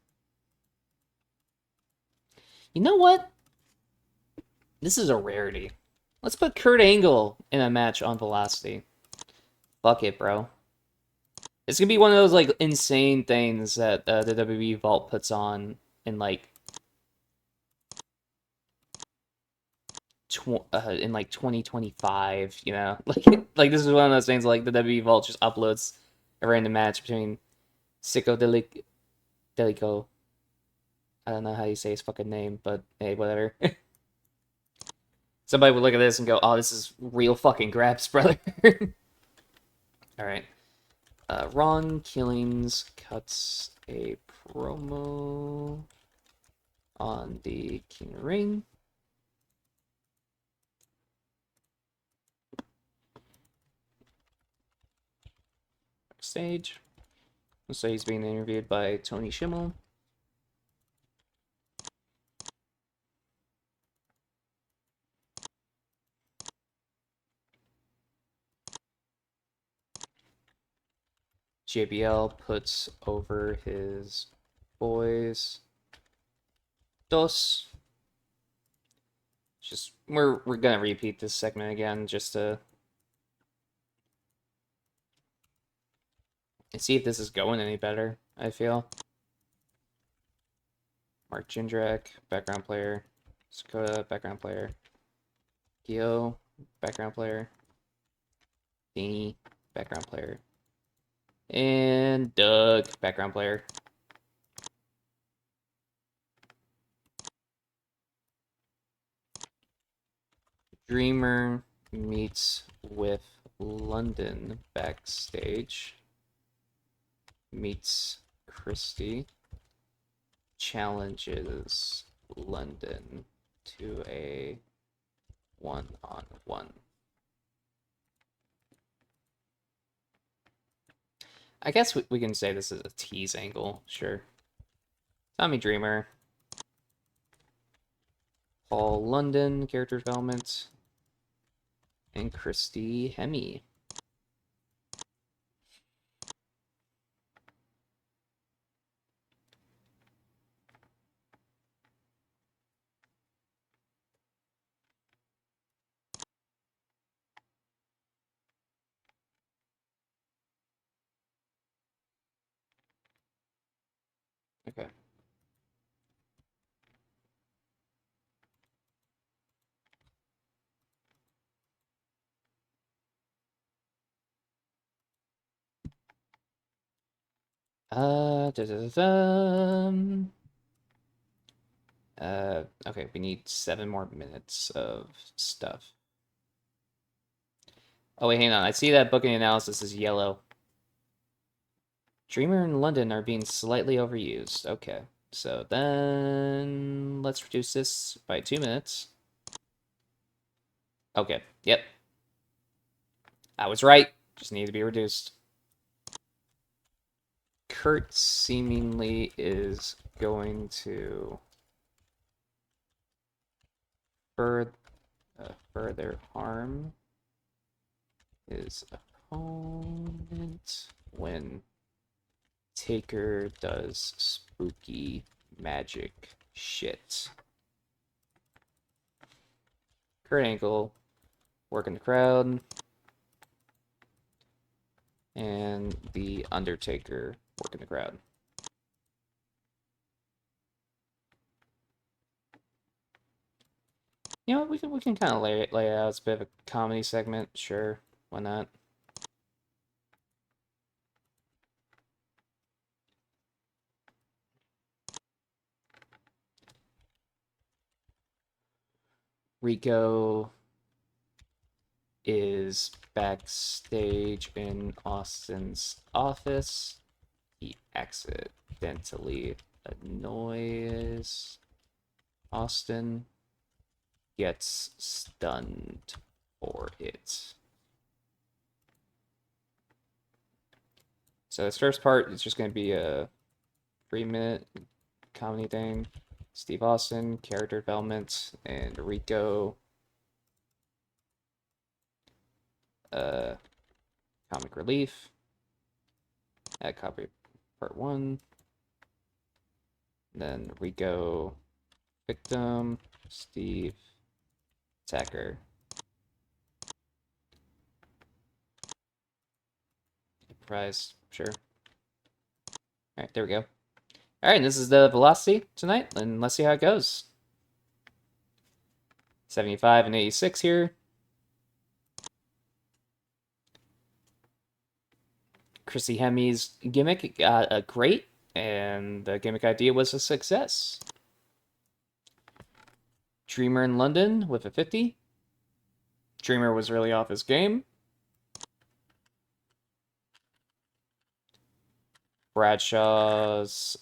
you know what? This is a rarity. Let's put Kurt Angle in a match on Velocity. Fuck it, bro. It's gonna be one of those like insane things that the WWE Vault puts on in like in like 2025. You know, like this is one of those things like the WWE Vault just uploads a random match between Sicko Delico. I don't know how you say his fucking name, but hey, whatever. Somebody would look at this and go, "Oh, this is real fucking graps, brother." All right. Ron Killings cuts a promo on the King of Ring. Backstage. So he's being interviewed by Tony Schimmel. JBL puts over his boys. Dos. Just we're gonna repeat this segment again just to see if this is going any better, I feel. Mark Jindrak, background player. Sakota, background player. Gio, background player. Danny, background player. And Doug, background player. Dreamer meets with London backstage. Meets Christie. Challenges London to a one-on-one. I guess we can say this is a tease angle, sure. Tommy Dreamer. Paul London, character development. And Christy Hemme. Okay. Da, da, da, da. Okay, we need 7 more minutes of stuff. Oh wait, hang on. I see that booking analysis is yellow. Dreamer and London are being slightly overused. Okay, so then let's reduce this by 2 minutes. Okay, yep. I was right. Just need to be reduced. Kurt seemingly is going to further harm his opponent when Taker does spooky magic shit. Kurt Angle working the crowd. And the Undertaker working the crowd. You know, we can kind of lay it out. It's a bit of a comedy segment. Sure, why not? Rico is backstage in Austin's office. He accidentally annoys Austin, gets stunned for it. So this first part is just going to be a 3-minute comedy thing. Steve Austin, character development, and Rico, comic relief. Add copy part 1. Then Rico, victim. Steve, attacker. Prize, sure. Alright, there we go. Alright, this is the velocity tonight, and let's see how it goes. 75 and 86 here. Chrissy Hemi's gimmick got a great, and the gimmick idea was a success. Dreamer in London with a 50. Dreamer was really off his game. Bradshaw's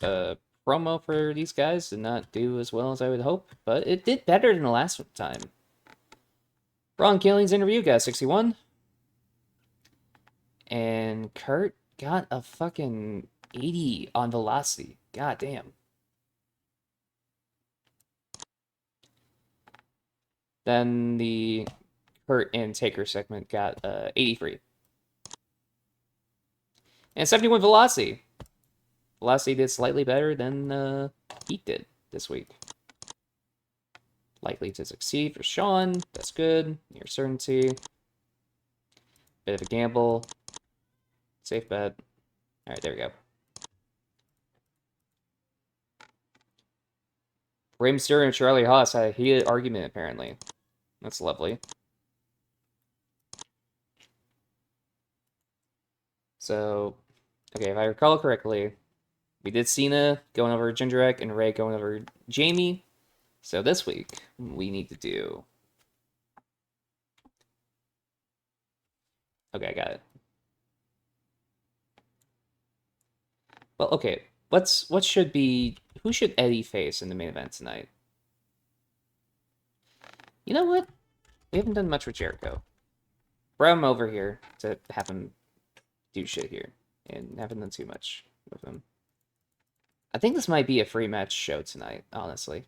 promo for these guys did not do as well as I would hope, but it did better than the last time. Ron Killing's interview got 61. And Kurt got a fucking 80 on velocity. God damn. Then the Kurt and Taker segment got 83. And 71 velocity. Velocity did slightly better than Heat did this week. Likely to succeed for Sean. That's good. Near certainty. Bit of a gamble. Safe bet. Alright, there we go. Rey Mysterio and Charlie Haas had a heated argument, apparently. That's lovely. So, okay, if I recall correctly, we did Cena going over Jindrak and Ray going over Jamie. So this week, we need to do... Okay, I got it. Well, okay, what should be... Who should Eddie face in the main event tonight? You know what? We haven't done much with Jericho. Brought him over here to have him do shit here. And haven't done too much with him. I think this might be a free match show tonight, honestly.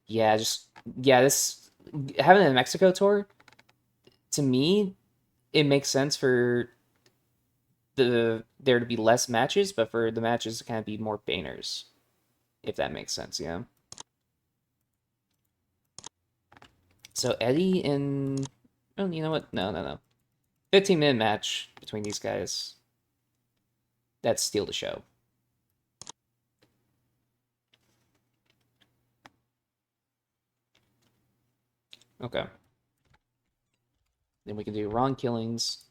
Yeah, this having a Mexico tour, to me, it makes sense for there to be less matches, but for the matches to kind of be more bangers, if that makes sense, yeah. So Eddie and oh, you know what? No. 15-minute match between these guys. That's steal the show. Okay. Then we can do Ron Killings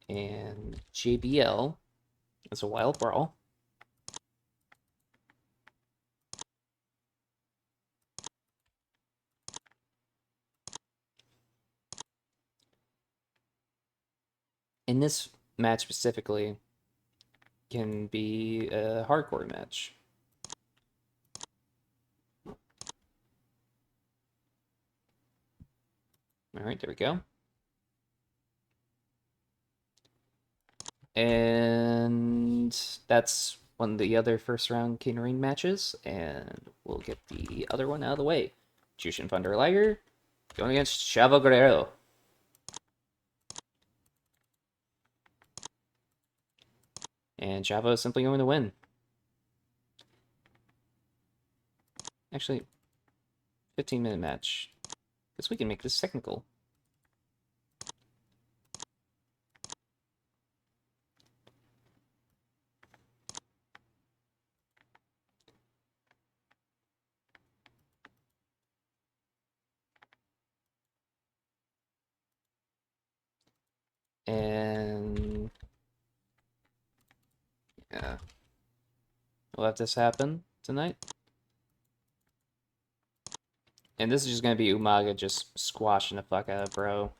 and JBL. That's a wild brawl. And this match specifically can be a hardcore match. All right, there we go. And that's one of the other first round King Ring matches, and we'll get the other one out of the way. Jushin Thunder Liger going against Chavo Guerrero. And Chavo is simply going to win. Actually, 15-minute match. Because we can make this technical. And yeah, we'll let this happen tonight. And this is just gonna be Umaga just squashing the fuck out of Bro.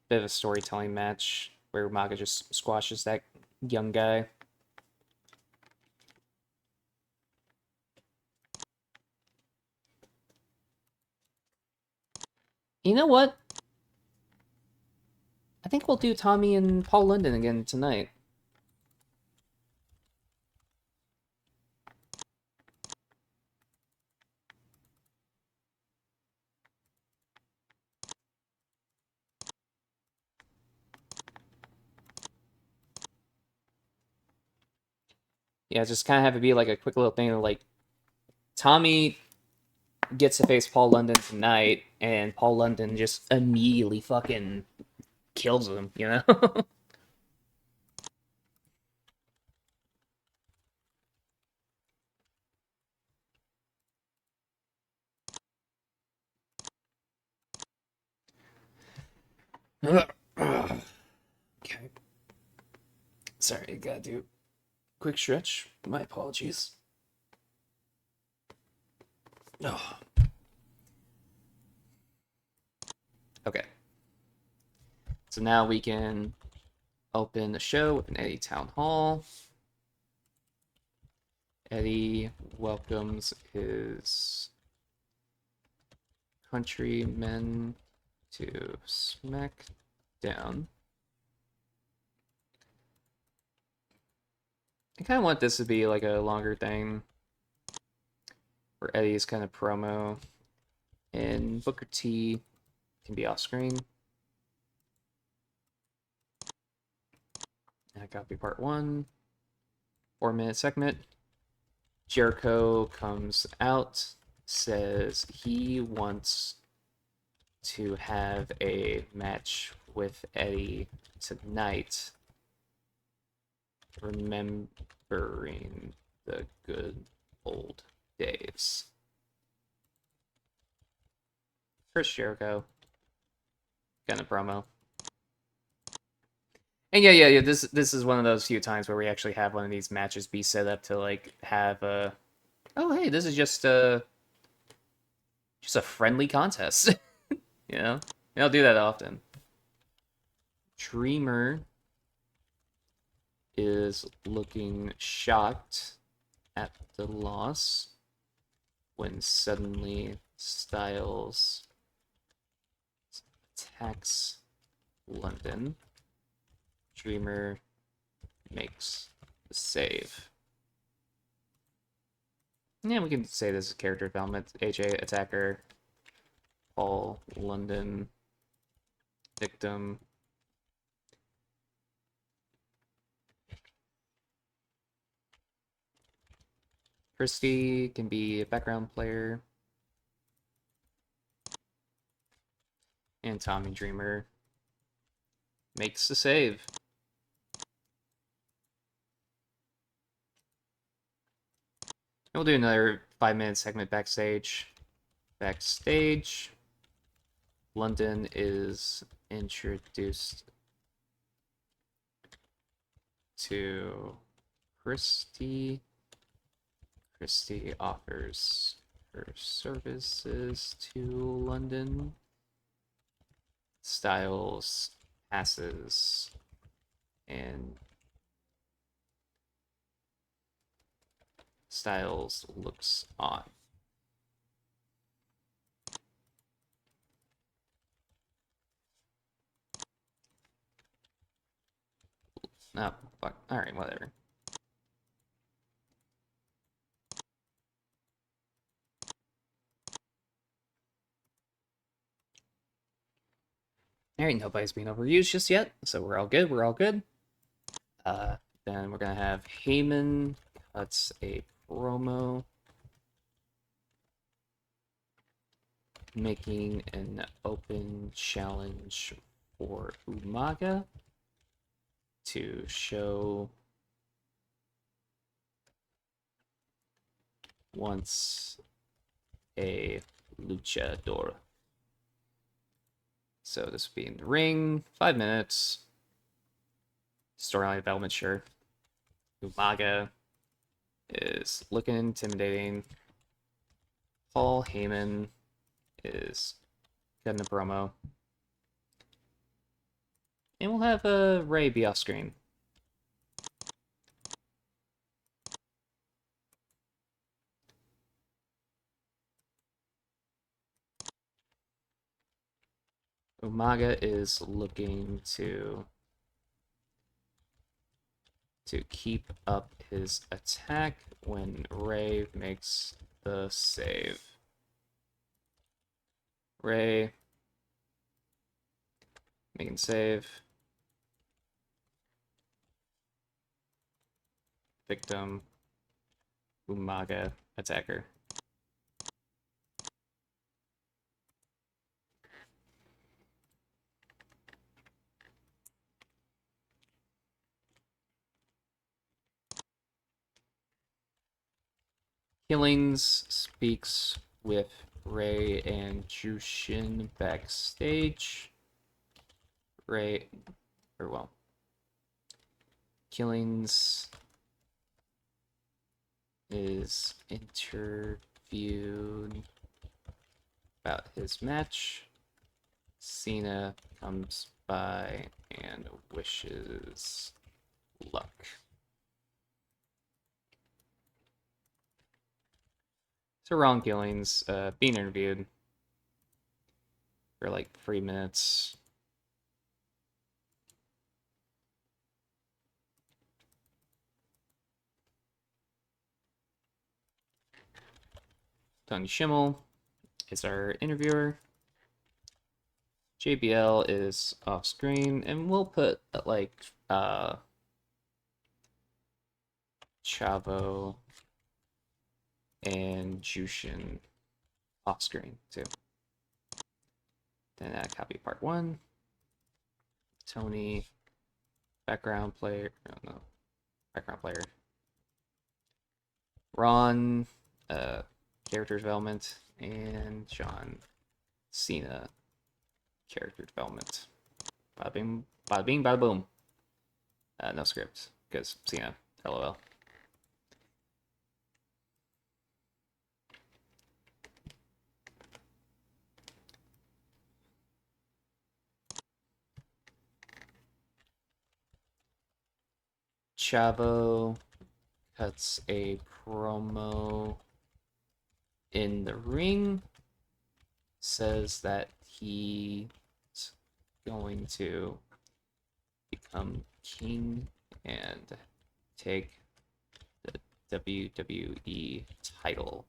Bit of a storytelling match where Umaga just squashes that young guy. You know what? I think we'll do Tommy and Paul London again tonight. Yeah, just kind of have it be like a quick little thing of like Tommy gets to face Paul London tonight, and Paul London just immediately fucking kills him, you know? Okay. Sorry, I gotta do a quick stretch. My apologies. Oh. Okay. So now we can open the show with an Eddie Town Hall. Eddie welcomes his countrymen to SmackDown. I kind of want this to be like a longer thing where Eddie's kind of promo and Booker T can be off screen. And copy part 1. 4-minute segment. Jericho comes out, says he wants to have a match with Eddie tonight, remembering the good old days. Chris Jericho, kind of promo. And yeah. This is one of those few times where we actually have one of these matches be set up to like have a. Oh hey, this is just a friendly contest. You know, they don't do that often. Dreamer is looking shocked at the loss when suddenly Styles attacks London. Dreamer makes the save. Yeah, we can say this is character development. AJ attacker, Paul London victim. Christy can be a background player. And Tommy Dreamer makes the save. We'll do another 5-minute segment backstage. Backstage, London is introduced to Christy. Christy offers her services to London. Styles passes and Styles looks on. Oh, fuck. Alright, whatever. Alright, nobody's being overused just yet, so we're all good, we're all good. Then we're gonna have Heyman cuts a promo making an open challenge for Umaga to show once a luchador. So this will be in the ring, 5 minutes. Storyline development, sure. Umaga is looking intimidating. Paul Heyman is cutting a promo. And we'll have Ray be off screen. Umaga is looking to keep up his attack when Ray makes the save. Ray making save. Victim. Umaga attacker. Killings speaks with Ray and Jushin backstage. Killings is interviewed about his match. Cena comes by and wishes luck. So Ron Killings being interviewed for like 3 minutes. Tony Schimmel is our interviewer. JBL is off screen, and we'll put like Chavo and Jushin off screen too. Then copy part 1. Tony, background player. Oh, no, background player. Ron, character development, and John Cena, character development. Bada bing, bada boom. No script, because Cena, lol. Chavo cuts a promo in the ring, says that he's going to become king and take the WWE title.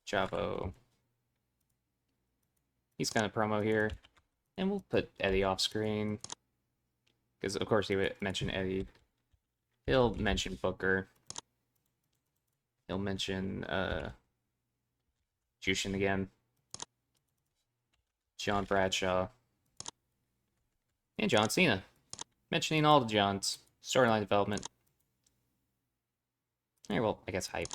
Chavo, he's got a promo here, and we'll put Eddie off screen because of course he would mention Eddie. He'll mention Booker. He'll mention Jushin again. John Bradshaw. And John Cena. Mentioning all the Johns. Storyline development. Alright, well, I guess hype.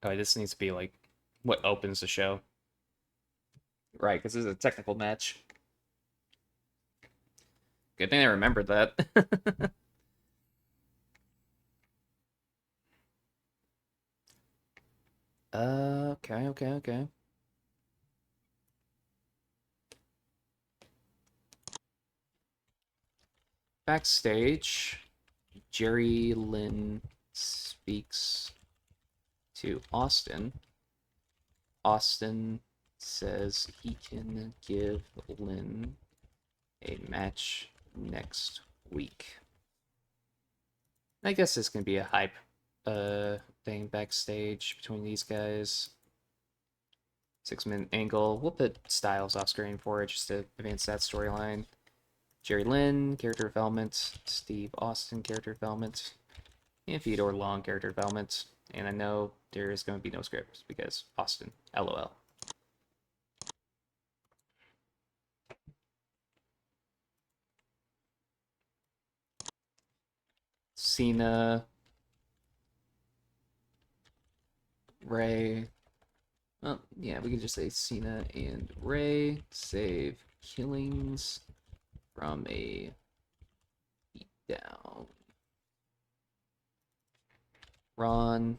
Oh, this needs to be like what opens the show. Right, because this is a technical match. Good thing I remembered that. Okay. Backstage, Jerry Lynn speaks to Austin. Austin says he can give Lynn a match next week. I guess this can be a hype thing backstage between these guys. 6-minute angle. We'll put Styles off screen for it just to advance that storyline. Jerry Lynn, character development. Steve Austin, character development. And Theodore Long, character development. And I know there is going to be no script because Austin, LOL. Cena, Ray. Oh, yeah, we can just say Cena and Ray save killings from a beatdown. Ron,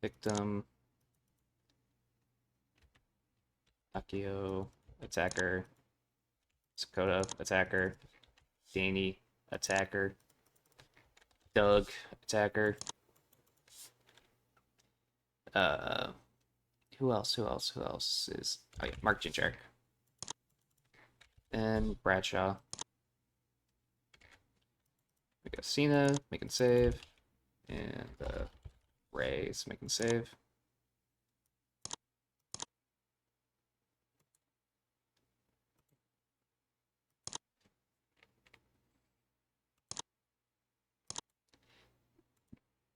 victim. Akio, attacker. Sakota, attacker. Danny, attacker. Doug, attacker. Who else is... Oh yeah, Mark Jindrak. And Bradshaw. We got Cena, making save. And Ray's making save.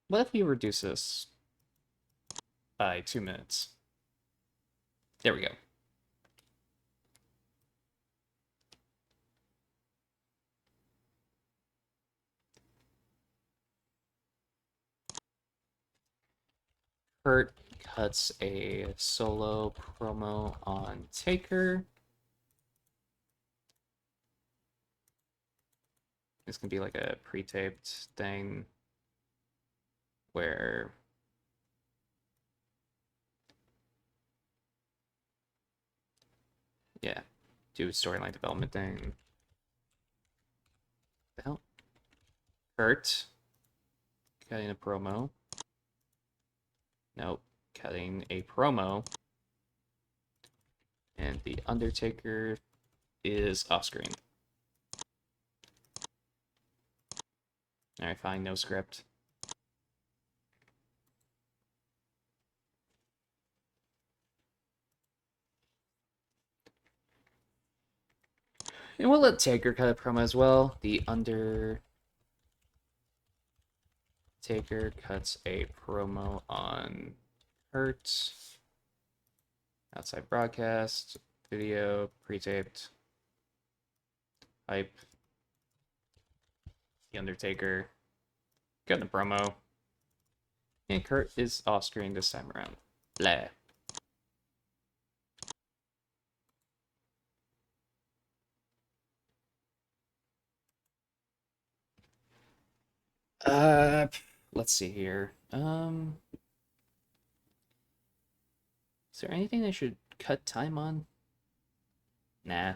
What if we reduce this by 2 minutes? There we go. Kurt cuts a solo promo on Taker. This can be like a pre-taped thing where yeah, do a storyline development thing. The hell? Kurt cutting a promo. Nope, cutting a promo. And the Undertaker is off screen. Alright, fine, no script. And we'll let Taker cut a promo as well. The Undertaker cuts a promo on Hurt. Outside broadcast, video, pre-taped, hype. The Undertaker cutting a promo. And Kurt is off screen this time around. Blah. Let's see here. Is there anything I should cut time on? Nah.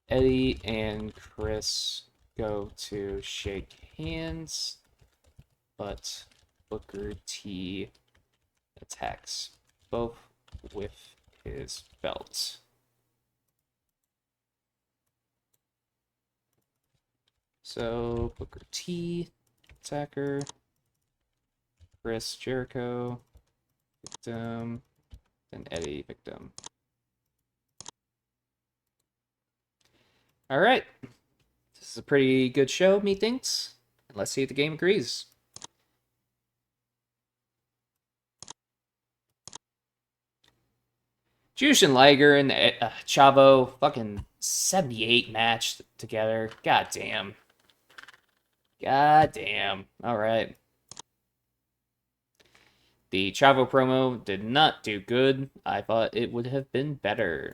Eddie and Chris go to shake hands, but Booker T attacks both with his belt. So Booker T, attacker, Chris Jericho, victim, then Eddie, victim. All right, this is a pretty good show, methinks. Let's see if the game agrees. Jushin Liger and Chavo, fucking 78 match together. God damn. God damn. All right. The Chavo promo did not do good. I thought it would have been better.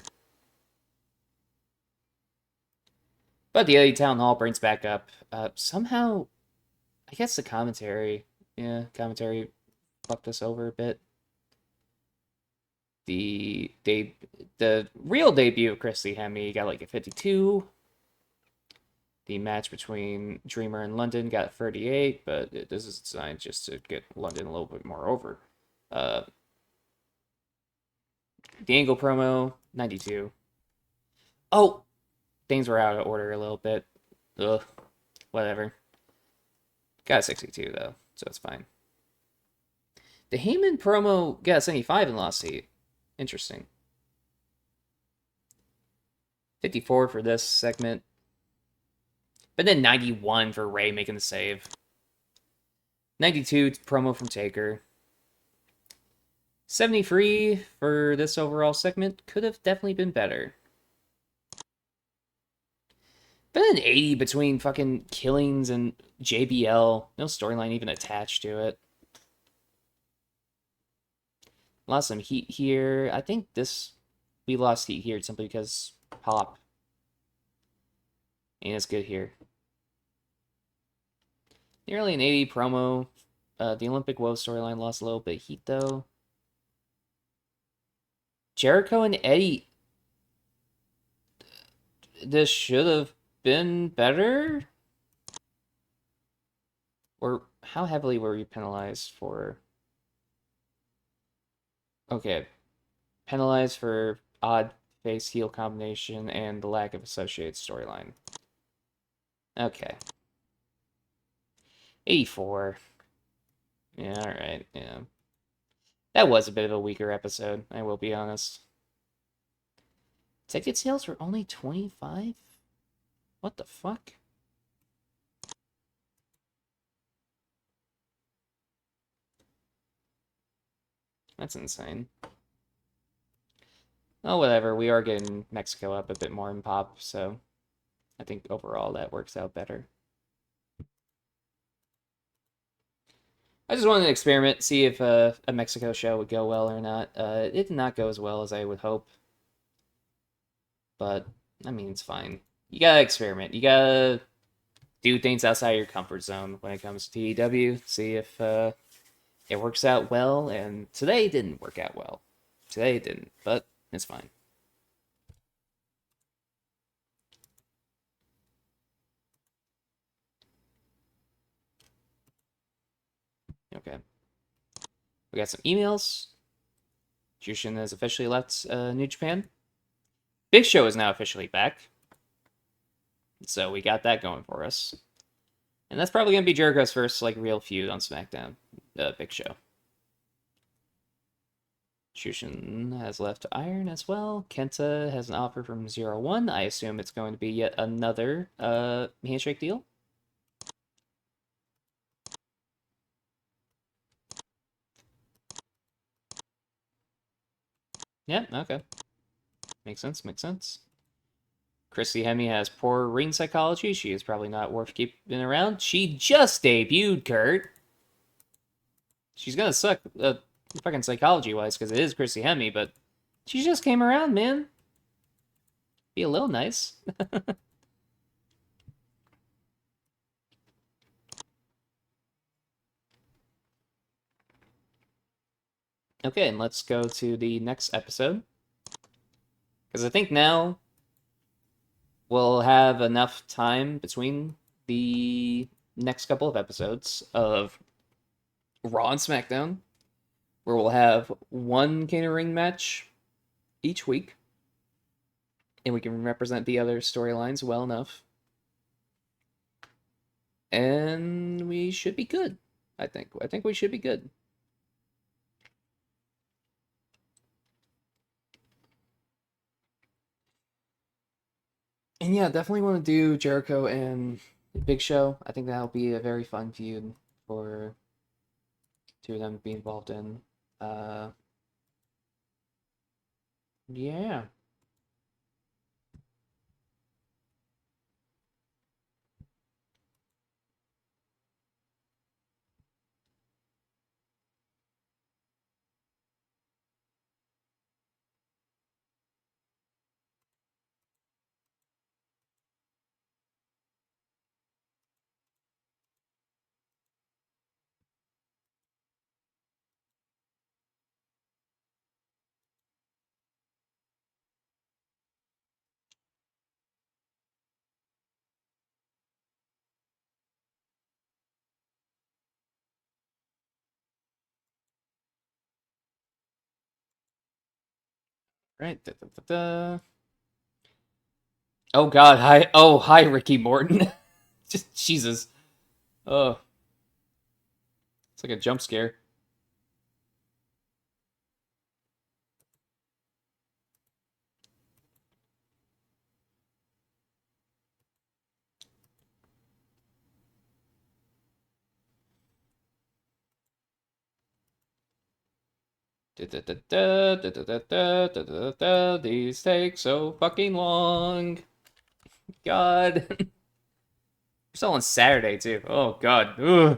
But the Eddie Town Hall brings back up. Somehow, I guess the commentary. Yeah, commentary fucked us over a bit. The real debut of Christy Hemme got like a 52. The match between Dreamer and London got 38, but this is designed just to get London a little bit more over. Uh, the Angle promo, 92. Oh, things were out of order a little bit. Ugh, whatever. Got a 62 though, so it's fine. The Heyman promo got a 75 and lost seat. Interesting. 54 for this segment. But then 91 for Ray making the save. 92 promo from Taker. 73 for this overall segment. Could have definitely been better. But then 80 between fucking Killings and JBL. No storyline even attached to it. Lost some heat here. I think we lost heat here simply because Pop. And it's good here. Nearly an 80 promo. The Olympic Woe storyline lost a little bit of heat though. Jericho and Eddie. This should have been better? Or how heavily were we penalized for? Okay. Penalized for odd face heel combination and the lack of associated storyline. Okay. 84. Yeah, alright, yeah. That was a bit of a weaker episode, I will be honest. Ticket sales were only 25? What the fuck? That's insane. Oh, whatever. We are getting Mexico up a bit more in pop, so I think overall that works out better. I just wanted to experiment, see if a Mexico show would go well or not. It did not go as well as I would hope. But, I mean, it's fine. You gotta experiment. You gotta do things outside your comfort zone when it comes to TEW. See if it works out well. And today it didn't work out well. Today it didn't, but it's fine. Okay. We got some emails. Jushin has officially left New Japan. Big Show is now officially back. So we got that going for us. And that's probably going to be Jericho's first real feud on SmackDown. Big Show. Jushin has left Iron as well. Kenta has an offer from 0-1. I assume it's going to be yet another handshake deal. Yeah, okay. Makes sense, makes sense. Christy Hemme has poor ring psychology. She is probably not worth keeping around. She just debuted, Kurt. She's gonna suck fucking psychology-wise because it is Christy Hemme, but she just came around, man. Be a little nice. Okay, and let's go to the next episode. Because I think now we'll have enough time between the next couple of episodes of Raw and SmackDown, where we'll have one catering match each week, and we can represent the other storylines well enough. And we should be good, I think. I think we should be good. And yeah, definitely want to do Jericho and Big Show. I think that'll be a very fun feud for two of them to be involved in. Yeah. Right. Oh God. Hi. Oh, hi, Ricky Morton. Just Jesus. Oh, it's like a jump scare. These take so fucking long. God. We're still on Saturday too. Oh God. Ugh.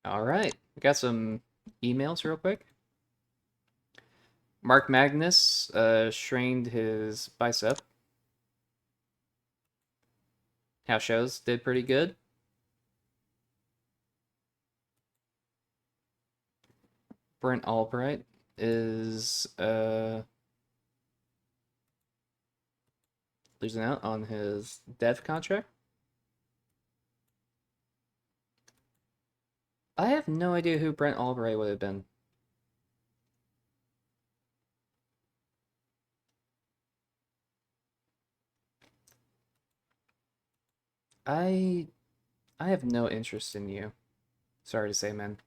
All right. We got some emails real quick. Mark Magnus strained his bicep. House shows did pretty good. Brent Albright is losing out on his dev contract. I have no idea who Brent Albright would have been. I I have no interest in you. Sorry to say, man.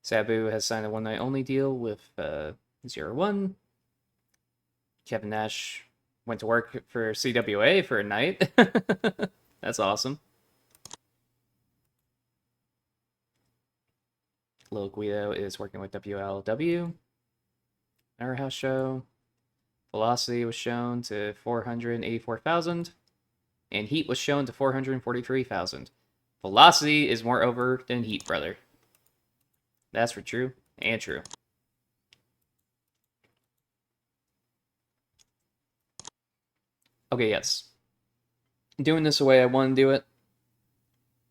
Sabu has signed a one night only deal with 01. Kevin Nash went to work for CWA for a night. That's awesome. Lil Guido is working with WLW. Our house show. Velocity was shown to 484,000. And Heat was shown to 443,000. Velocity is more over than Heat, brother. That's for true and true. Okay, yes. Doing this the way I want to do it.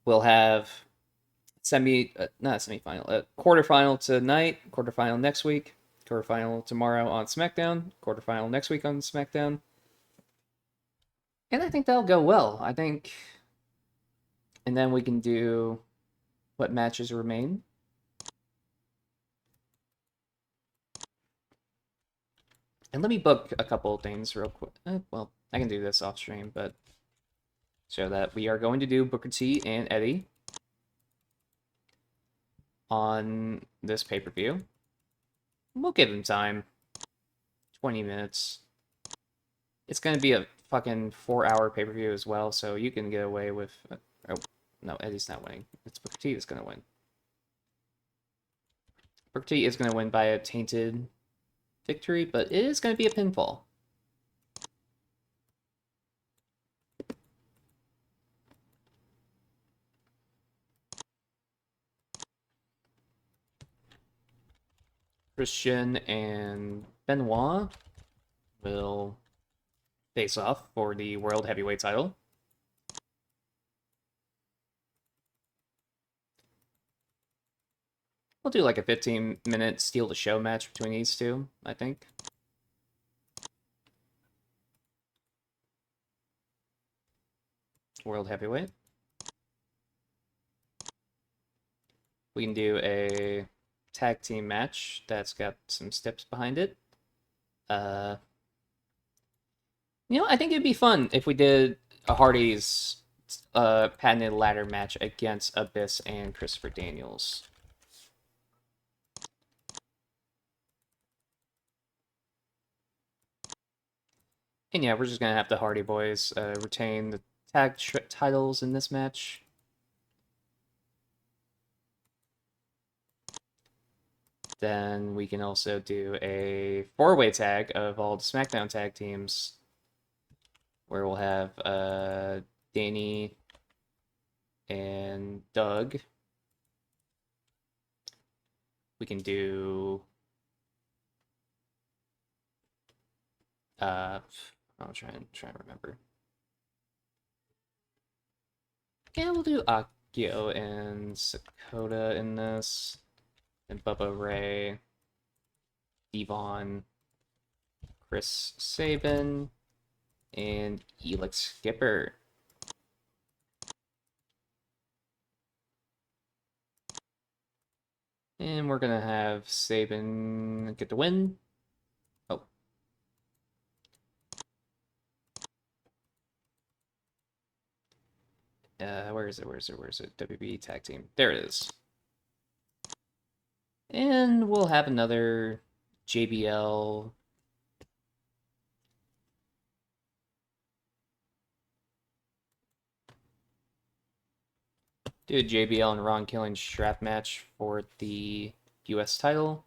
We'll have not semifinal, quarterfinal tonight, quarterfinal next week, quarterfinal tomorrow on SmackDown, quarterfinal next week on SmackDown. And I think that'll go well. I think. And then we can do what matches remain. And let me book a couple of things real quick. Well, I can do this off stream, but so that we are going to do Booker T and Eddie on this pay-per-view. We'll give him time. 20 minutes. It's going to be a fucking 4-hour pay-per-view as well, so you can get away with... oh, no, Eddie's not winning. It's Booker T that's going to win. Booker T is going to win by a tainted victory, but it is going to be a pinfall. Christian and Benoit will face off for the World Heavyweight title. We'll do like a 15-minute steal the show match between these two, I think. World Heavyweight. We can do a tag team match that's got some steps behind it. I think it'd be fun if we did a Hardy's patented ladder match against Abyss and Christopher Daniels. And yeah, we're just gonna have the Hardy Boys retain the tag titles in this match. Then we can also do a four-way tag of all the SmackDown tag teams, where we'll have Danny and Doug. We can do I'll try and remember. Yeah, we'll do Akio and Sakota in this, and Bubba Ray, Devon, Chris Sabin, and Elix Skipper. And we're gonna have Sabin get the win. Oh. Where is it? WB tag team. There it is. And we'll have another JBL. Do a JBL and Ron Killing strap match for the US title.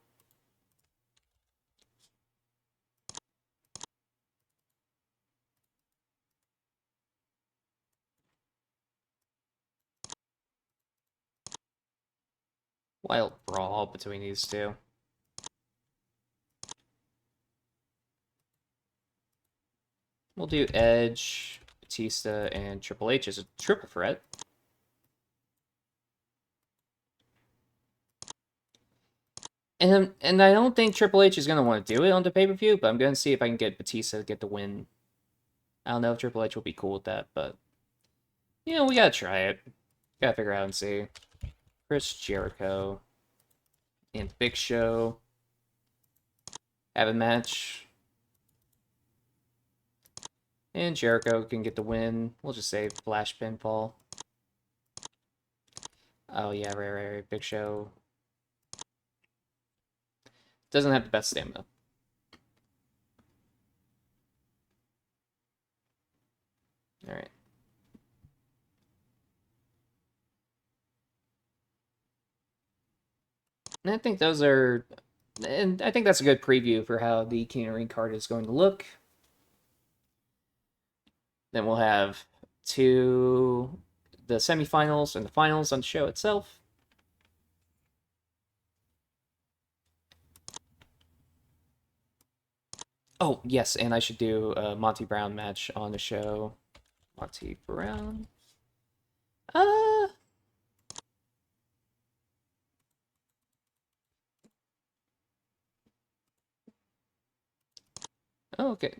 Wild brawl between these two. We'll do Edge, Batista, and Triple H as a triple threat. And I don't think Triple H is going to want to do it on the pay-per-view, but I'm going to see if I can get Batista to get the win. I don't know if Triple H will be cool with that, but you know, we gotta try it. Gotta figure out and see. Chris Jericho and Big Show have a match. And Jericho can get the win. We'll just say Flash Pinfall. Oh yeah, right. Big Show doesn't have the best stamina. Alright. And I think those are... And I think that's a good preview for how the King of the Ring card is going to look. Then we'll have the semifinals and the finals on the show itself. Oh, yes, and I should do a Monty Brown match on the show. Monty Brown. Uh... Oh, okay.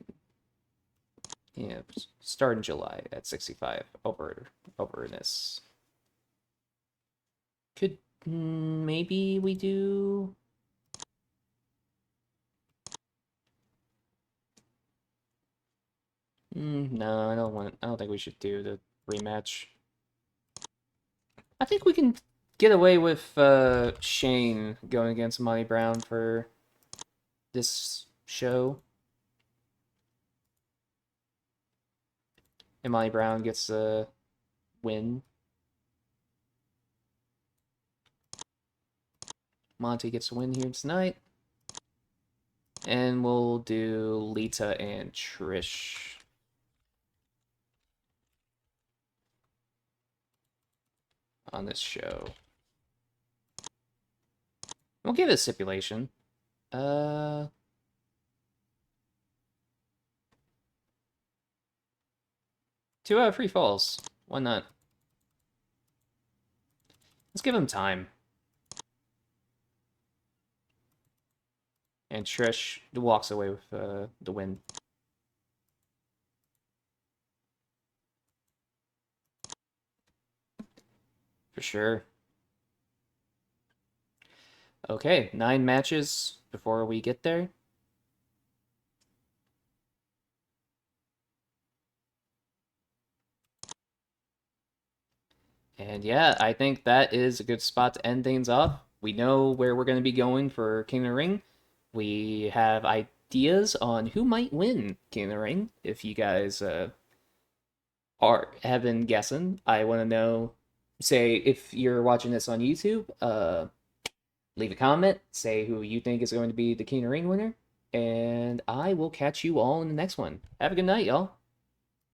Yeah, start in July at 65 over this. Could maybe we do... No, I don't think we should do the rematch. I think we can get away with Shane going against Monty Brown for this show. And Monty Brown gets the win. Monty gets a win here tonight. And we'll do Lita and Trish. On this show. We'll give it a stipulation. 2 out of 3 falls. Why not? Let's give him time. And Trish walks away with the win. For sure. Okay, 9 matches before we get there. And yeah, I think that is a good spot to end things off. We know where we're going to be going for King of the Ring. We have ideas on who might win King of the Ring. If you guys have been guessing, I want to know. Say if you're watching this on YouTube, leave a comment, say who you think is going to be the King of the Ring winner, and I will catch you all in the next one. Have a good night, y'all.